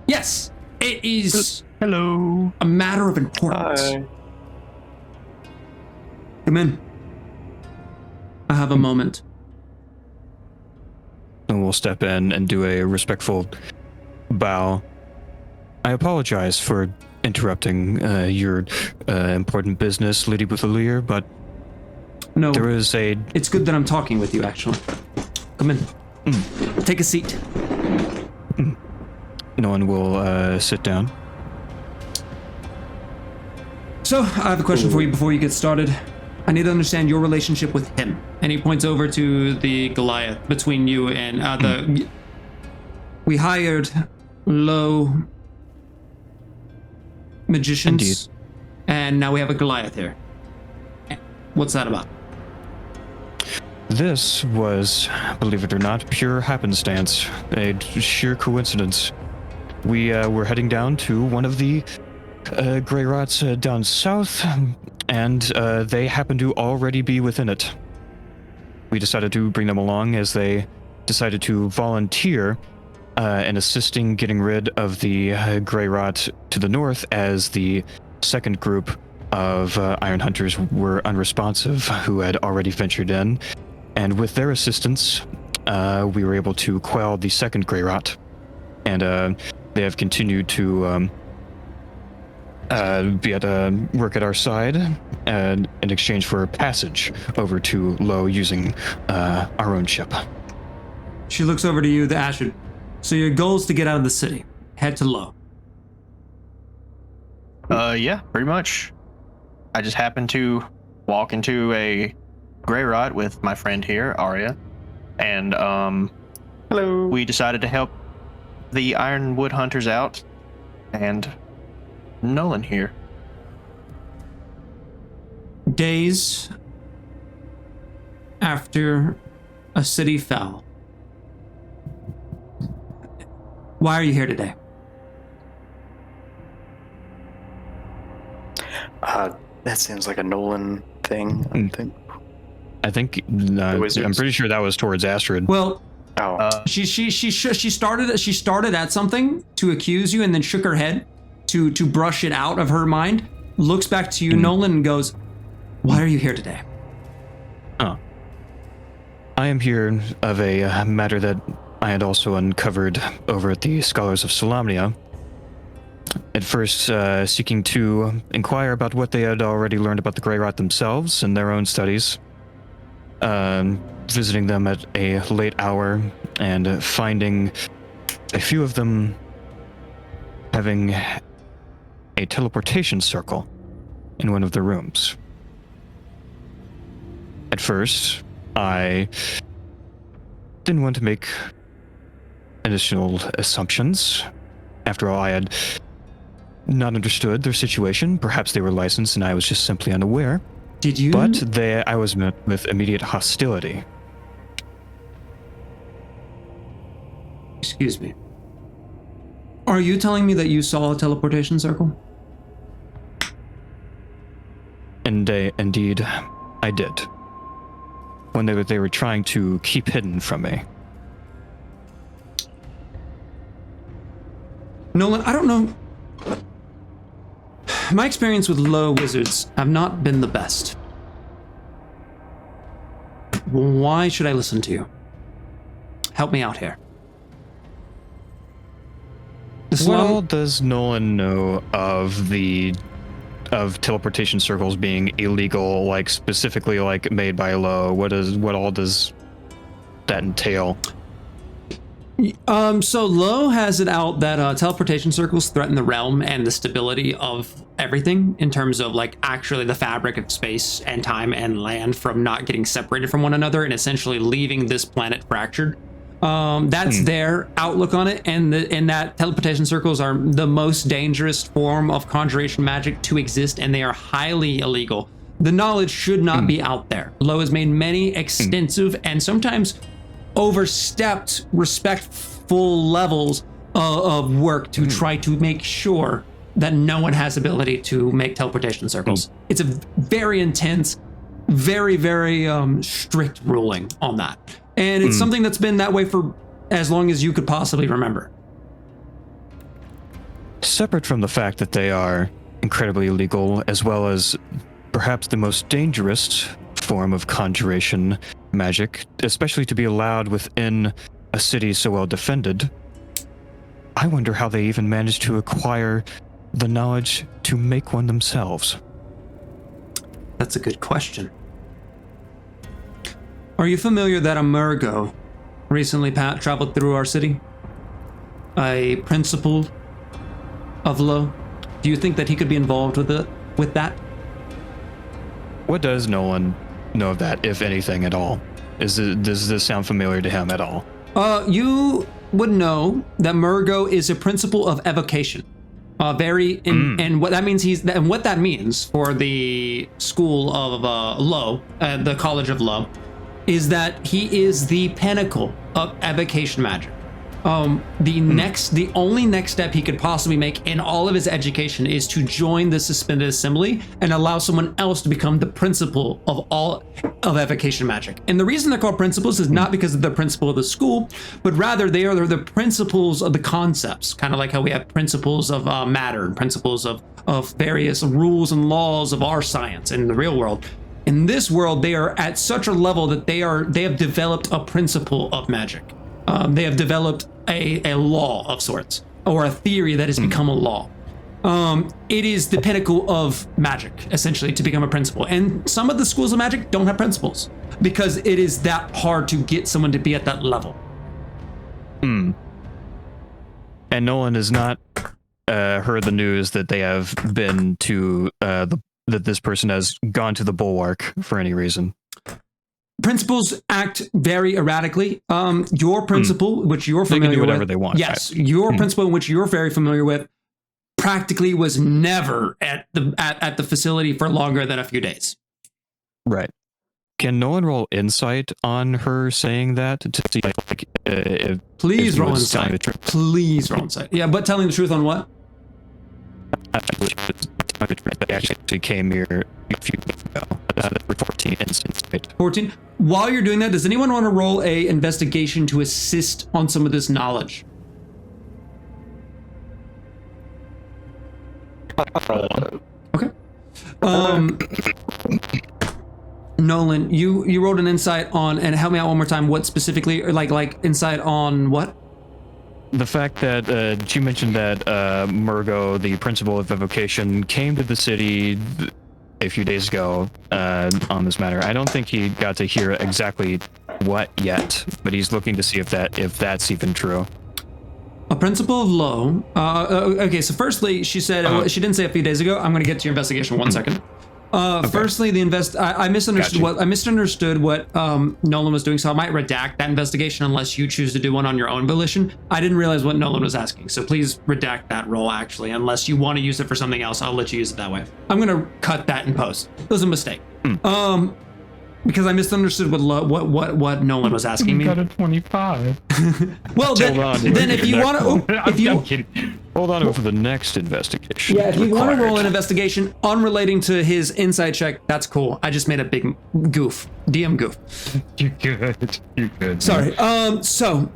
Yes, it is Hello. a matter of importance. Hi. Come in. I have a moment. And we'll step in and do a respectful bow. I apologize for interrupting your important business, Lady Bouthalier, but No, there is a... it's good that I'm talking with you, actually. Come in. Take a seat. No one will sit down. So, I have a question for you before you get started. I need to understand your relationship with him. And he points over to the Goliath between you and the... We hired low magicians. Indeed. And now we have a Goliath here. What's that about? This was, believe it or not, pure happenstance, a sheer coincidence. We were heading down to one of the Grey Rots down south, and they happened to already be within it. We decided to bring them along as they decided to volunteer in assisting getting rid of the Grey Rot to the north, as the second group of Iron Hunters were unresponsive who had already ventured in. And with their assistance, we were able to quell the second Grey Rot. And they have continued to be at work at our side in exchange for passage over to Low using our own ship. She looks over to you, the Ashford. So your goal is to get out of the city. Head to Low. Yeah, pretty much. I just happened to walk into a Grey Rot with my friend here, Arya, and Hello. we decided to help the Ironwood Hunters out, and Nolan here. Days after a city fell. Why are you here today? That seems like a Nolan thing, I think. I think Wizards. I'm pretty sure that was towards Astrid. Well, Oh. she started at something to accuse you, and then shook her head to brush it out of her mind. Looks back to you, Nolan, and goes, "Why are you here today?" Oh. I am here of a matter that I had also uncovered over at the Scholars of Solamnia. At first, seeking to inquire about what they had already learned about the Grey Rot themselves in their own studies. Visiting them at a late hour and finding a few of them having a teleportation circle in one of the rooms. At first, I didn't want to make additional assumptions. After all, I had not understood their situation. Perhaps they were licensed and I was just simply unaware. Did you? But I was met with immediate hostility. Excuse me. Are you telling me that you saw a teleportation circle? And indeed, I did. When they were trying to keep hidden from me. Nolan, I don't know. My experience with low wizards have not been the best. Why should I listen to you? Help me out here. What all does Nolan know of teleportation circles being illegal, like specifically like made by Low? What all does that entail? So Low has it out that teleportation circles threaten the realm and the stability of everything in terms of like actually the fabric of space and time and land from not getting separated from one another and essentially leaving this planet fractured. That's their outlook on it, and that teleportation circles are the most dangerous form of conjuration magic to exist, and they are highly illegal. The knowledge should not be out there. Lo has made many extensive and sometimes overstepped respectful levels of work to try to make sure that no one has ability to make teleportation circles. It's a very intense, very, very strict ruling on that. And it's something that's been that way for as long as you could possibly remember. Separate from the fact that they are incredibly illegal, as well as perhaps the most dangerous form of conjuration magic, especially to be allowed within a city so well defended, I wonder how they even managed to acquire the knowledge to make one themselves. That's a good question. Are you familiar that Amergo recently traveled through our city? A principal of Lo? Do you think that he could be involved with that? What does Nolan know of that, if anything at all? Does this sound familiar to him at all? You would know that Murgo is a principal of evocation. And what that means and what that means for the school of Lo, the College of Lo, is that he is the pinnacle of evocation magic. The only next step he could possibly make in all of his education is to join the suspended assembly and allow someone else to become the principal of all of evocation magic. And the reason they're called principals is not because of the principal of the school, but rather they are the principles of the concepts, kind of like how we have principles of matter and principles of various rules and laws of our science in the real world. In this world, they are at such a level that they have developed a principle of magic. They have developed a law of sorts, or a theory that has become a law. It is the pinnacle of magic, essentially, to become a principal. And some of the schools of magic don't have principals because it is that hard to get someone to be at that level. And Nolan has not heard the news that they have been to that this person has gone to the bulwark for any reason. Principals act very erratically. Your principal, which you're familiar with, they can do whatever they want. Yes, your principal, which you're very familiar with, practically was never at the facility for longer than a few days. Right. Can Nolan roll insight on her saying that to see if Please if roll was telling insight. the truth? Please roll insight. Yeah, but telling the truth on what? They actually came here a few weeks ago. 14 insight. 14. While you're doing that, does anyone want to roll a investigation to assist on some of this knowledge? Okay. Nolan, you rolled an insight on, and help me out one more time. What specifically, or like insight on what? The fact that she mentioned that Murgo, the principal of evocation, came to the city a few days ago on this matter. I don't think he got to hear exactly what yet, but he's looking to see if that's even true. A principal of Lo. Okay, so firstly, she said she didn't say a few days ago. I'm going to get to your investigation 1 second. Okay. Firstly, I misunderstood what Nolan was doing, so I might redact that investigation unless you choose to do one on your own volition. I didn't realize what Nolan was asking, so please redact that roll. Actually, unless you want to use it for something else, I'll let you use it that way. I'm going to cut that in post. It was a mistake. Because I misunderstood what Nolan was asking me. You got a 25. Well, then if you want to, I'm kidding. Hold on for the next investigation. Yeah, if you want to roll an investigation unrelating to his inside check, that's cool. I just made a big goof, DM goof. You're good. You're good. Sorry. So,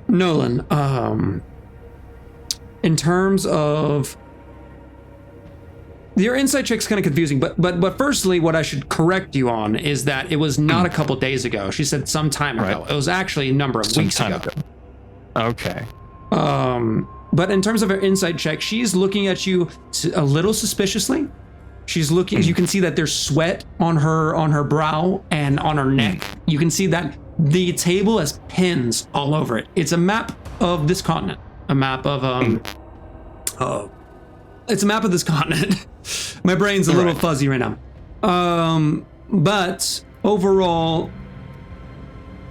Nolan, in terms of your insight check's kind of confusing, but firstly, what I should correct you on is that it was not a couple days ago. She said some time ago. It was actually a number of weeks ago. Okay. But in terms of her insight check, she's looking at you a little suspiciously. She's looking. You can see that there's sweat on her brow and on her neck. You can see that the table has pins all over it. It's a map of this continent. A map of it's a map of this continent. My brain's a little fuzzy right now. But overall,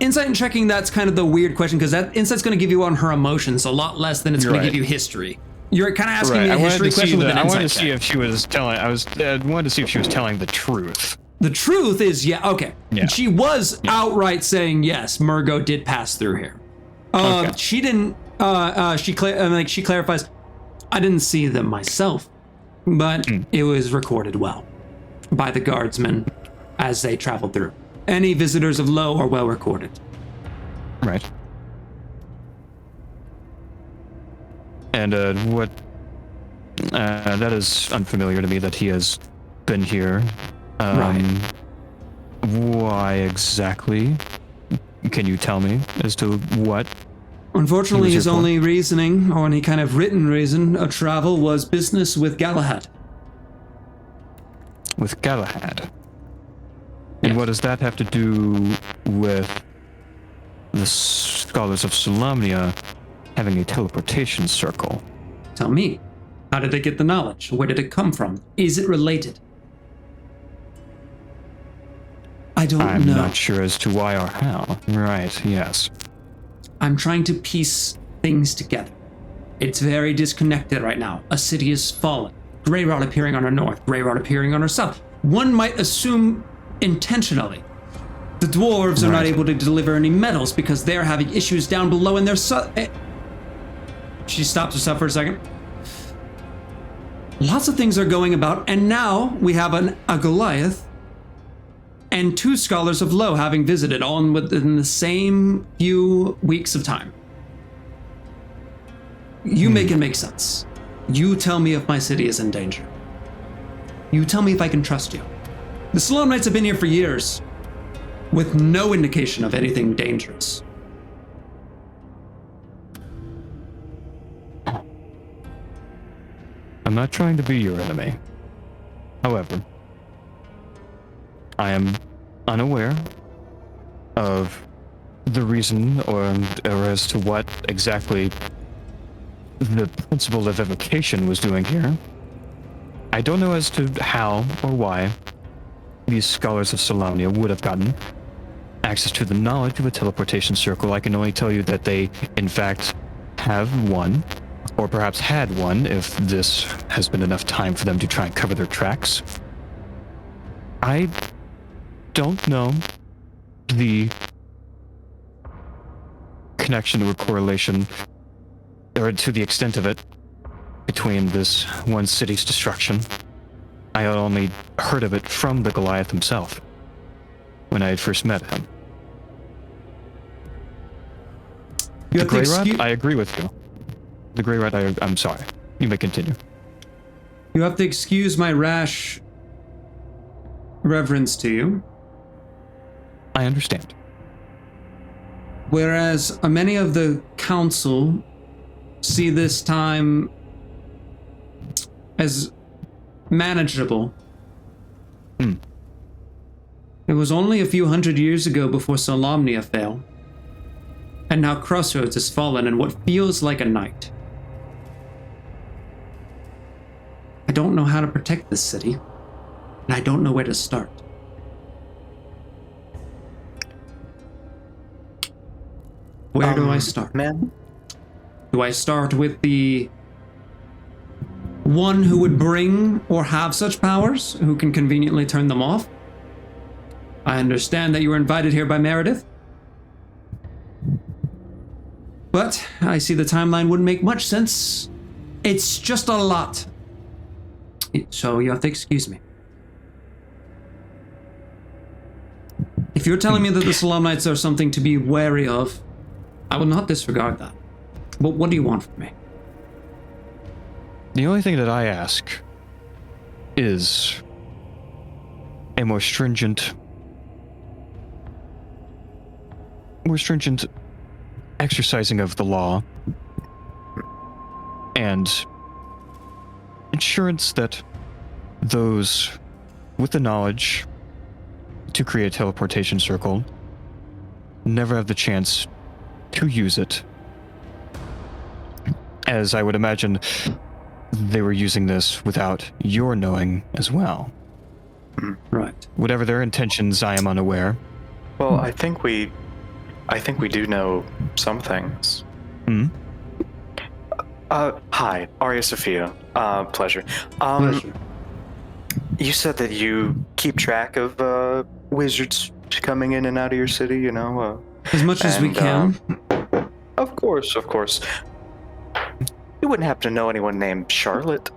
insight and checking, that's kind of the weird question, because that insight's going to give you on her emotions a lot less than it's going to Right. give you history. You're kind of asking Right. me a I wanted history to see question with an I wanted insight to see check. if she was telling. I wanted to see if she was telling the truth. The truth is, okay. Yeah. She was outright saying yes, Murgo did pass through here. Okay. She didn't. She clarifies, I didn't see them myself, but it was recorded well by the guardsmen as they traveled through. Any visitors of Low are well recorded. Right. And what? That is unfamiliar to me that he has been here. Right. Why exactly? Can you tell me as to what? Unfortunately, He his was here for? only reasoning, or any kind of written reason of travel, was business with Galahad. With Galahad. And Yes. what does that have to do with the scholars of Solamnia having a teleportation circle? Tell me, how did they get the knowledge? Where did it come from? Is it related? I don't I'm know. not sure as to why or how. Right, yes. I'm trying to piece things together. It's very disconnected right now. A city is fallen. Grey rot appearing on our north, grey rot appearing on our south. One might assume intentionally. The dwarves are not Right. able to deliver any metals because they're having issues down below in their She stops herself for a second. Lots of things are going about, and now we have a Goliath and two scholars of Low having visited all within the same few weeks of time. You make it make sense. You tell me if my city is in danger. You tell me if I can trust you. The Sloan Knights have been here for years, with no indication of anything dangerous. I'm not trying to be your enemy. However, I am unaware of the reason or as to what exactly the principle of evocation was doing here. I don't know as to how or why these scholars of Solamnia would have gotten access to the knowledge of a teleportation circle. I can only tell you that they, in fact, have one, or perhaps had one, if this has been enough time for them to try and cover their tracks. I don't know the connection or correlation, or to the extent of it, between this one city's destruction. I had only heard of it from the Goliath himself when I had first met him. You The have to Grey Rod, excuse- I agree with you. The Grey Rod, I'm sorry. You may continue. You have to excuse my rash reverence to you. I understand. Whereas many of the council see this time as manageable. It was only a few hundred years ago before Solamnia fell. And now Crossroads has fallen in what feels like a night. I don't know how to protect this city, and I don't know where to start. Where do I start? Man, Do I start with the one who would bring or have such powers, who can conveniently turn them off? I understand that you were invited here by Meredith. But I see the timeline wouldn't make much sense. It's just a lot. So you have to excuse me. If you're telling me that the Salam Knights are something to be wary of, I will not disregard that. But what do you want from me? The only thing that I ask is a more stringent exercising of the law and assurance that those with the knowledge to create a teleportation circle never have the chance to use it, as I would imagine they were using this without your knowing as well. Right. Whatever their intentions, I am unaware. well, I think we I think we do know some things. Hmm? Hi, Arya Sophia. Pleasure. Pleasure. You said that you keep track of wizards coming in and out of your city, you know? As much as we can. Of course, of course. You wouldn't happen to know anyone named Charlotte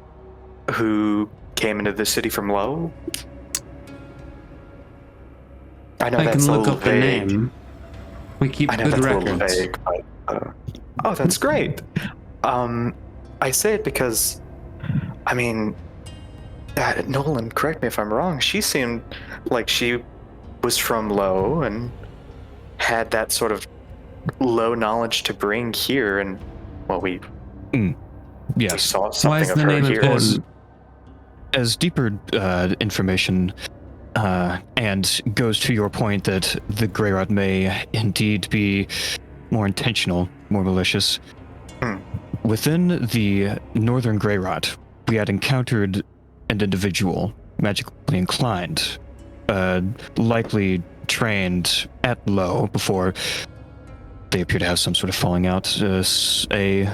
who came into the city from Low? I know I that's can a look little up the vague. name. We keep I know good that's a records. little vague, but, oh, that's great. I say it because, I mean, Nolan, correct me if I'm wrong. She seemed like she was from Low and had that sort of low knowledge to bring here, and well, we Yes. saw Why something is of the her name here. important? As deeper information and goes to your point that the Grey Rot may indeed be more intentional, more malicious. Within the Northern Grey Rot, we had encountered an individual magically inclined, likely trained at Low before they appear to have some sort of falling out. A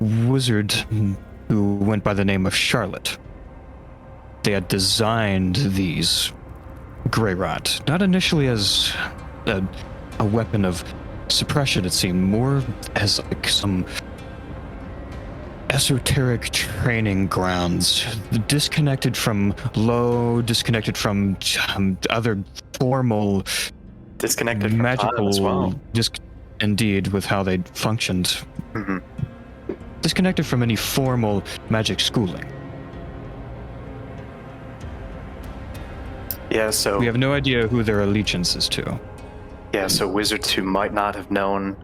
wizard who went by the name of Charlotte. They had designed these Grey Rot, not initially as a weapon of suppression, it seemed more as like some esoteric training grounds, disconnected from Low, disconnected from other formal, Disconnected from magical, time as well. Indeed, with how they functioned. Mm-hmm. Disconnected from any formal magic schooling. Yeah, so We have no idea who their allegiance is to. so wizards who might not have known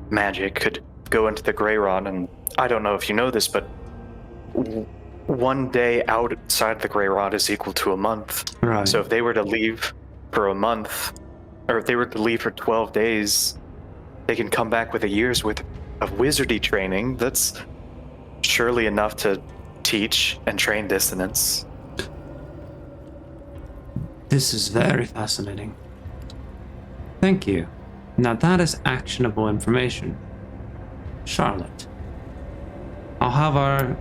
magic could go into the Grey Rot, and I don't know if you know this, but one day outside the Grey Rot is equal to a month. Right. So if they were to leave for a month, or if they were to leave for 12 days, they can come back with a year's worth of wizardy training. That's surely enough to teach and train dissonance. This is very fascinating. Thank you. Now that is actionable information. Charlotte. I'll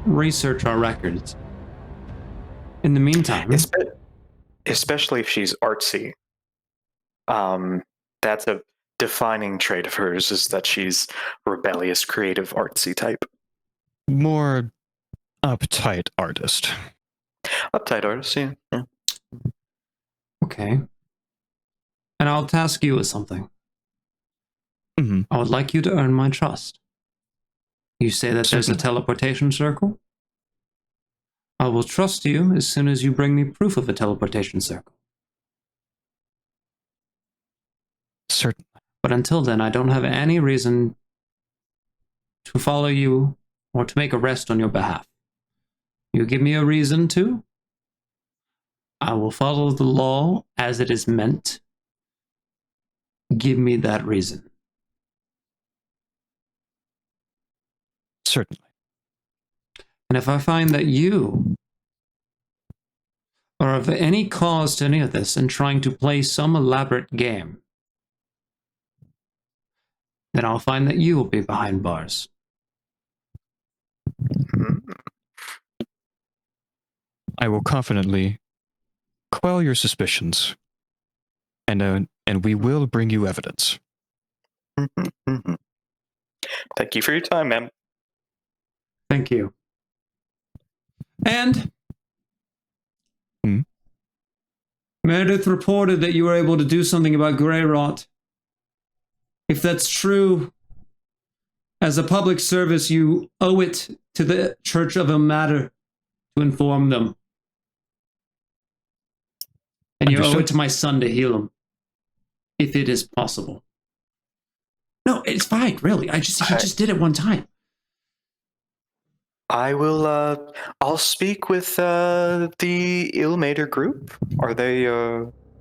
research our records. In the meantime, Especially if she's artsy. That's a defining trait of hers, is that she's rebellious, creative, artsy type. More uptight artist. Uptight artist, yeah. okay. And I'll task you with something. Mm-hmm. I would like you to earn my trust. You say that there's a teleportation circle? I will trust you as soon as you bring me proof of a teleportation circle. Certainly. But until then, I don't have any reason to follow you or to make arrest on your behalf. You give me a reason to, I will follow the law as it is meant. Give me that reason. Certainly. And if I find that you are of any cause to any of this and trying to play some elaborate game, then I'll find that you will be behind bars. I will confidently quell your suspicions, and we will bring you evidence. Thank you for your time, ma'am. Thank you. And Meredith reported that you were able to do something about Grey Rot. If that's true, as a public service, you owe it to the Church of a Matter to inform them. And you owe it to my son to heal him, if it is possible. No, it's fine, really. He just did it one time. I will, I'll speak with the Ilmater group. Are they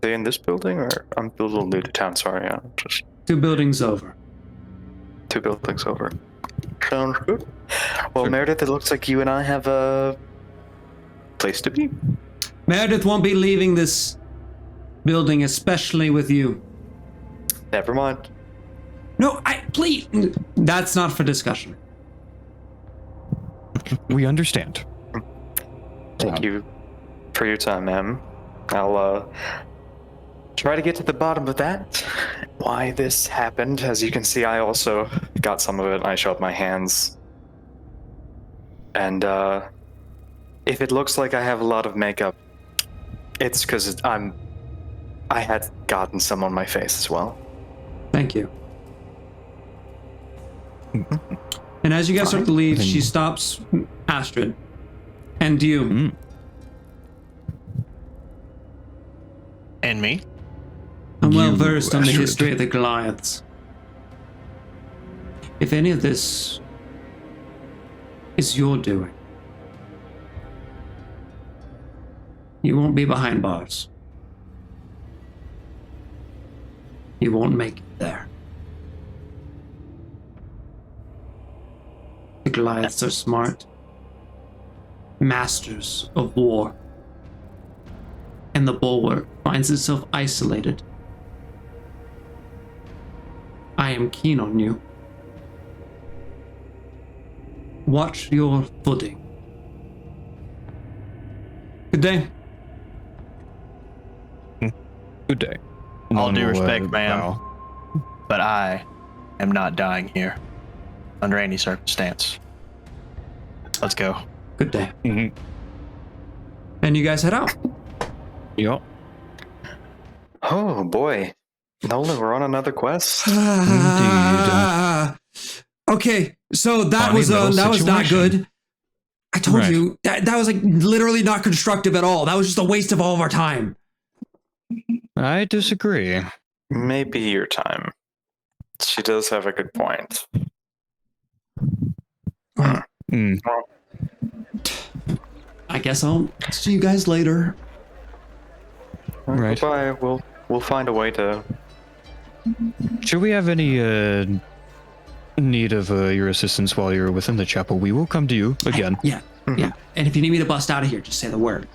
in this building, or I'm a little new to town, sorry. I'm just 2 buildings over. 2 buildings over. Sounds good. Well, sure. Meredith, it looks like you and I have a place to be. Meredith won't be leaving this building, especially with you. Never mind. No, please. That's not for discussion. We understand. Thank you for your time, ma'am. I'll try to get to the bottom of that. Why this happened. As you can see, I also got some of it. I showed my hands. And if it looks like I have a lot of makeup, it's because I had gotten some on my face as well. Thank you. And as you guys start to leave, she stops Astrid. And you. And me? I'm well You, versed on the Astrid. history of the Goliaths. If any of this is your doing, you won't be behind bars. You won't make it there. The Goliaths are smart, masters of war, and the bulwark finds itself isolated. I am keen on you. Watch your footing. Good day. Good day. All due None will, respect, ma'am. bow. But I am not dying here. Under any circumstance. Let's go. Good day. Mhm. And you guys head out. Yup. Oh boy. Nolan, we're on another quest. Okay, so that Funny was little not situation. good. I told Right. you that was like literally not constructive at all. That was just a waste of all of our time. I disagree. Maybe your time. She does have a good point. Mm. I guess I'll see you guys later. Right. Goodbye. We'll find a way to. Should we have any need of your assistance while you're within the chapel, we will come to you again. Yeah, yeah. And if you need me to bust out of here, just say the word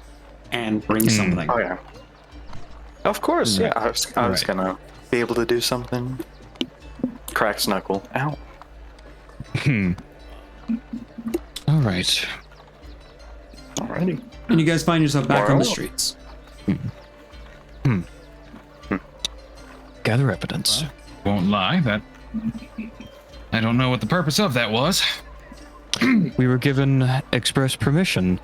and bring something. Oh yeah. Of course. Yeah. I was Right. gonna be able to do something. Cracks knuckle. Ow. All right. Alrighty. And you guys find yourself back on the Wow. streets. Gather evidence. Won't lie, that I don't know what the purpose of that was. We were given express permission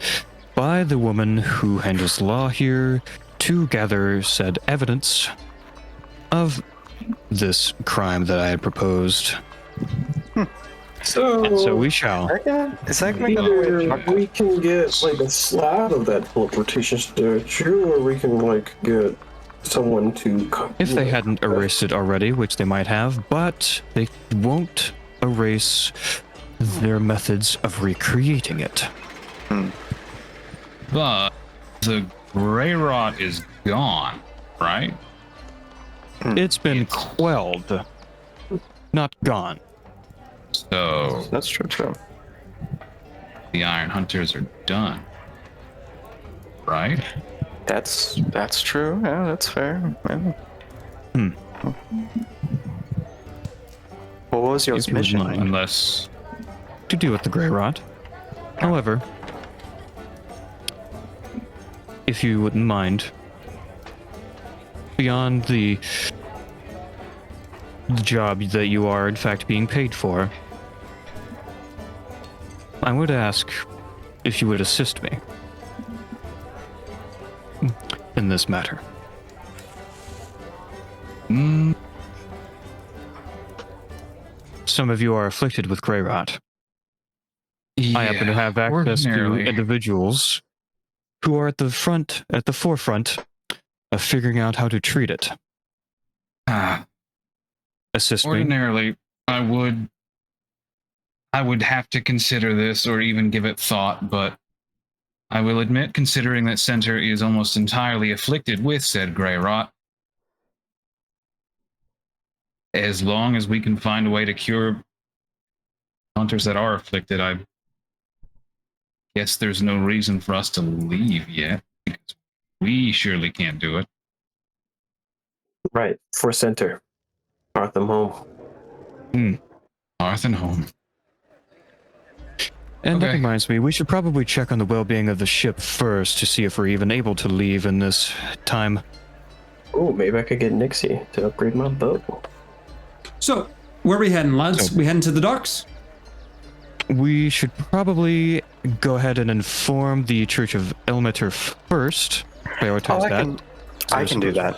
by the woman who handles the law here to gather said evidence of this crime that I had proposed. So we shall. Is that gonna Either we can get like a slab of that teleportation statue, or we can like get someone to. If they hadn't erased it already, which they might have, but they won't erase their methods of recreating it. But the gray rot is gone, right? It's been quelled, not gone. So That's true. the Iron Hunters are done, right? That's true. Yeah, that's fair. Yeah. What was your If you would mission? mind. Unless To deal with the gray rot. However, if you wouldn't mind, beyond the job that you are in fact being paid for, I would ask if you would assist me in this matter. Some of you are afflicted with gray rot. I happen to have access to ordinarily. individuals who are at the forefront of figuring out how to treat it. Assist me. Ordinarily, I would have to consider this or even give it thought, but I will admit, considering that Center is almost entirely afflicted with said gray rot, as long as we can find a way to cure hunters that are afflicted, I guess there's no reason for us to leave yet, because we surely can't do it. Right, for center. Artham home. Arthur home. And that Okay. reminds me, we should probably check on the well-being of the ship first to see if we're even able to leave in this time. Oh, maybe I could get Nixie to upgrade my boat. So, where are we heading, lads? So- We heading to the docks? We should probably go ahead and inform the Church of Elmeter first. Prioritize that. I can do that.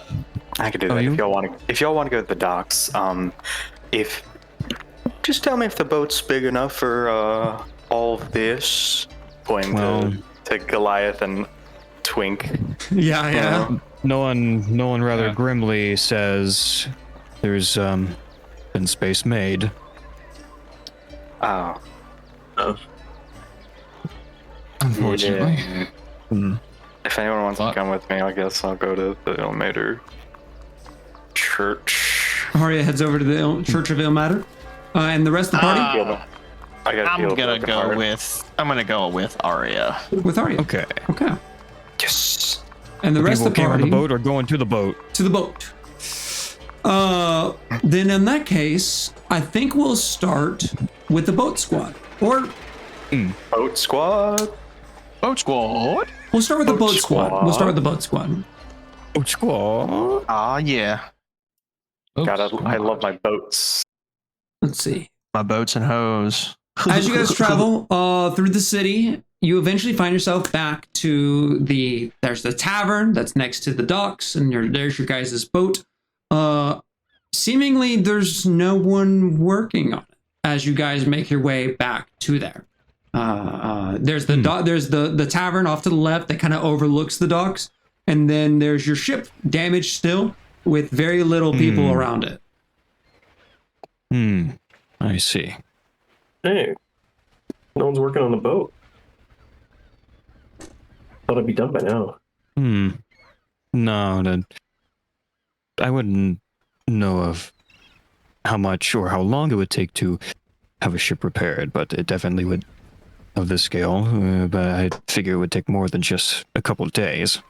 I can do Oh, that you? if y'all want to. If y'all want to go to the docks, if just tell me if the boat's big enough for all of this. Pointing Well- to Goliath and Twink. Yeah, yeah. No one rather Yeah. grimly says there's been space made. Oh, Unfortunately. yeah. If anyone wants to What? come with me, I guess I'll go to the Ilmater Church. Arya heads over to the Church of Ilmater. And the rest of the party? I gotta I'm feel gonna broken go heart. with Arya. With Arya. Okay. Okay. Yes. And the rest People of the came on party the boat or going to the boat. to the boat. Then in that case, I think we'll start with the boat squad. Or Boat squad. Boat squad. we'll start with the Boat boat squad. squad. We'll start with the boat squad. Boat squad. Ah, yeah. Oops. I love my boats. Let's see. My boats and hoes. As you guys travel through the city, you eventually find yourself back to there's the tavern that's next to the docks, and there's your guys' boat. Seemingly there's no one working on it as you guys make your way back to there. There's the tavern off to the left that kind of overlooks the docks, and then there's your ship damaged still with very little people around it. I see. Hey, no one's working on the boat. Thought it'd be done by now. No, I wouldn't know of how much or how long it would take to have a ship repaired, but it definitely would of this scale. But I figure it would take more than just a couple of days.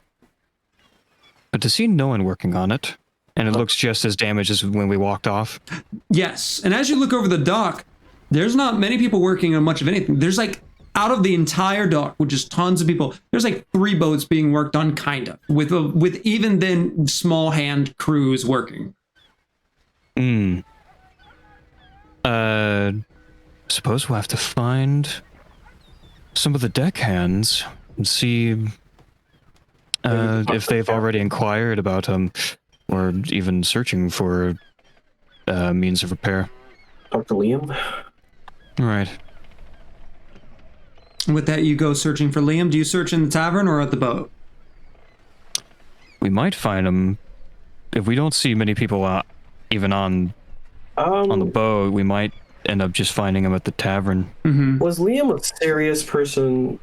But to see no one working on it, and it looks just as damaged as when we walked off. Yes, and as you look over the dock, there's not many people working on much of anything. There's like, out of the entire dock, which is tons of people, there's like 3 boats being worked on, kind of, with even then small hand crews working. Suppose we'll have to find some of the deckhands and see if they've already inquired about or even searching for means of repair. Talk to Liam. Right. With that, you go searching for Liam. Do you search in the tavern or at the boat? We might find him if we don't see many people even on the boat. We might end up just finding him at the tavern. Was Liam a serious person?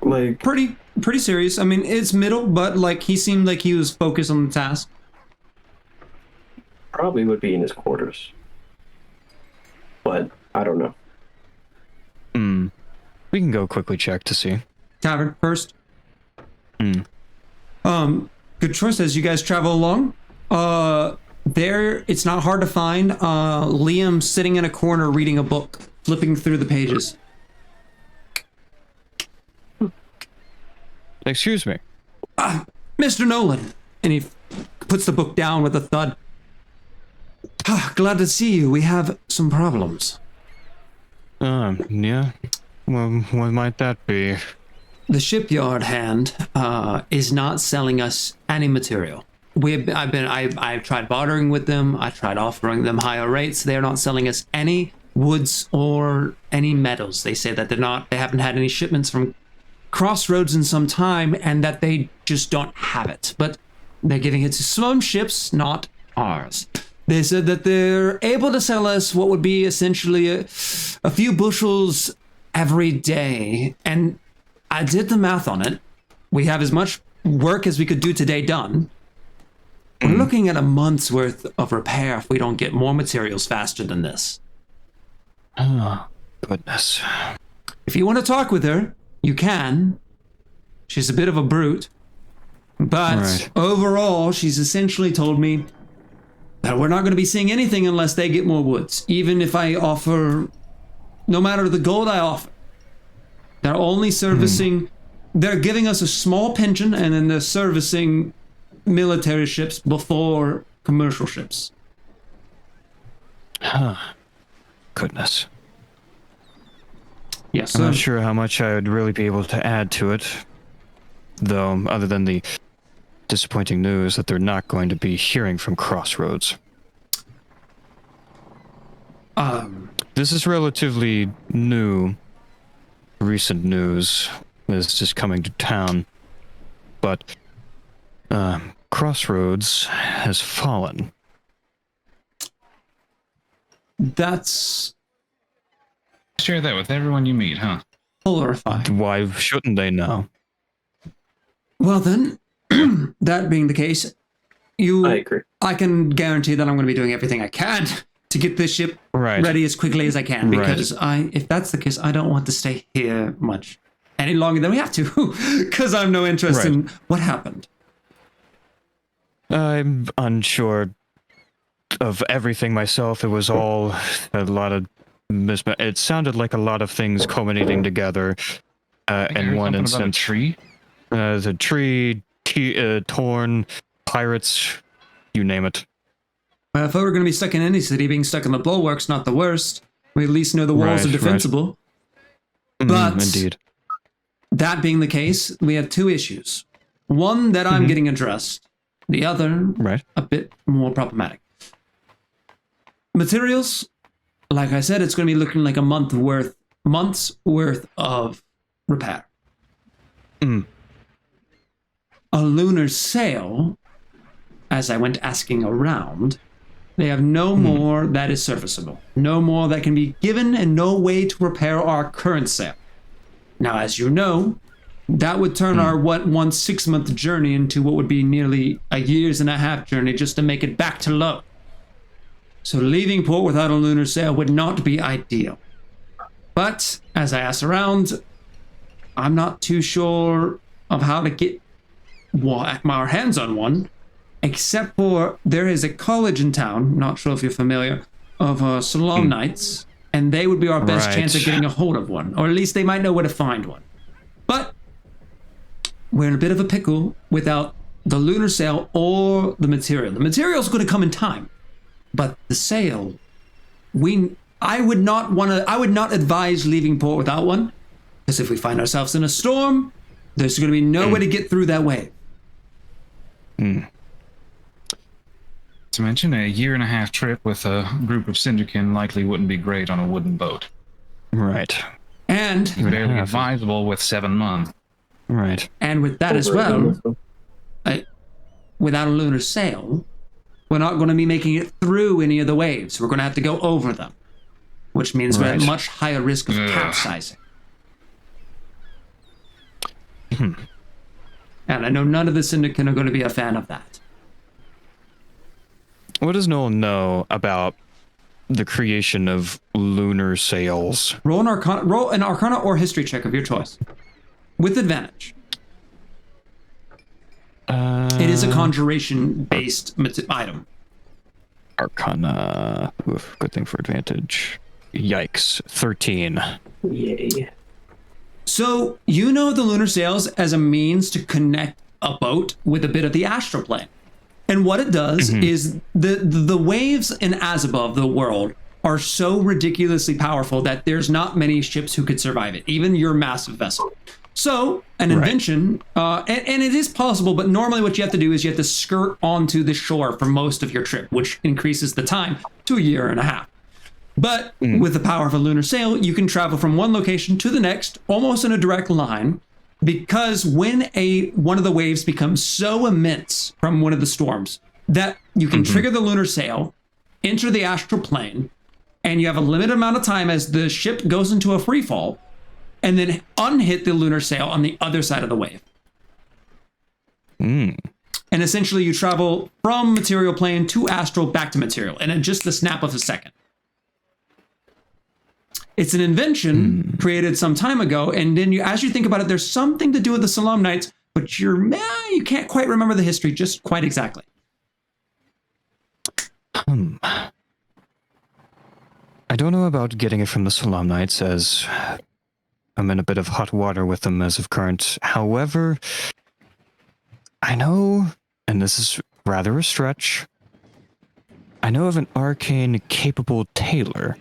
Like, Pretty serious. I mean, it's middle, but like he seemed like he was focused on the task. probably would be in his quarters. But I don't know. We can go quickly check to see. Tavern first. Good choice as you guys travel along. There, it's not hard to find Liam sitting in a corner reading a book, flipping through the pages. Excuse me. Mr. Nolan. And he puts the book down with a thud. Glad to see you. We have some problems. Yeah. Well, what might that be? The shipyard hand is not selling us any material. I've tried bartering with them. I tried offering them higher rates. They're not selling us any woods or any metals. They say that they haven't had any shipments from Crossroads in some time, and that they just don't have it. But they're giving it to some ships, not ours. They said that they're able to sell us what would be essentially a few bushels every day. And I did the math on it. We have as much work as we could do today done. We're looking at a month's worth of repair if we don't get more materials faster than this. Oh, goodness. If you want to talk with her, you can. She's a bit of a brute. But Right. overall, she's essentially told me that we're not going to be seeing anything unless they get more woods. Even if I offer, no matter the gold I offer, they're only servicing, they're giving us a small pension, and then they're servicing military ships before commercial ships. Goodness. Yes, I'm not sure how much I would really be able to add to it, though, other than the disappointing news that they're not going to be hearing from Crossroads. This is relatively new, recent news. This is coming to town, but Crossroads has fallen. That's Share that with everyone you meet, huh? horrifying. Why shouldn't they know? Well then, that being the case, I agree. I can guarantee that I'm going to be doing everything I can to get this ship Right. ready as quickly as I can, because if that's the case, I don't want to stay here much any longer than we have to, because I'm no interest in what happened. I'm unsure of everything myself. It was all a lot of it sounded like a lot of things culminating together in one Something about a instance. tree? The tree, torn, pirates, you name it. Well, if I were going to be stuck in any city, being stuck in the bulwark's not the worst. We at least know the walls are Right, defensible. But Indeed. that being the case, we have two issues. One that I'm getting addressed. The other, Right. a bit more problematic. Materials, like I said, it's going to be looking like a month's worth of repair. A lunar sail, as I went asking around, they have no more that is serviceable. No more that can be given, and no way to repair our current sail. Now, as you know, that would turn our 6-month journey into what would be nearly a 1.5 years journey just to make it back to low. So leaving port without a lunar sail would not be ideal. But as I asked around, I'm not too sure of how to get our hands on one, except for there is a college in town, not sure if you're familiar, of Solemnites, and they would be our best chance of getting a hold of one, or at least they might know where to find one. But we're in a bit of a pickle without the lunar sail or the material. The material is going to come in time, but the sail, I would not advise leaving port without one, because if we find ourselves in a storm, there's going to be no way to get through that wave. To mention, a 1.5-year trip with a group of Syndican likely wouldn't be great on a wooden boat. Right. And Barely advisable with 7 months. Right. And with that as well, without a lunar sail, we're not going to be making it through any of the waves. We're going to have to go over them, which means we're at much higher risk of capsizing. And I know none of the Syndicate are going to be a fan of that. What does Noel know about the creation of lunar sails? Roll an Arcana or History check of your choice, with advantage. It is a conjuration-based item. Arcana. Oof, good thing for advantage. Yikes. 13. Yay. So, you know the lunar sails as a means to connect a boat with a bit of the astral plane. And what it does is the waves in Abov, the world, are so ridiculously powerful that there's not many ships who could survive it, even your massive vessel. So, an invention, and it is possible, but normally what you have to do is you have to skirt onto the shore for most of your trip, which increases the time to 1.5 years. But with the power of a lunar sail, you can travel from one location to the next, almost in a direct line, because when one of the waves becomes so immense from one of the storms that you can trigger the lunar sail, enter the astral plane, and you have a limited amount of time as the ship goes into a free fall, and then unhit the lunar sail on the other side of the wave. And essentially you travel from material plane to astral back to material, and in just the snap of a second. It's an invention created some time ago, and then as you think about it, there's something to do with the Solemnites, but you can't quite remember the history just quite exactly. I don't know about getting it from the Salam Knights, as I'm in a bit of hot water with them as of current. However, I know, and this is rather a stretch, I know of an arcane capable tailor.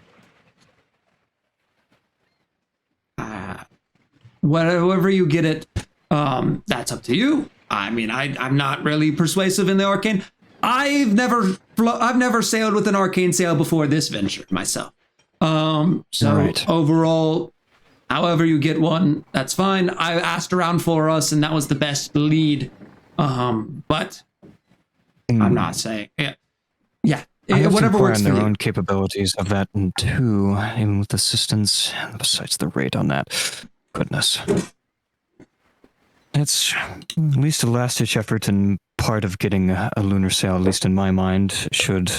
Wherever you get it, that's up to you. I mean, I'm not really persuasive in the arcane. I've never sailed with an arcane sail before this venture myself. So Right. overall, however you get one, that's fine. I asked around for us, and that was the best lead. But I'm not saying, yeah, I have to whatever inquire works on for their you. own capabilities of that too, even with assistance, besides the rate on that. Goodness. It's at least a last-ditch effort and part of getting a lunar sail, at least in my mind, should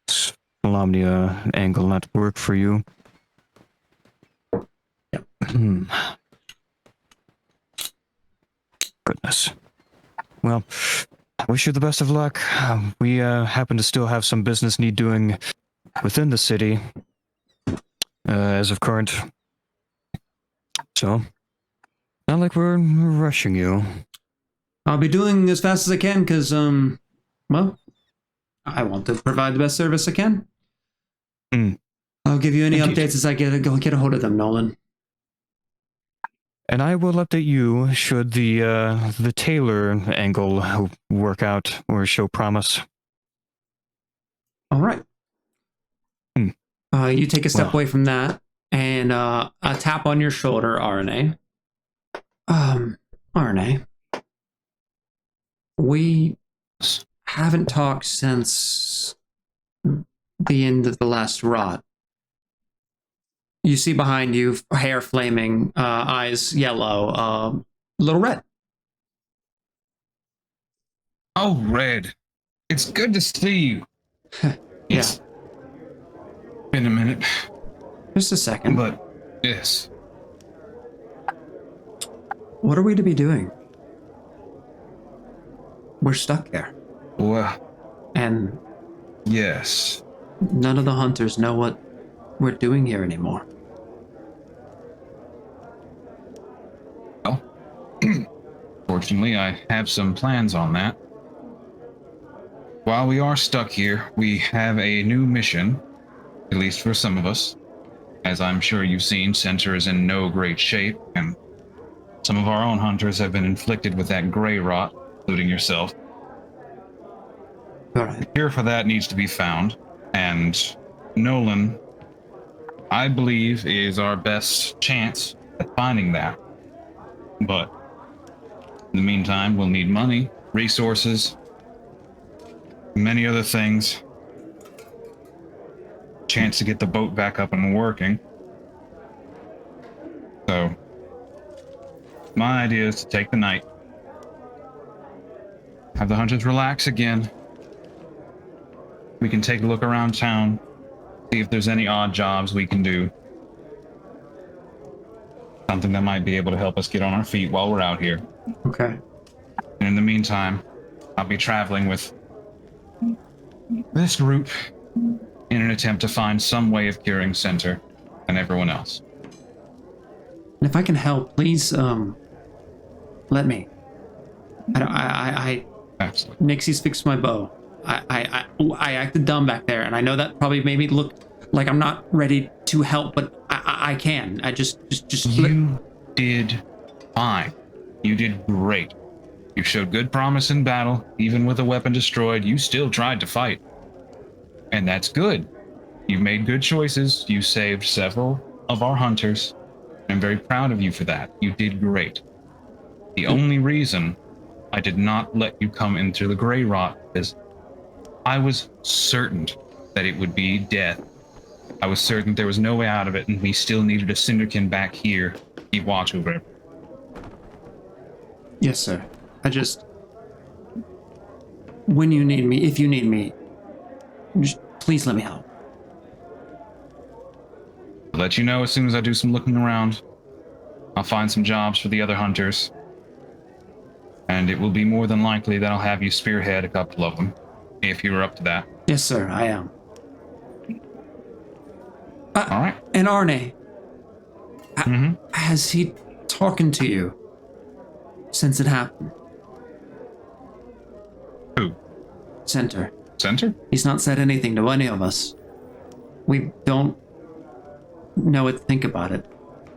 Solamnia angle not work for you. Goodness. Well, I wish you the best of luck. We happen to still have some business need doing within the city as of current. So, not like we're rushing you. I'll be doing as fast as I can because, well, I want to provide the best service I can. I'll give you any Indeed. updates as I get a hold of them, Nolan. And I will update you should the tailor angle work out or show promise. All right. You take a step Well. away from that, and a tap on your shoulder, RNA. RNA. We haven't talked since the end of the last rot. You see behind you, hair flaming, eyes yellow, a little red. Oh, Red. It's good to see you. It's been a minute, Just a second. but yes. What are we to be doing? We're stuck there. Well, And yes. none of the hunters know what we're doing here anymore. Well, fortunately, I have some plans on that. While we are stuck here, we have a new mission, at least for some of us. As I'm sure you've seen, Center is in no great shape, and some of our own hunters have been inflicted with that gray rot, including yourself. All right. The cure for that needs to be found, and Nolan, I believe, is our best chance at finding that. But in the meantime, we'll need money, resources, many other things. Chance to get the boat back up and working. So, my idea is to take the night, have the hunters relax again. We can take a look around town, see if there's any odd jobs we can do. Something that might be able to help us get on our feet while we're out here. Okay. And in the meantime, I'll be traveling with this group in an attempt to find some way of curing Center and everyone else. And if I can help, please, let me. Absolutely. Nixie's fixed my bow. I acted dumb back there, and I know that probably made me look like I'm not ready to help, but I can. I just. You did fine. You did great. You showed good promise in battle. Even with a weapon destroyed, you still tried to fight. And that's good. You made good choices. You saved several of our hunters. I'm very proud of you for that. You did great. The only reason I did not let you come into the gray rot is I was certain that it would be death. I was certain there was no way out of it, and we still needed a Cinderkin back here to keep watch over it. Yes, sir. When you need me, if you need me, just please let me help. I'll let you know as soon as I do some looking around. I'll find some jobs for the other hunters. And it will be more than likely that I'll have you spearhead a couple of them. if you were up to that. Yes, sir, I am. All right. And Arne, Mm-hmm. has he talking to you since it happened? Who? Center. Center? He's not said anything to any of us. We don't know what to think about it.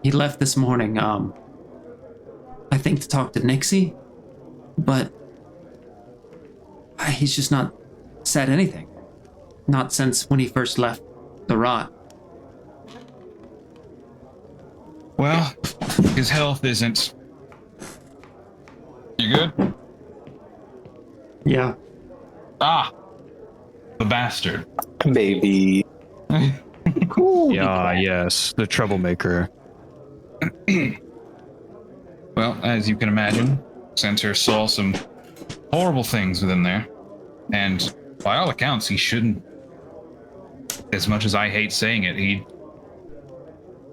He left this morning, I think to talk to Nixie, but he's just not said anything. Not since when he first left the rot. Well, his health isn't. You good? Yeah. Ah! The bastard. Baby. Yeah, yes, the troublemaker. Well, as you can imagine, Center saw some horrible things within there. And by all accounts, he shouldn't. As much as I hate saying it, he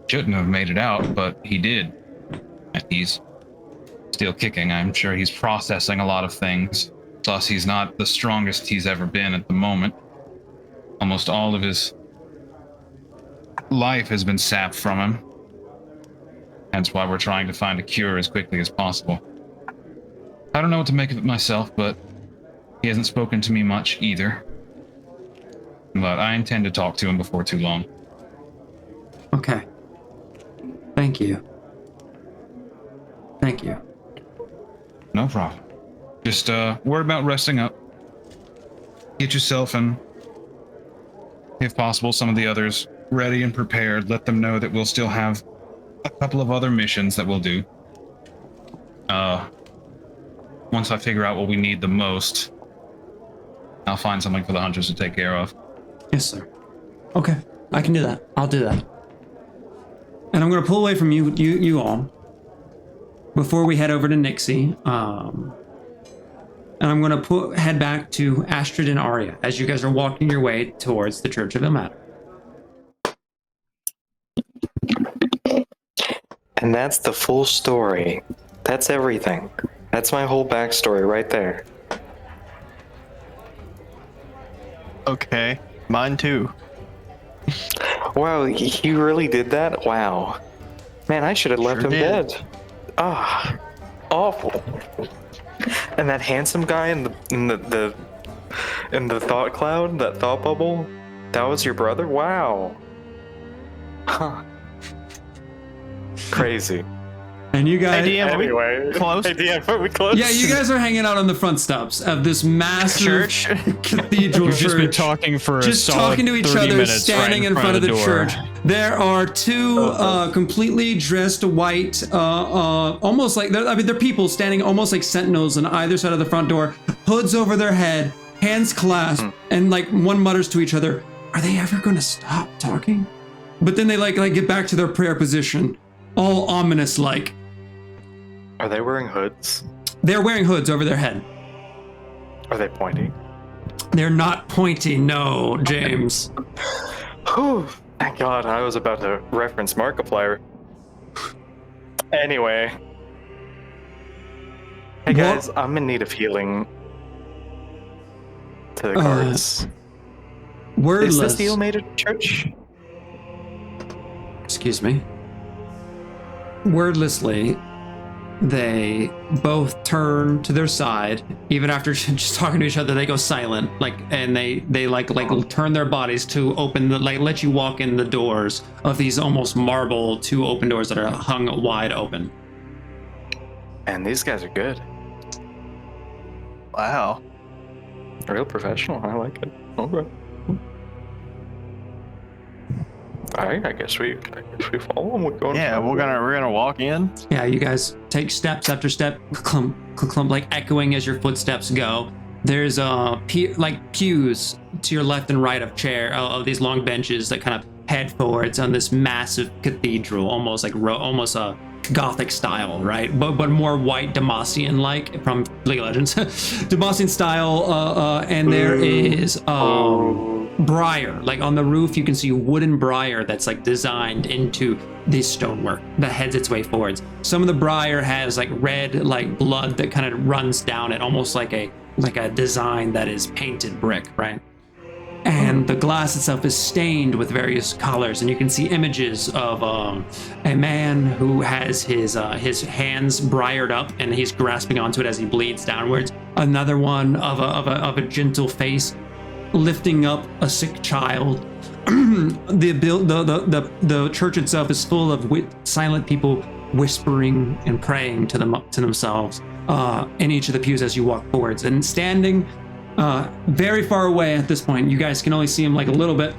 shouldn't have made it out, but he did. And he's still kicking. I'm sure he's processing a lot of things. Plus, he's not the strongest he's ever been at the moment. Almost all of his life has been sapped from him. Hence why we're trying to find a cure as quickly as possible. I don't know what to make of it myself, but he hasn't spoken to me much either. But I intend to talk to him before too long. Okay. Thank you. Thank you. No problem. Just worry about resting up. Get yourself and, if possible, some of the others ready and prepared. Let them know that we'll still have a couple of other missions that we'll do. Once I figure out what we need the most, I'll find something for the hunters to take care of. Yes, sir. Okay, I can do that. I'll do that. And I'm gonna pull away from you all before we head over to Nixie. And I'm gonna head back to Astrid and Arya as you guys are walking your way towards the Church of Ilmater. And that's the full story. That's everything. That's my whole backstory right there. Okay, mine too. Wow, he really did that? Wow. Man, I should have left Sure him did. dead. Ah, awful. And that handsome guy in the thought cloud, that thought bubble, that was your brother? Wow. Huh. Crazy. And you guys, Hey, DM, are we Anyway, close? Hey, DM, are we close? yeah, you guys are hanging out on the front steps of this massive Church? cathedral We've just been church. talking for a Just solid talking to each 30 other, minutes standing right in front of the door. church. There are two completely dressed white, almost like they're people standing almost like sentinels on either side of the front door, hoods over their head, hands clasped, and like one mutters to each other, "Are they ever going to stop talking?" But then they like get back to their prayer position, all ominous like. Are they wearing hoods? They're wearing hoods over their head. Are they pointing? They're not pointy, no, James. Whew. Thank God, I was about to reference Markiplier. Anyway. Hey guys, I'm in need of healing. To the cards. Is Wordless. this the Ilmater Church? Excuse me. Wordlessly, they both turn to their side. Even after just talking to each other, they go silent. And they turn their bodies to open let you walk in the doors of these almost marble two open doors that are hung wide open. And these guys are good. Wow. Real professional. I like it. Okay. Alright, I guess we follow them. We're going. Yeah, we're gonna walk in. Yeah, you guys take steps after step, clump, clump, like echoing as your footsteps go. There's pews to your left and right of these long benches that kind of head forwards on this massive cathedral, almost like almost a Gothic style, right? But more white Demacian like from League of Legends, Demacian style. And there is briar, like on the roof you can see wooden briar that's like designed into this stonework that heads its way forwards. Some of the briar has like red like blood that kind of runs down it, almost like a like a design that is painted brick, right? And the glass itself is stained with various colors, and you can see images of a man who has his hands briared up, and he's grasping onto it as he bleeds downwards. Another one of a gentle face lifting up a sick child. The church itself is full of silent people whispering and praying to themselves in each of the pews as you walk forwards. And standing very far away at this point, you guys can only see him like a little bit.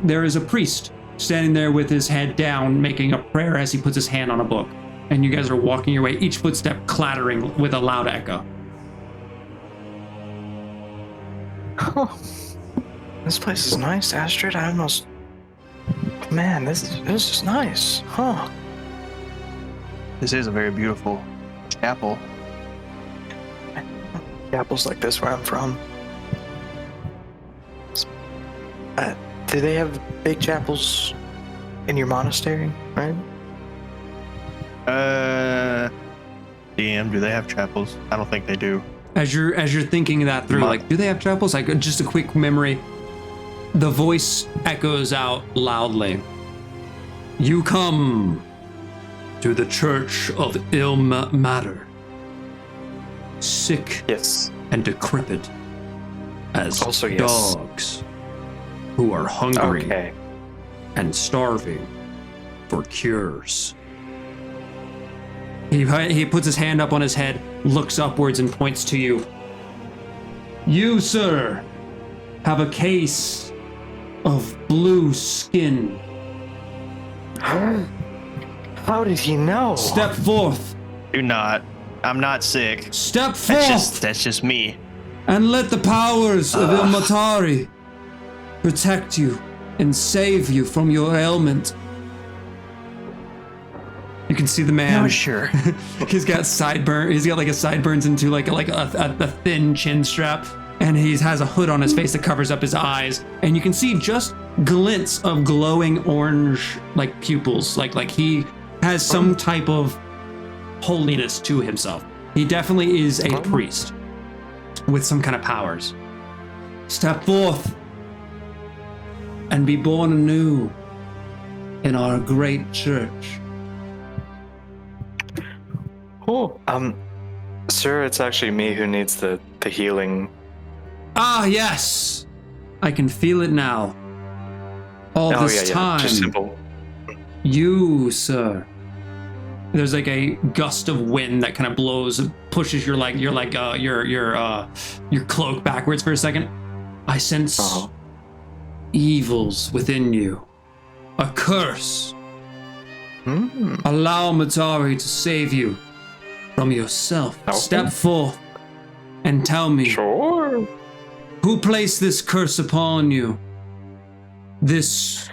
There is a priest standing there with his head down, making a prayer as he puts his hand on a book. And you guys are walking your way, each footstep clattering with a loud echo. Oh, this place is nice, Astrid. Man, this is nice, huh? This is a very beautiful chapel. Chapels like this where I'm from. Do they have big chapels in your monastery, right? DM, do they have chapels? I don't think they do. As you're thinking that through, like, do they have chapels? Like, just a quick memory. The voice echoes out loudly. You come to the Church of Ill Matter. Sick Yes. and decrepit as Also, yes. dogs who are hungry Okay. and starving for cures. He puts his hand up on his head, looks upwards, and points to you. You, sir, have a case of blue skin. How did he know? Step forth. Do not. I'm not sick. Step forth. That's just me. And let the powers of Ilmatari protect you and save you from your ailment. You can see the man. No, sure. He's got sideburn. He's got like a sideburns into like a thin chin strap, and he has a hood on his face that covers up his eyes. And you can see just glints of glowing orange like pupils. Like he has some type of holiness to himself. He definitely is a priest with some kind of powers. Step forth and be born anew in our great church. Oh, sir, it's actually me who needs the healing. Ah, yes, I can feel it now. All this time, Just simple. you, sir. There's like a gust of wind that kind of blows, pushes your cloak backwards for a second. I sense evils within you, a curse. Allow Matari to save you from yourself. Okay. Step forth and tell me, Sure. who placed this curse upon you? This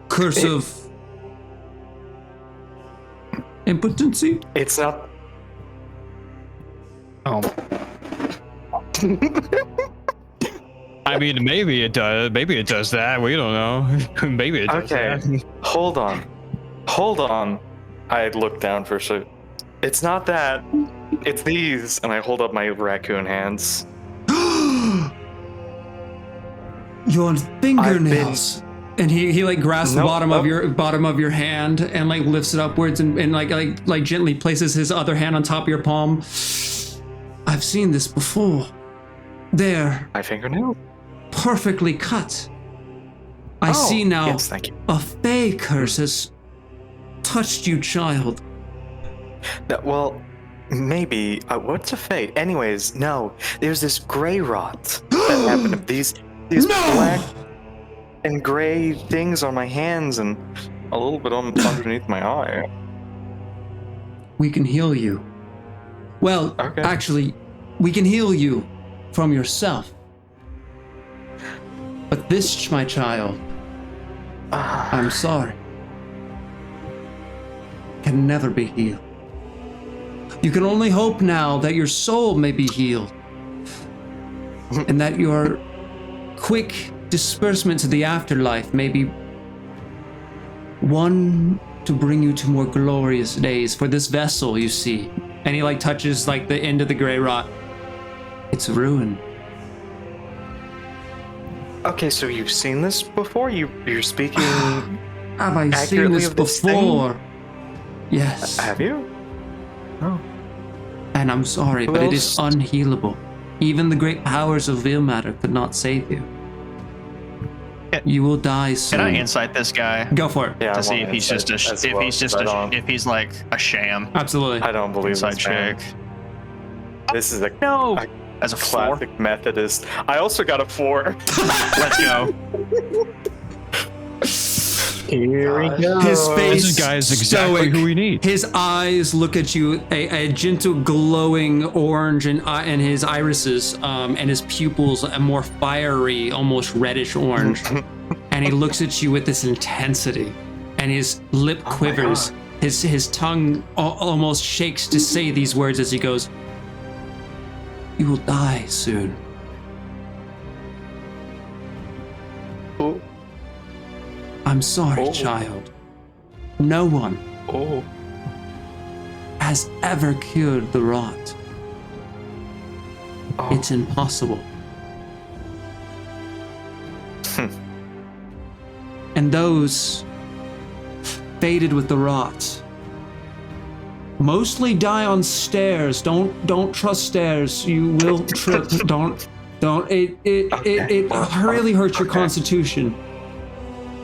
curse of impotency? It's not. Oh. I mean, maybe it does. Maybe it does that. We don't know. Maybe it does Okay. that. Hold on. I look down for a second. It's not that. It's these, and I hold up my raccoon hands. Your fingernails. And he like grasps the bottom of your hand and like lifts it upwards and like gently places his other hand on top of your palm. I've seen this before. There, My fingernail. perfectly cut. I see now. Yes, thank you. A fey curse has touched you, child. Well, maybe. What's a fate? Anyways, no. There's this gray rot that happened. These black and gray things on my hands and a little bit underneath my eye. We can heal you. Well, Okay. actually, we can heal you from yourself. But this, my child, I'm sorry, can never be healed. You can only hope now that your soul may be healed, and that your quick disbursement to the afterlife may be one to bring you to more glorious days. For this vessel, you see, And he like touches like the end of the gray rot. It's ruined. Okay, so you've seen this before? You're speaking Have I seen accurately this of this thing? before? Yes. Have you? Oh. And I'm sorry, Who but it is else? unhealable. Even the great powers of veil matter could not save you. You will die soon. Can I insight this guy Go for it. Yeah, to I see want if he's insight just as if well, he's just 'cause I don't- if he's like a sham Absolutely. I don't believe inside this man. check. This is a No, a as a 4. classic Methodist. I also got a 4. Let's go. Here we go. His face This guy is exactly stoic. who we need. His eyes look at you, a gentle glowing orange in his irises, and his pupils a more fiery, almost reddish orange. And he looks at you with this intensity, and his lip quivers. His tongue almost shakes to say these words as he goes, "You will die soon." Oh, I'm sorry, Oh. child. No one oh. has ever cured the rot. Oh. It's impossible. And those faded with the rot mostly die on stairs. Don't trust stairs. You will trip. Don't. It really hurts your constitution.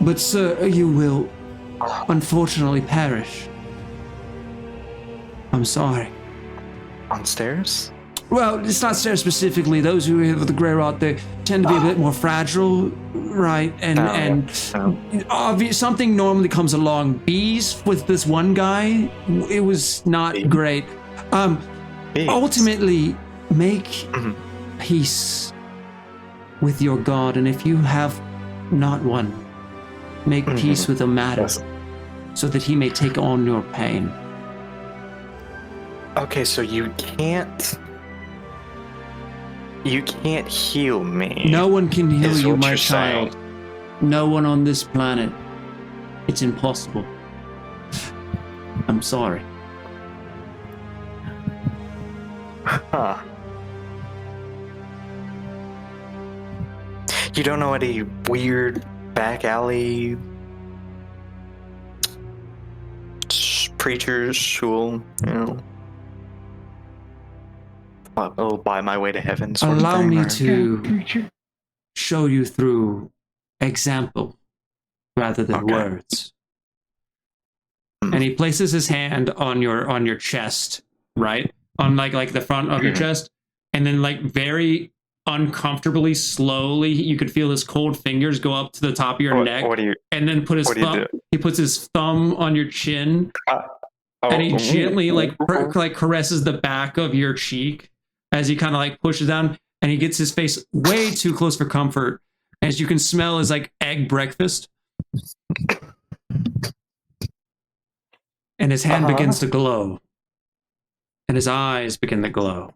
But sir, you will unfortunately perish. I'm sorry. On stairs? Well, it's not stairs specifically. Those who have the gray rot, they tend to be a bit more fragile, right? And obvious something normally comes along. Bees with this one guy, it was not great. Bees. Ultimately, make peace with your God, and if you have not one, make peace with the matter, Yes. so that he may take on your pain. Okay, so you can't heal me. No one can heal Is you, what my you're saying. child. No one on this planet. It's impossible. I'm sorry. Huh. You don't know any weird back alley preachers who will, will buy my way to heaven sort Allow of thing? me or- to show you through example rather than Okay. words. And he places his hand on your chest, right? On like the front of your chest, and then like very uncomfortably, slowly, you could feel his cold fingers go up to the top of your neck, What do you? and then put his what do you thumb. do? He puts his thumb on your chin, and he gently like caresses the back of your cheek as he kind of like pushes down, and he gets his face way too close for comfort, as you can smell his like egg breakfast, and his hand begins to glow, and his eyes begin to glow,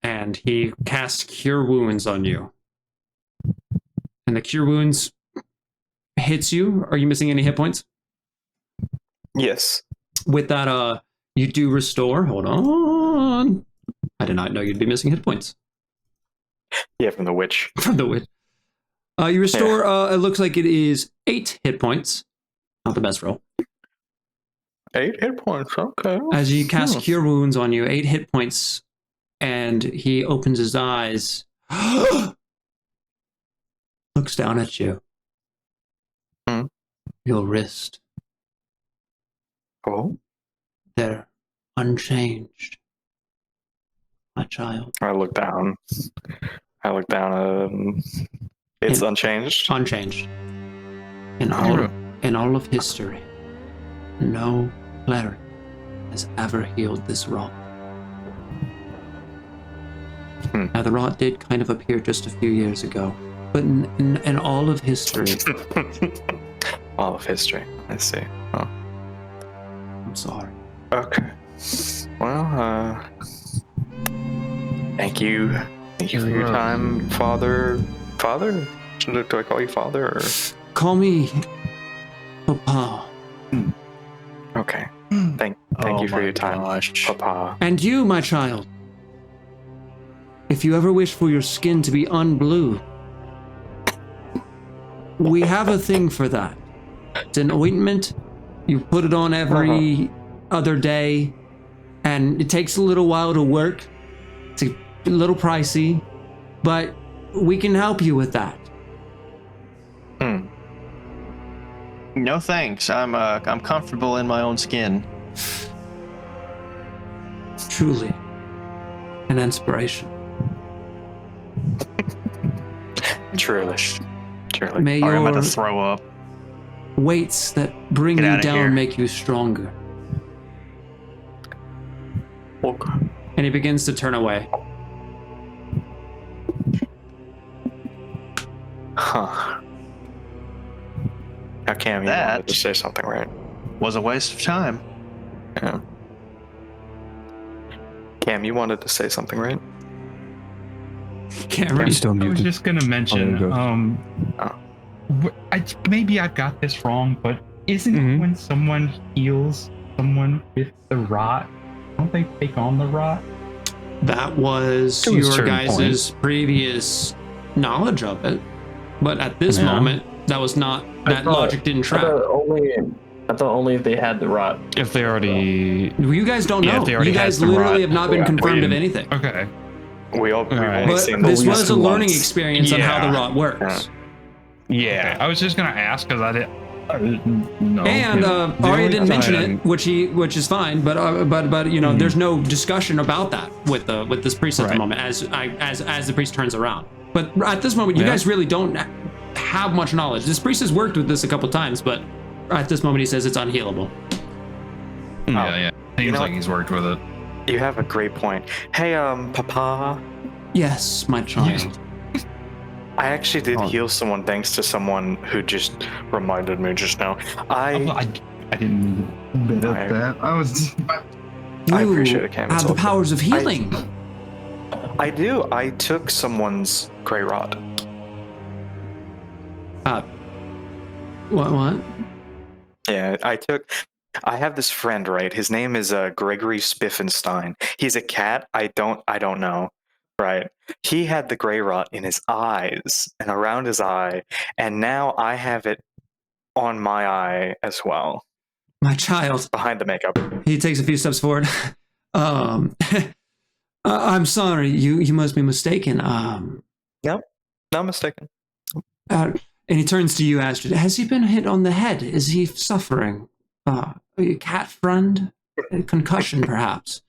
and he casts Cure Wounds on you, and the Cure Wounds hits you. Are you missing any hit points? Yes. With that, you do restore. Hold on. I did not know you'd be missing hit points Yeah, from the witch. from the witch. You restore, it looks like it is 8 hit points. Not the best roll. 8 hit points. Okay. As you cast Cure Wounds on you, 8 hit points, and he opens his eyes, looks down at you. Hmm. Your wrist, Oh. they're unchanged, my child. I look down. It's unchanged. Unchanged. In all of history, no cleric has ever healed this rot. Now, the rot did kind of appear just a few years ago, but in all of history, All of history. I see. Oh. I'm sorry. Okay. Well, thank you. Thank you for your time, Father. Father? Do I call you Father? Or... Call me Papa. Okay. Thank Oh you for my your time, gosh. Papa. And you, my child, if you ever wish for your skin to be unblue, we have a thing for that. It's an ointment. You put it on every other day, and it takes a little while to work. It's a little pricey, but we can help you with that. No thanks. I'm comfortable in my own skin. Truly an inspiration. Truly. May Sorry, I'm your about to throw up. weights that bring Get you outta down here. make you stronger. Well, And he begins to turn away. huh. Now, Cam, you That- wanted to say something, right? Was a waste of time. Yeah. Cam, you wanted to say something, right? Cameron, He's still I was muted. just gonna mention, there you maybe I got this wrong, but isn't Mhm. when someone heals someone with the rot, don't they take on the rot? that was To a your certain guys' previous knowledge of it. But at this Yeah. moment, that was not, that thought- logic didn't I track. thought only if they had the rot. If they already. You guys don't Yeah, know. they already You had guys some literally rot. have not been Yeah, confirmed of we- anything. Okay. We've only Alright. seen But the this least was a once. learning experience on how the Yeah. rot works. Okay. I was just gonna ask because I didn't know. And The Arya only didn't mention time- it, which is fine. But you know, there's no discussion about that with this priest at the Right. moment as the priest turns around. But at this moment, you Yeah. guys really don't have much knowledge. This priest has worked with this a couple times, but at this moment, he says it's unhealable. Yeah. Seems know like he's worked with it. You have a great point. Hey, Papa, Yes, my child. I actually did Oh. heal someone thanks to someone who just reminded me just now. I didn't bet I- that. I was. I You appreciate it, Cam. It's have the all good. powers of healing. I do. I took someone's gray rod. What? Yeah, I have this friend, right? His name is Gregory Spiffenstein. He's a cat. I don't know, right? He had the gray rot in his eyes and around his eye, and now I have it on my eye as well, My child. behind the makeup. He takes a few steps forward. I'm sorry. You must be mistaken. Nope, not mistaken. And he turns to you, Astrid. Has he been hit on the head? Is he suffering? A cat friend? A concussion, perhaps?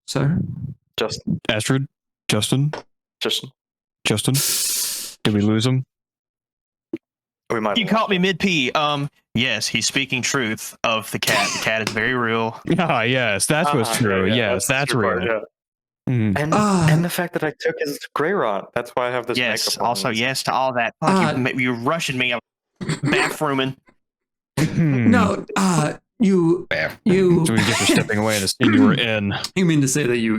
Sir? Astrid? Justin? Just Did we lose him? we might. You caught me mid-pee. Yes, he's speaking truth of the cat. The cat is very real. Ah, yes, that was true. Yes, that's true real. part, yeah. Mhm. And the fact that I took his gray rot. That's why I have this Yes, makeup on. also yes to all that. Fuck, you're rushing me. I'm bathrooming. No, you So we get for stepping away in the scene you were in. you mean to say that you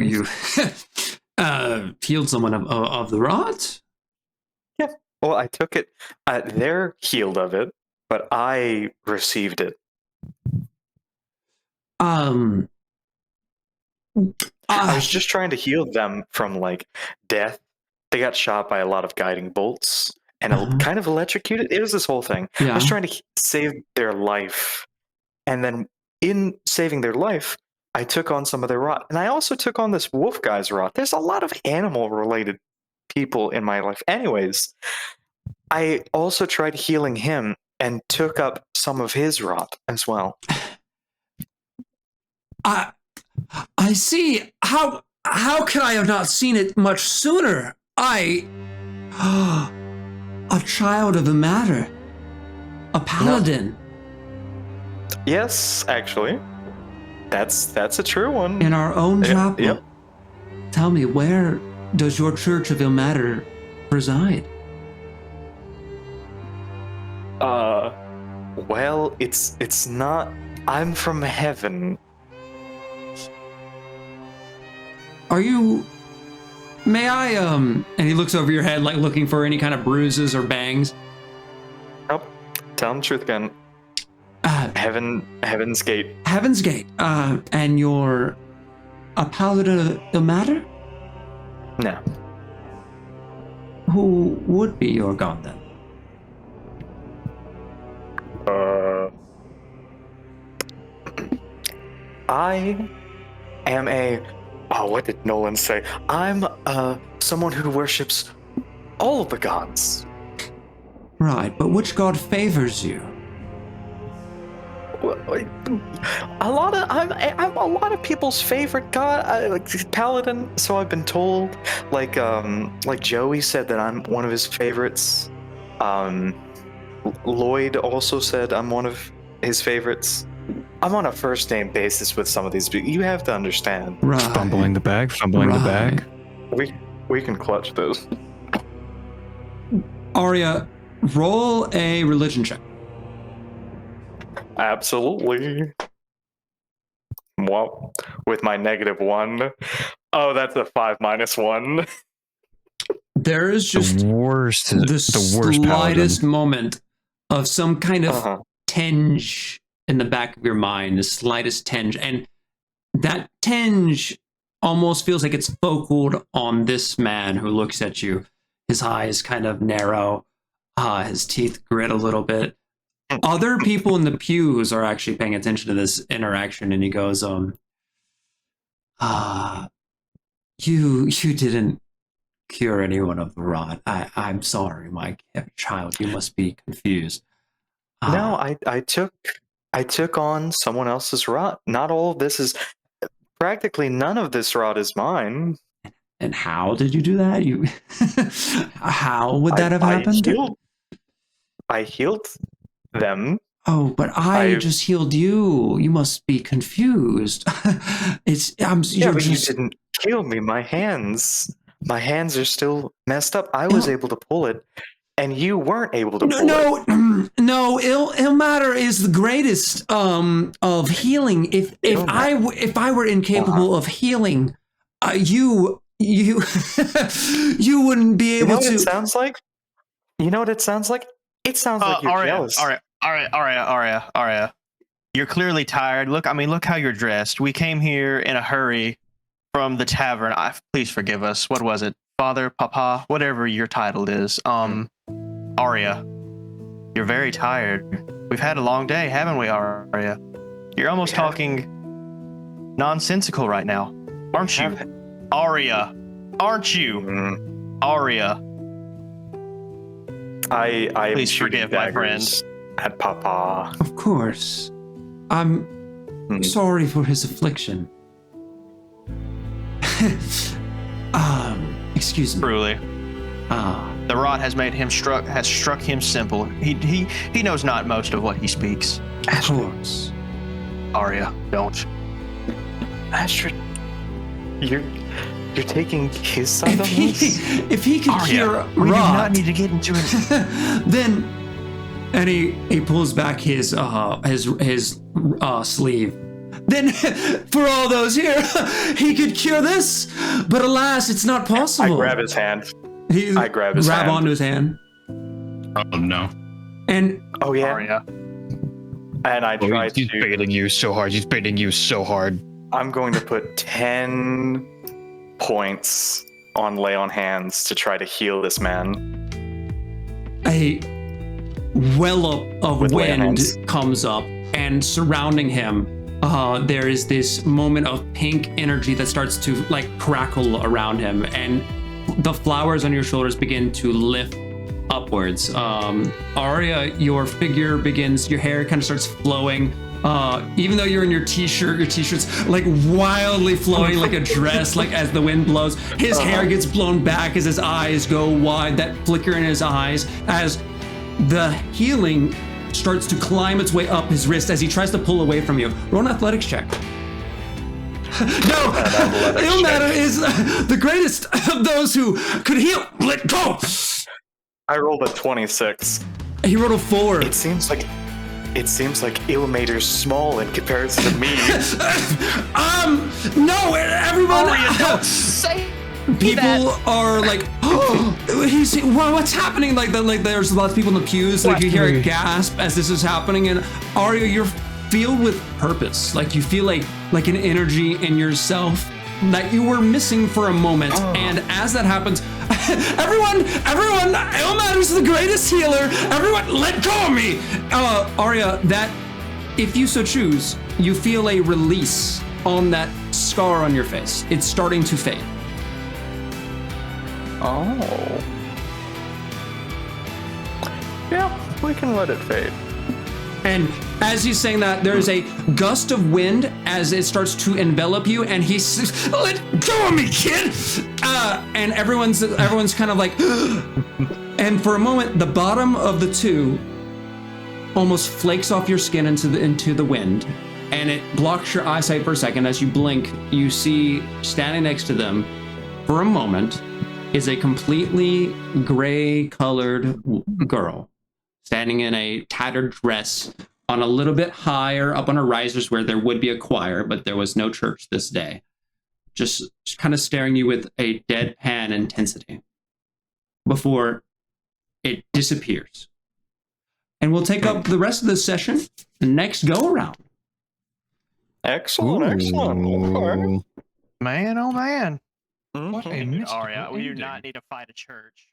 healed someone of the rot? Well, I took it. They're healed of it, but I received it. I I was just trying to heal them from like death. They got shot by a lot of guiding bolts and kind of electrocuted. It was this whole thing. I was trying to save their life, and then in saving their life, I took on some of their rot, and I also took on this wolf guy's rot. There's a lot of animal-related people in my life. Anyways, I also tried healing him and took up some of his rot as well. I see. How can I have not seen it much sooner? A child of the matter. A paladin. Yes, actually. That's a true one. In our own chapel. Yep. Tell me, where does your Church of Ilmater reside? Well, it's not. I'm from heaven. Are you... May I, And he looks over your head, like looking for any kind of bruises or bangs. Nope. Tell him the truth again. Heaven's Gate. Heaven's Gate. And you're a paladin of the matter? No. Who would be your god then? I am what did Nolan say? I'm someone who worships all of the gods. Right, but which god favors you? I'm a lot of people's favorite god, like paladin. So I've been told. Like Joey said that I'm one of his favorites. Lloyd also said I'm one of his favorites. I'm on a first name basis with some of these people. You have to understand. Right. Fumbling the bag. We can clutch this. Arya, roll a religion check. Absolutely. Well, with my -1. Oh, that's a 5 - 1. There is just The worst slightest paladin. moment of some kind of tinge in the back of your mind, the slightest tinge. And that tinge almost feels like it's focused on this man who looks at you. His eyes kind of narrow, his teeth grit a little bit. Other people in the pews are actually paying attention to this interaction, and he goes, you didn't cure anyone of the rot. I'm sorry, my child. You must be confused. No, I took on someone else's rot. Not all of this is practically none of this rot is mine. And how did you do that? How would that have happened? I healed them. Oh, but I just healed you. You must be confused. You didn't heal me. My hands are still messed up. I was able to pull it, and you weren't able to pull it. No. Ilmater is the greatest of healing. If I were incapable of healing, you wouldn't be able to. What it sounds like? You know what it sounds like? It sounds like you're jealous. Arya. You're clearly tired. Look how you're dressed. We came here in a hurry from the tavern. Please forgive us. What was it? Father, Papa, whatever your title is. Arya, you're very tired. We've had a long day, haven't we, Arya? You're almost talking nonsensical right now, aren't you? Arya, aren't you? Arya. I Please forgive my friend. At Papa. Of course. I'm sorry for his affliction. Excuse me. Truly. The rot has struck him simple. He knows not most of what he speaks. Of course. Arya, don't. Astrid, you're taking his side on this? If he could Arya, cure we do rot, not need to get into it. then, and he pulls back his sleeve. Then, for all those here, he could cure this, but alas, it's not possible. I grab his hand. I grab his hand. onto his hand. Oh no. And oh yeah. Arya. And I try He's baiting you so hard. I'm going to put 10 points on lay on hands to try to heal this man. A well of With lay on wind hands. comes up, and surrounding him, there is this moment of pink energy that starts to crackle around him, and the flowers on your shoulders begin to lift upwards. Arya, your figure begins, your hair kind of starts flowing. Even though you're in your t-shirt's wildly flowing like a dress, as the wind blows. His hair gets blown back as his eyes go wide, that flicker in his eyes as the healing starts to climb its way up his wrist as he tries to pull away from you. Roll an athletics check. No! Ilmater is the greatest of those who could heal. Let go! I rolled a 26. He rolled a 4. It seems like Ilmater's small in comparison to me. No, everyone. Arya, don't say People are like, oh, what's happening? Like there's lots of people in the pews. Like you hear a gasp as this is happening, and Arya, you're filled with purpose. Like you feel like an energy in yourself that you were missing for a moment. And as that happens, everyone, Elman is the greatest healer. Everyone, let go of me. Arya, that if you so choose, you feel a release on that scar on your face. It's starting to fade. Oh. Yeah, we can let it fade. And as he's saying that, there's a gust of wind as it starts to envelop you, and he says, "Let go of me, kid!" And everyone's kind of like, and for a moment, the bottom of the two almost flakes off your skin into the wind, and it blocks your eyesight for a second. As you blink, you see standing next to them, for a moment, is a completely gray-colored girl, standing in a tattered dress on a little bit higher up on a risers where there would be a choir, but there was no church this day. Just kind of staring you with a deadpan intensity before it disappears. And we'll take up the rest of this session next go around. Excellent. Okay. Man, oh man. Mhm. What a mystical Arya, we do ending. not need to fight a church.